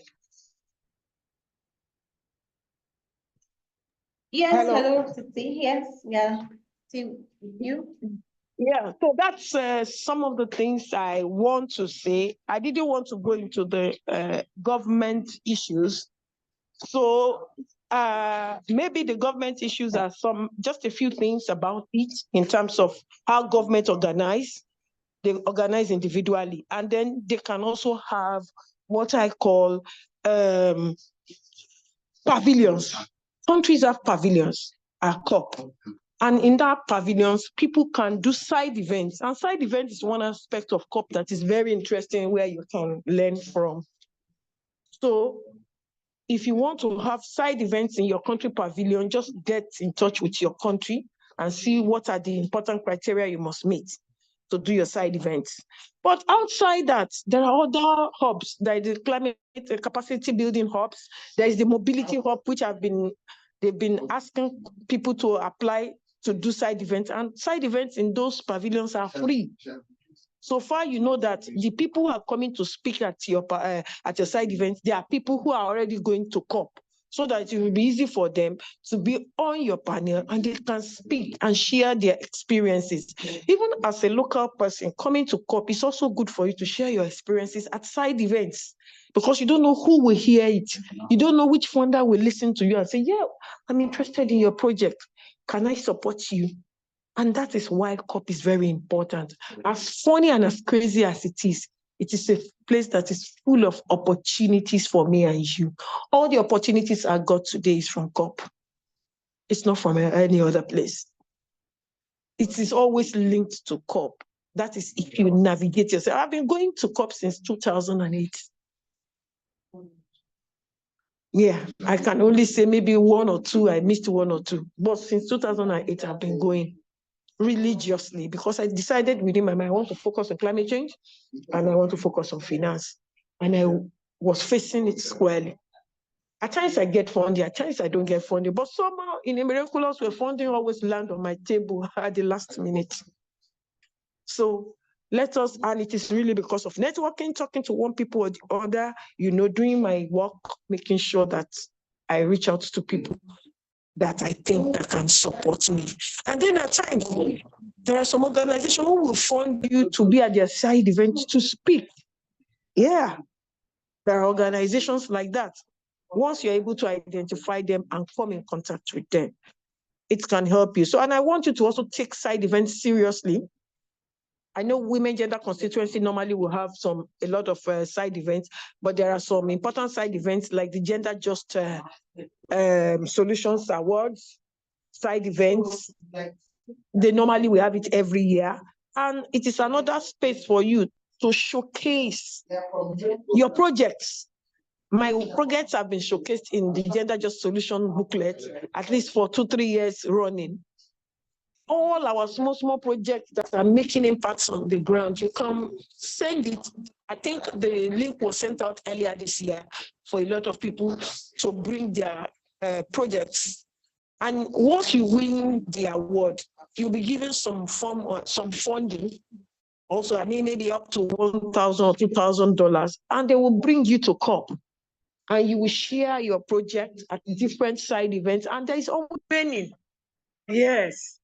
Yes, hello, Titi. Yes, yeah. See you. Yeah, so that's some of the things I want to say. I didn't want to go into the government issues. So maybe the government issues are just a few things about it in terms of how government organize. They organize individually, and then they can also have what I call pavilions. Countries have pavilions at COP. And in that pavilions, people can do side events. And side events is one aspect of COP that is very interesting, where you can learn from. So if you want to have side events in your country pavilion, just get in touch with your country and see what are the important criteria you must meet to do your side events. But outside that, there are other hubs. There is the climate capacity building hubs. There is the mobility hub, which they've been asking people to apply to do side events. And side events in those pavilions are free. So far, you know that the people who are coming to speak at your side events, they are people who are already going to COP, so that it will be easy for them to be on your panel and they can speak and share their experiences. Even as a local person coming to COP, it's also good for you to share your experiences at side events, because you don't know who will hear it. You don't know which funder will listen to you and say, yeah, I'm interested in your project. Can I support you? And that is why COP is very important. As funny and as crazy as it is a place that is full of opportunities for me and you. All the opportunities I got today is from COP. It's not from any other place. it is always linked to COP. That is if you navigate yourself. I've been going to COP since 2008. Yeah, I can only say maybe one or two, I missed one or two. But since 2008, I've been going religiously because I decided within my mind, I want to focus on climate change and I want to focus on finance. And I was facing it squarely. At times I get funding, at times I don't get funding, but somehow in a miraculous way, funding always land on my table at the last minute. So let us, and it is really because of networking, talking to one people or the other, doing my work, making sure that I reach out to people that I think that can support me. And then at times, there are some organizations who will fund you to be at their side event to speak. Yeah, there are organizations like that. Once you're able to identify them and come in contact with them, it can help you. So, and I want you to also take side events seriously. I know women gender constituency normally will have a lot of side events, but there are some important side events like the Gender Just Solutions Awards, side events. They normally will have it every year. And it is another space for you to showcase your projects. My projects have been showcased in the Gender Just Solution booklet, at least for 2-3 years running. All our small projects that are making impacts on the ground, you can send it. I think the link was sent out earlier this year for a lot of people to bring their projects. And once you win the award, you'll be given some form or some funding. Also, maybe up to $1,000 or $2,000, and they will bring you to COP. And you will share your project at different side events, and there is always training. Yes,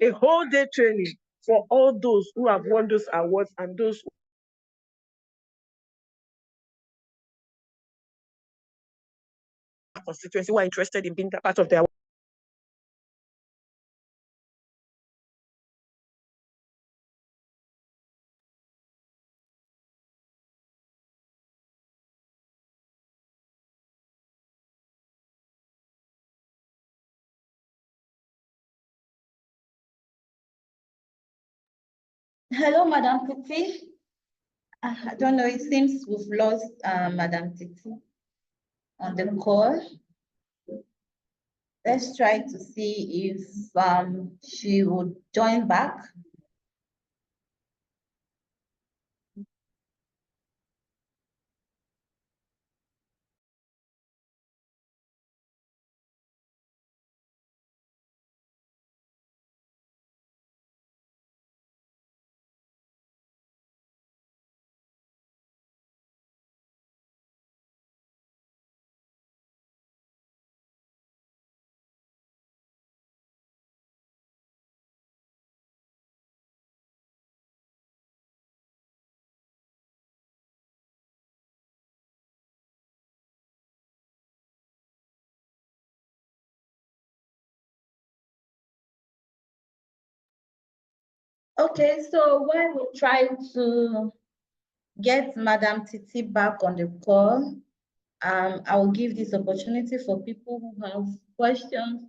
a whole day training for all those who have won those awards and those constituency who are interested in being part of their. Hello, Madam Titi. I don't know, it seems we've lost Madam Titi on the call. Let's try to see if she would join back. Okay, so while we try to get Madam Titi back on the call, I will give this opportunity for people who have questions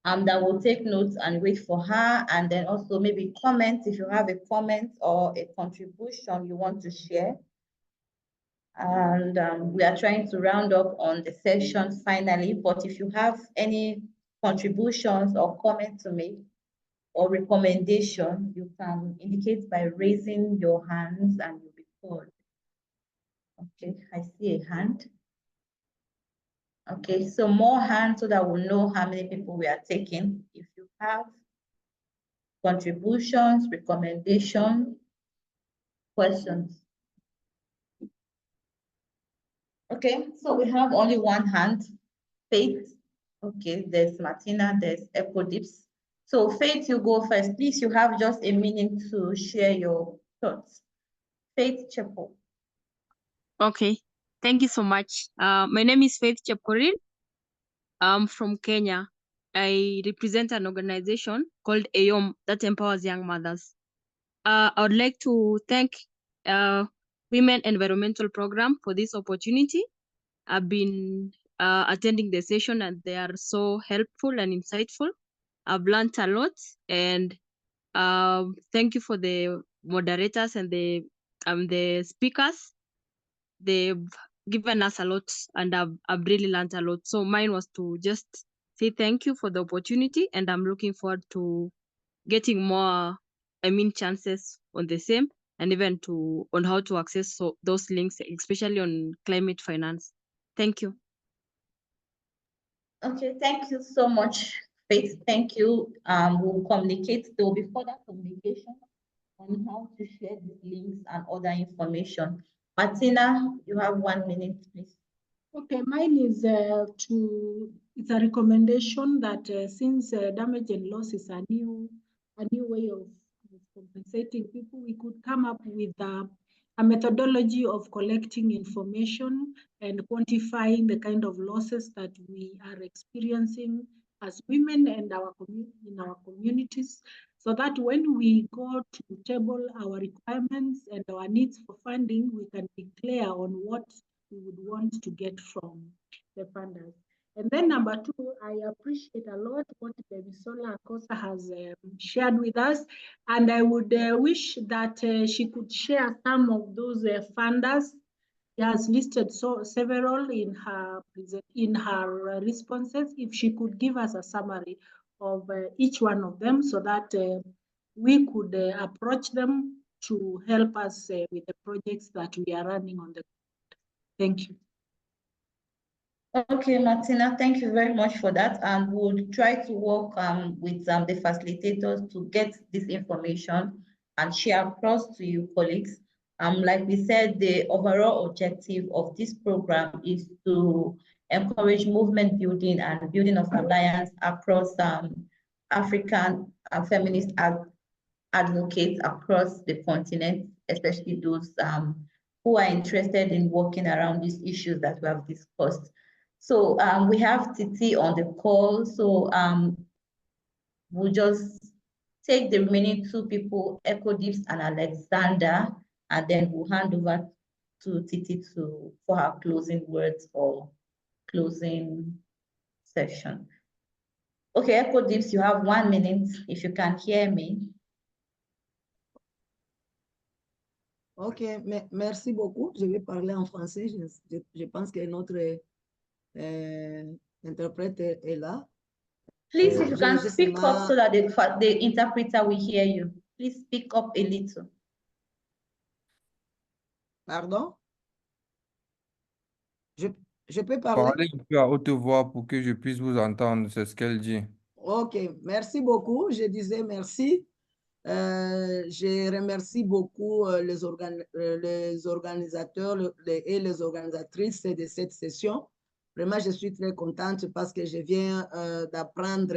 that will take notes and wait for her, and then also maybe comment if you have a comment or a contribution you want to share. And we are trying to round up on the session finally, but if you have any contributions or comments to make or recommendation, you can indicate by raising your hands and you'll be called. Okay, I see a hand. Okay, so more hands so that we'll know how many people we are taking. If you have contributions, recommendations, questions. Okay, so we have only one hand, Faith. Okay, there's Martina, there's Echo Dips. So Faith, you go first. Please, you have just a minute to share your thoughts. Faith Chepo. Okay, thank you so much. My name is Faith Chepkorir. I'm from Kenya. I represent an organization called AYOM that empowers young mothers. I would like to thank Women Environmental Program for this opportunity. I've been attending the session and they are so helpful and insightful. I've learned a lot, and Thank you for the moderators and the speakers. They've given us a lot, and I've really learned a lot. So mine was to just say thank you for the opportunity, and I'm looking forward to getting more, chances on the same, and even on how to access those links, especially on climate finance. Thank you. Okay, thank you so much, Faith. Thank you. We'll communicate. There will be further communication on how to share these links and other information. Martina, you have 1 minute, please. Okay, mine is it's a recommendation that since damage and loss is a new way of compensating people, we could come up with a methodology of collecting information and quantifying the kind of losses that we are experiencing as women and in our communities, so that when we go to table our requirements and our needs for funding, we can be clear on what we would want to get from the funders. And then number two, I appreciate a lot what Bemisola Akosa has shared with us, and I would wish that she could share some of those funders. She has listed several in her responses. If she could give us a summary of each one of them, so that we could approach them to help us with the projects that we are running on the. Thank you. Okay, Martina, thank you very much for that. And we'll try to work with the facilitators to get this information and share across to you colleagues. Like we said, the overall objective of this program is to encourage movement building and building of alliance across African feminist advocates across the continent, especially those who are interested in working around these issues that we have discussed. So we have Titi on the call. So we'll just take the remaining two people, Echo Dips and Alexander, and then we'll hand over to Titi for her closing words or closing session. Okay, Echo Dips, you have 1 minute if you can hear me. Ok, merci beaucoup. Je vais parler en français. Je pense que notre interprète est là. Please, if you can speak up so that the interpreter will hear you. Please speak up a little. Pardon? Je peux parler? Parlez un peu à haute voix pour que je puisse vous entendre, c'est ce qu'elle dit. Ok, merci beaucoup. Je disais merci. Je remercie beaucoup les organisateurs et les organisatrices de cette session. Vraiment, je suis très contente parce que je viens d'apprendre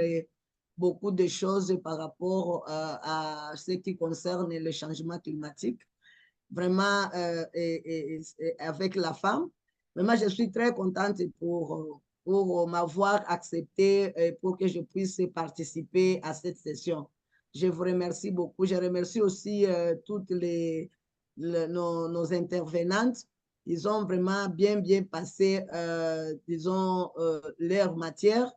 beaucoup de choses par rapport à ce qui concerne le changement climatique. Vraiment, avec la femme. Vraiment, je suis très contente pour m'avoir accepté et pour que je puisse participer à cette session. Je vous remercie beaucoup. Je remercie aussi toutes nos intervenantes. Ils ont vraiment bien passé, disons, leur matière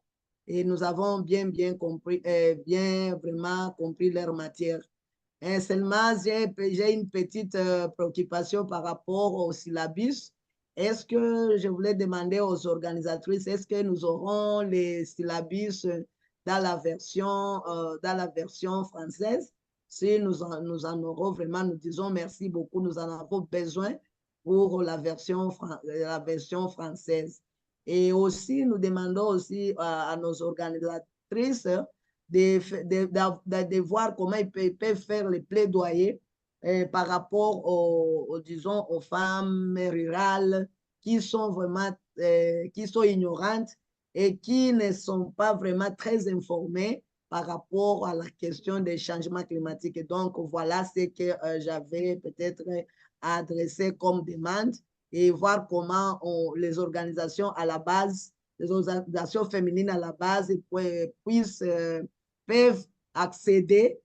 et nous avons bien compris, vraiment compris leur matière. Et seulement, j'ai une petite préoccupation par rapport au syllabus. Est-ce que je voulais demander aux organisatrices, est-ce que nous aurons les syllabus dans la version française? Si nous en aurons vraiment, nous disons merci beaucoup, nous en avons besoin pour la version française. Et aussi, nous demandons aussi à nos organisatrices de voir comment ils peuvent faire les plaidoyers par rapport disons, aux femmes rurales qui sont vraiment, qui sont ignorantes et qui ne sont pas vraiment très informées par rapport à la question des changements climatiques. Et donc, voilà ce que j'avais peut-être adressé comme demande et voir comment les organisations à la base, les organisations féminines à la base peuvent accéder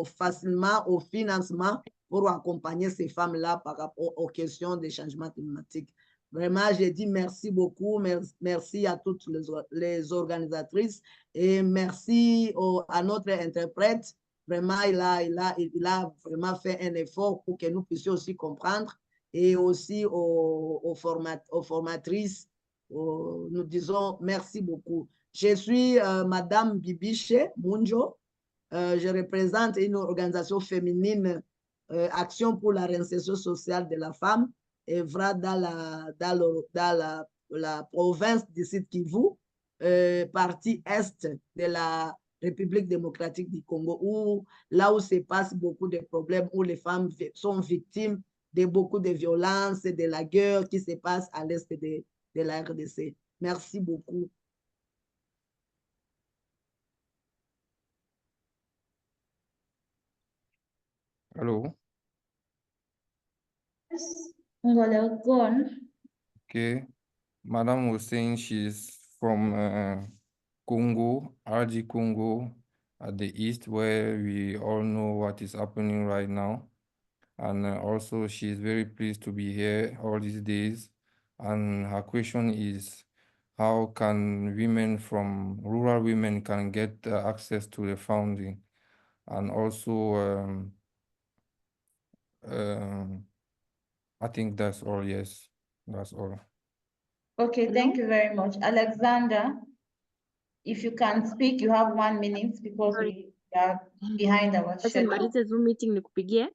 facilement au financement pour accompagner ces femmes-là par rapport aux questions des changements climatiques. Vraiment, j'ai dit merci beaucoup, merci à toutes les organisatrices et merci à notre interprète Vraiment, il a vraiment fait un effort pour que nous puissions aussi comprendre. Et aussi aux formatrices, nous disons merci beaucoup. Je suis Madame Bibiche Munjo. Je représente une organisation féminine, Action pour la réinsertion sociale de la femme, œuvre dans la province du Sud Kivu, partie est de la République démocratique du Congo, là où se passent beaucoup de problèmes, où les femmes sont victimes de beaucoup de violences, de la guerre qui se passe à l'est de la RDC. Merci beaucoup. Hello. Go on. Okay. Madam was saying she's from Congo, RD Congo, at the east, where we all know what is happening right now. And also she's very pleased to be here all these days. And her question is, how can rural women can get access to the funding? And also, I think that's all, yes, that's all. Okay, thank you very much. Alexander, if you can speak, you have 1 minute because we are behind our schedule. Nimalize Zoom meeting nikupigie.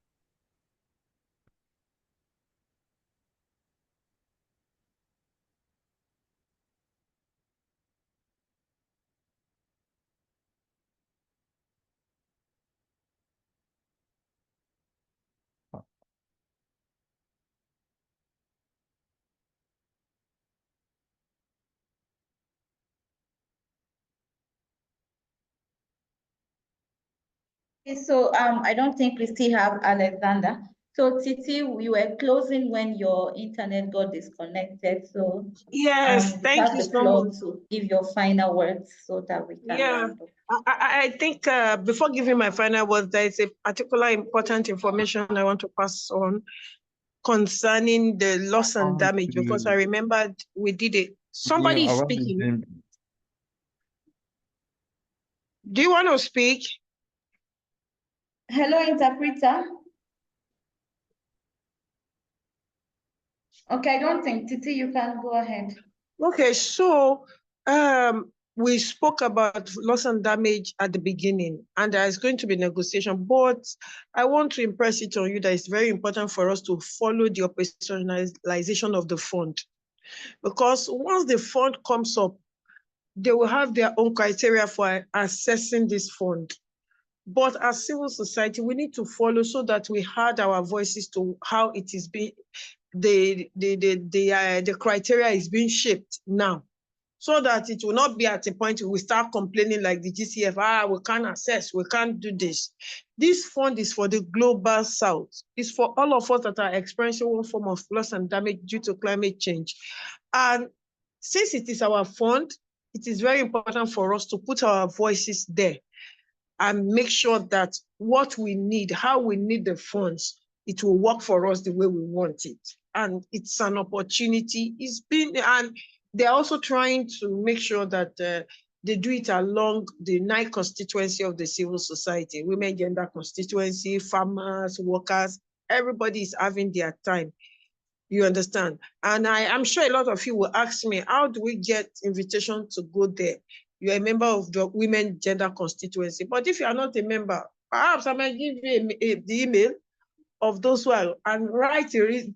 So I don't think we still have Alexander. So Titi, we were closing when your internet got disconnected. So yes, thank have you the so floor much. to give your final words so that we can round up. I think before giving my final words, there is a particular important information I want to pass on concerning the loss and damage, because I remembered we did it. Somebody is speaking. Do you want to speak? Hello, interpreter. Okay, I don't think, Titi, you can go ahead. Okay, so we spoke about loss and damage at the beginning, and there's going to be negotiation, but I want to impress it on you that it's very important for us to follow the operationalization of the fund. Because once the fund comes up, they will have their own criteria for assessing this fund. But as civil society, we need to follow so that we add our voices to how it is being, the criteria is being shaped now, so that it will not be at a point where we start complaining like the GCF, we can't assess, we can't do this. This fund is for the global south. It's for all of us that are experiencing one form of loss and damage due to climate change. And since it is our fund, it is very important for us to put our voices there and make sure that what we need, how we need the funds, it will work for us the way we want it. And it's an opportunity. And they're also trying to make sure that they do it along the 9 constituency of the civil society, women, gender constituency, farmers, workers, everybody is having their time. You understand? And I'm sure a lot of you will ask me, how do we get invitation to go there? You're a member of the women gender constituency. But if you are not a member, perhaps I might give you the email of those who are, and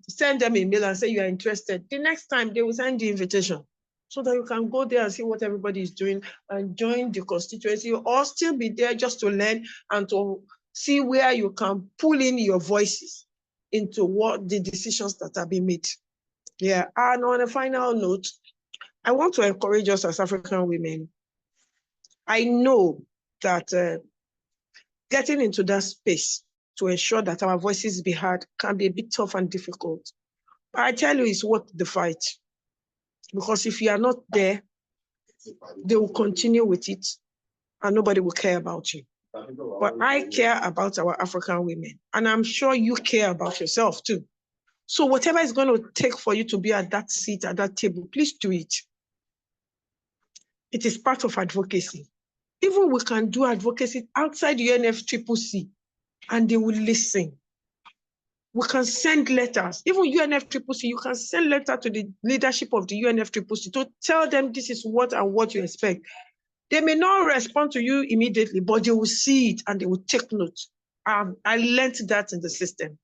send them an email and say you are interested. The next time they will send the invitation so that you can go there and see what everybody is doing and join the constituency, or still be there just to learn and to see where you can pull in your voices into what the decisions that are being made. Yeah, and on a final note, I want to encourage us as African women. I know that getting into that space to ensure that our voices be heard can be a bit tough and difficult. But I tell you, it's worth the fight. Because if you are not there, they will continue with it and nobody will care about you. But I care about our African women, and I'm sure you care about yourself too. So whatever it's going to take for you to be at that seat, at that table, please do it. It is part of advocacy. Even we can do advocacy outside UNFCCC and they will listen. We can send letters. Even UNFCCC, you can send letter to the leadership of the UNFCCC to tell them this is what and what you expect. They may not respond to you immediately, but they will see it and they will take note. I learned that in the system.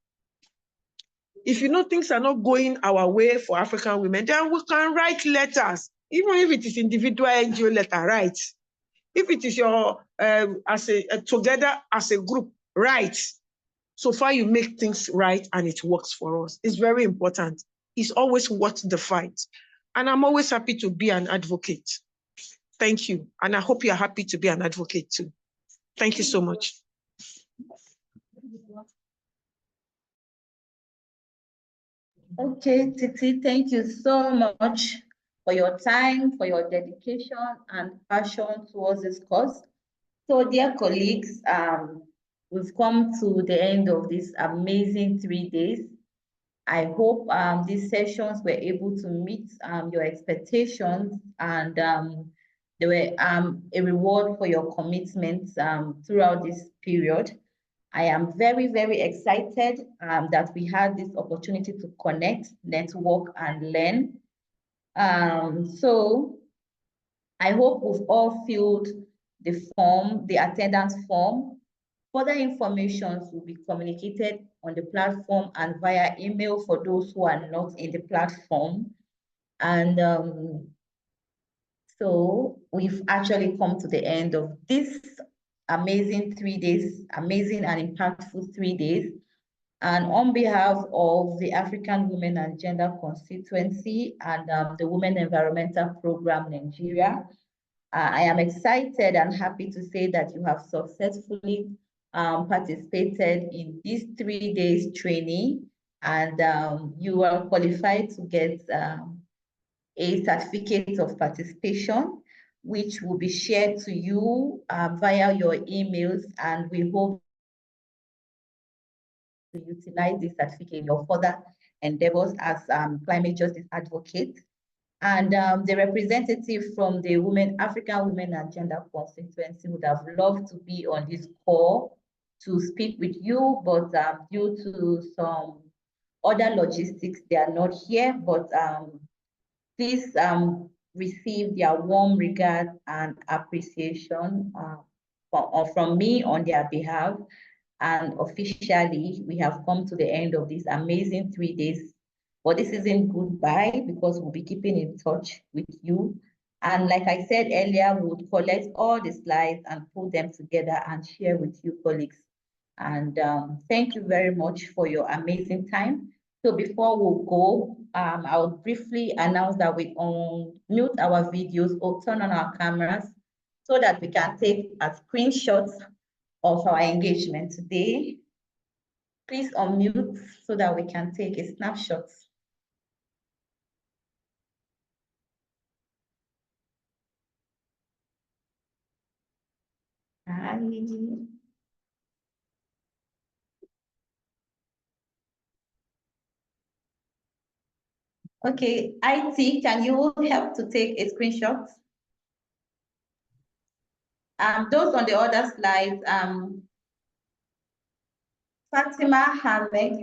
If you know things are not going our way for African women, then we can write letters, even if it is individual NGO letter, write. If it is your together as a group, write. So far you make things right and it works for us. It's very important. It's always worth the fight. And I'm always happy to be an advocate. Thank you. And I hope you're happy to be an advocate too. Thank you so much. Okay, Titi, thank you so much for your time, for your dedication and passion towards this cause. So dear colleagues, we've come to the end of this amazing 3 days. I hope these sessions were able to meet your expectations and they were a reward for your commitment throughout this period. I am very, very excited that we had this opportunity to connect, network, and learn. So I hope we've all filled the form, the attendance form. Further information will be communicated on the platform and via email for those who are not in the platform. And so we've actually come to the end of this amazing 3 days, amazing and impactful 3 days. And on behalf of the African Women and Gender Constituency and the Women Environmental Program Nigeria, I am excited and happy to say that you have successfully participated in this 3 days training and you are qualified to get a certificate of participation, which will be shared to you via your emails, and we hope to utilize this certificate in your further endeavors as climate justice advocates. And the representative from the African Women and Gender Constituency would have loved to be on this call to speak with you, but due to some other logistics, they are not here. But please receive their warm regard and appreciation from me on their behalf. And officially, we have come to the end of this amazing 3 days. But this isn't goodbye because we'll be keeping in touch with you. And like I said earlier, we would collect all the slides and put them together and share with you colleagues. And thank you very much for your amazing time. So before we go, I'll briefly announce that we mute our videos or turn on our cameras so that we can take a screenshot of our engagement today. Please unmute so that we can take a snapshot. Hi. Okay, IT, can you help to take a screenshot? Those on the other slides, Fatima Hamed,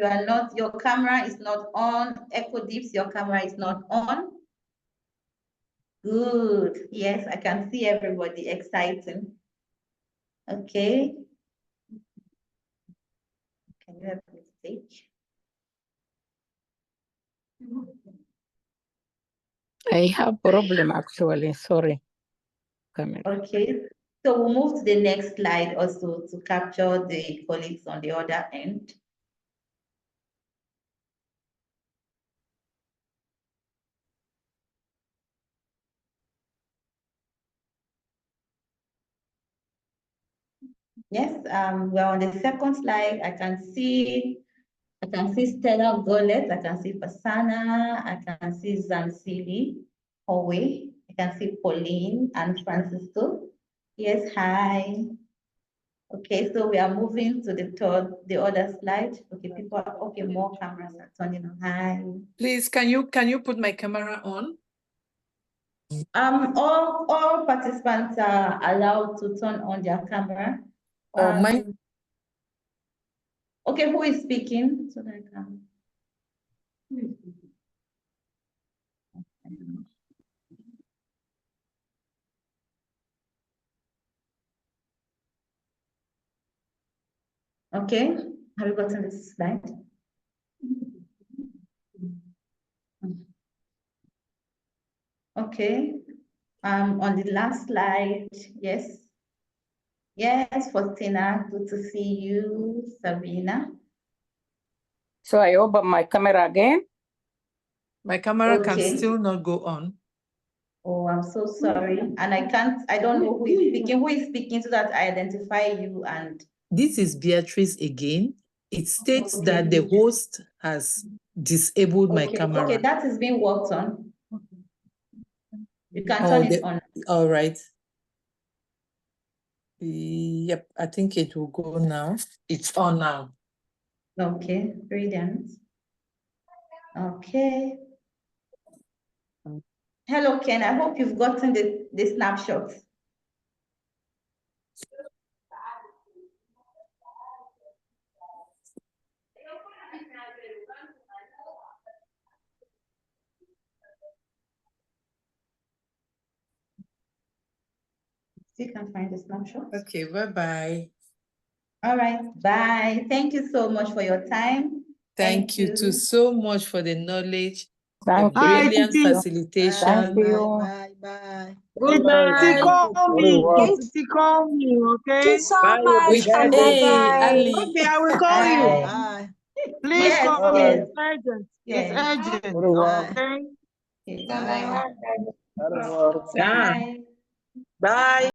your camera is not on. Echo Dips, your camera is not on. Good. Yes, I can see everybody. Exciting. Okay. Can you help me take? I have problem actually, sorry. Camera. Okay, so we'll move to the next slide also to capture the colleagues on the other end. Yes, we're on the second slide. I can see Stella Golet, I can see Fasana, I can see Zansili Howe, I can see Pauline and Francisco. Yes, hi. Okay, so we are moving to the other slide. Okay, people are, okay, more cameras are turning on. Hi. Please, can you put my camera on? All participants are allowed to turn on their camera. Okay, who is speaking? So that I can. Okay, have you gotten this slide? Okay, on the last slide, yes. Yes, Faustina, good to see you, Sabina. So I open my camera again. My camera Okay. can still not go on. Oh, I'm so sorry. And I don't know who is speaking. Who is speaking so that I identify you and... This is Beatrice again. It states that the host has disabled my camera. Okay, that is being worked on. You can turn it on. All right. Yep, I think it will go now. It's on now. Okay, brilliant. Okay. Hello, Ken. I hope you've gotten the snapshot. You can find the snapshot. Okay, bye-bye. All right, bye. Thank you so much for your time. Thank you too so much for the knowledge. Thank the brilliant you. facilitation. Thank you. Bye. Good night. Call me, okay? Thank you so much, and Hey, bye-bye. Ali. Okay, I will call you. Bye. Please Yes, call me. yes. It's urgent. Yes. It's urgent. Bye. Okay? Bye. Bye. Bye.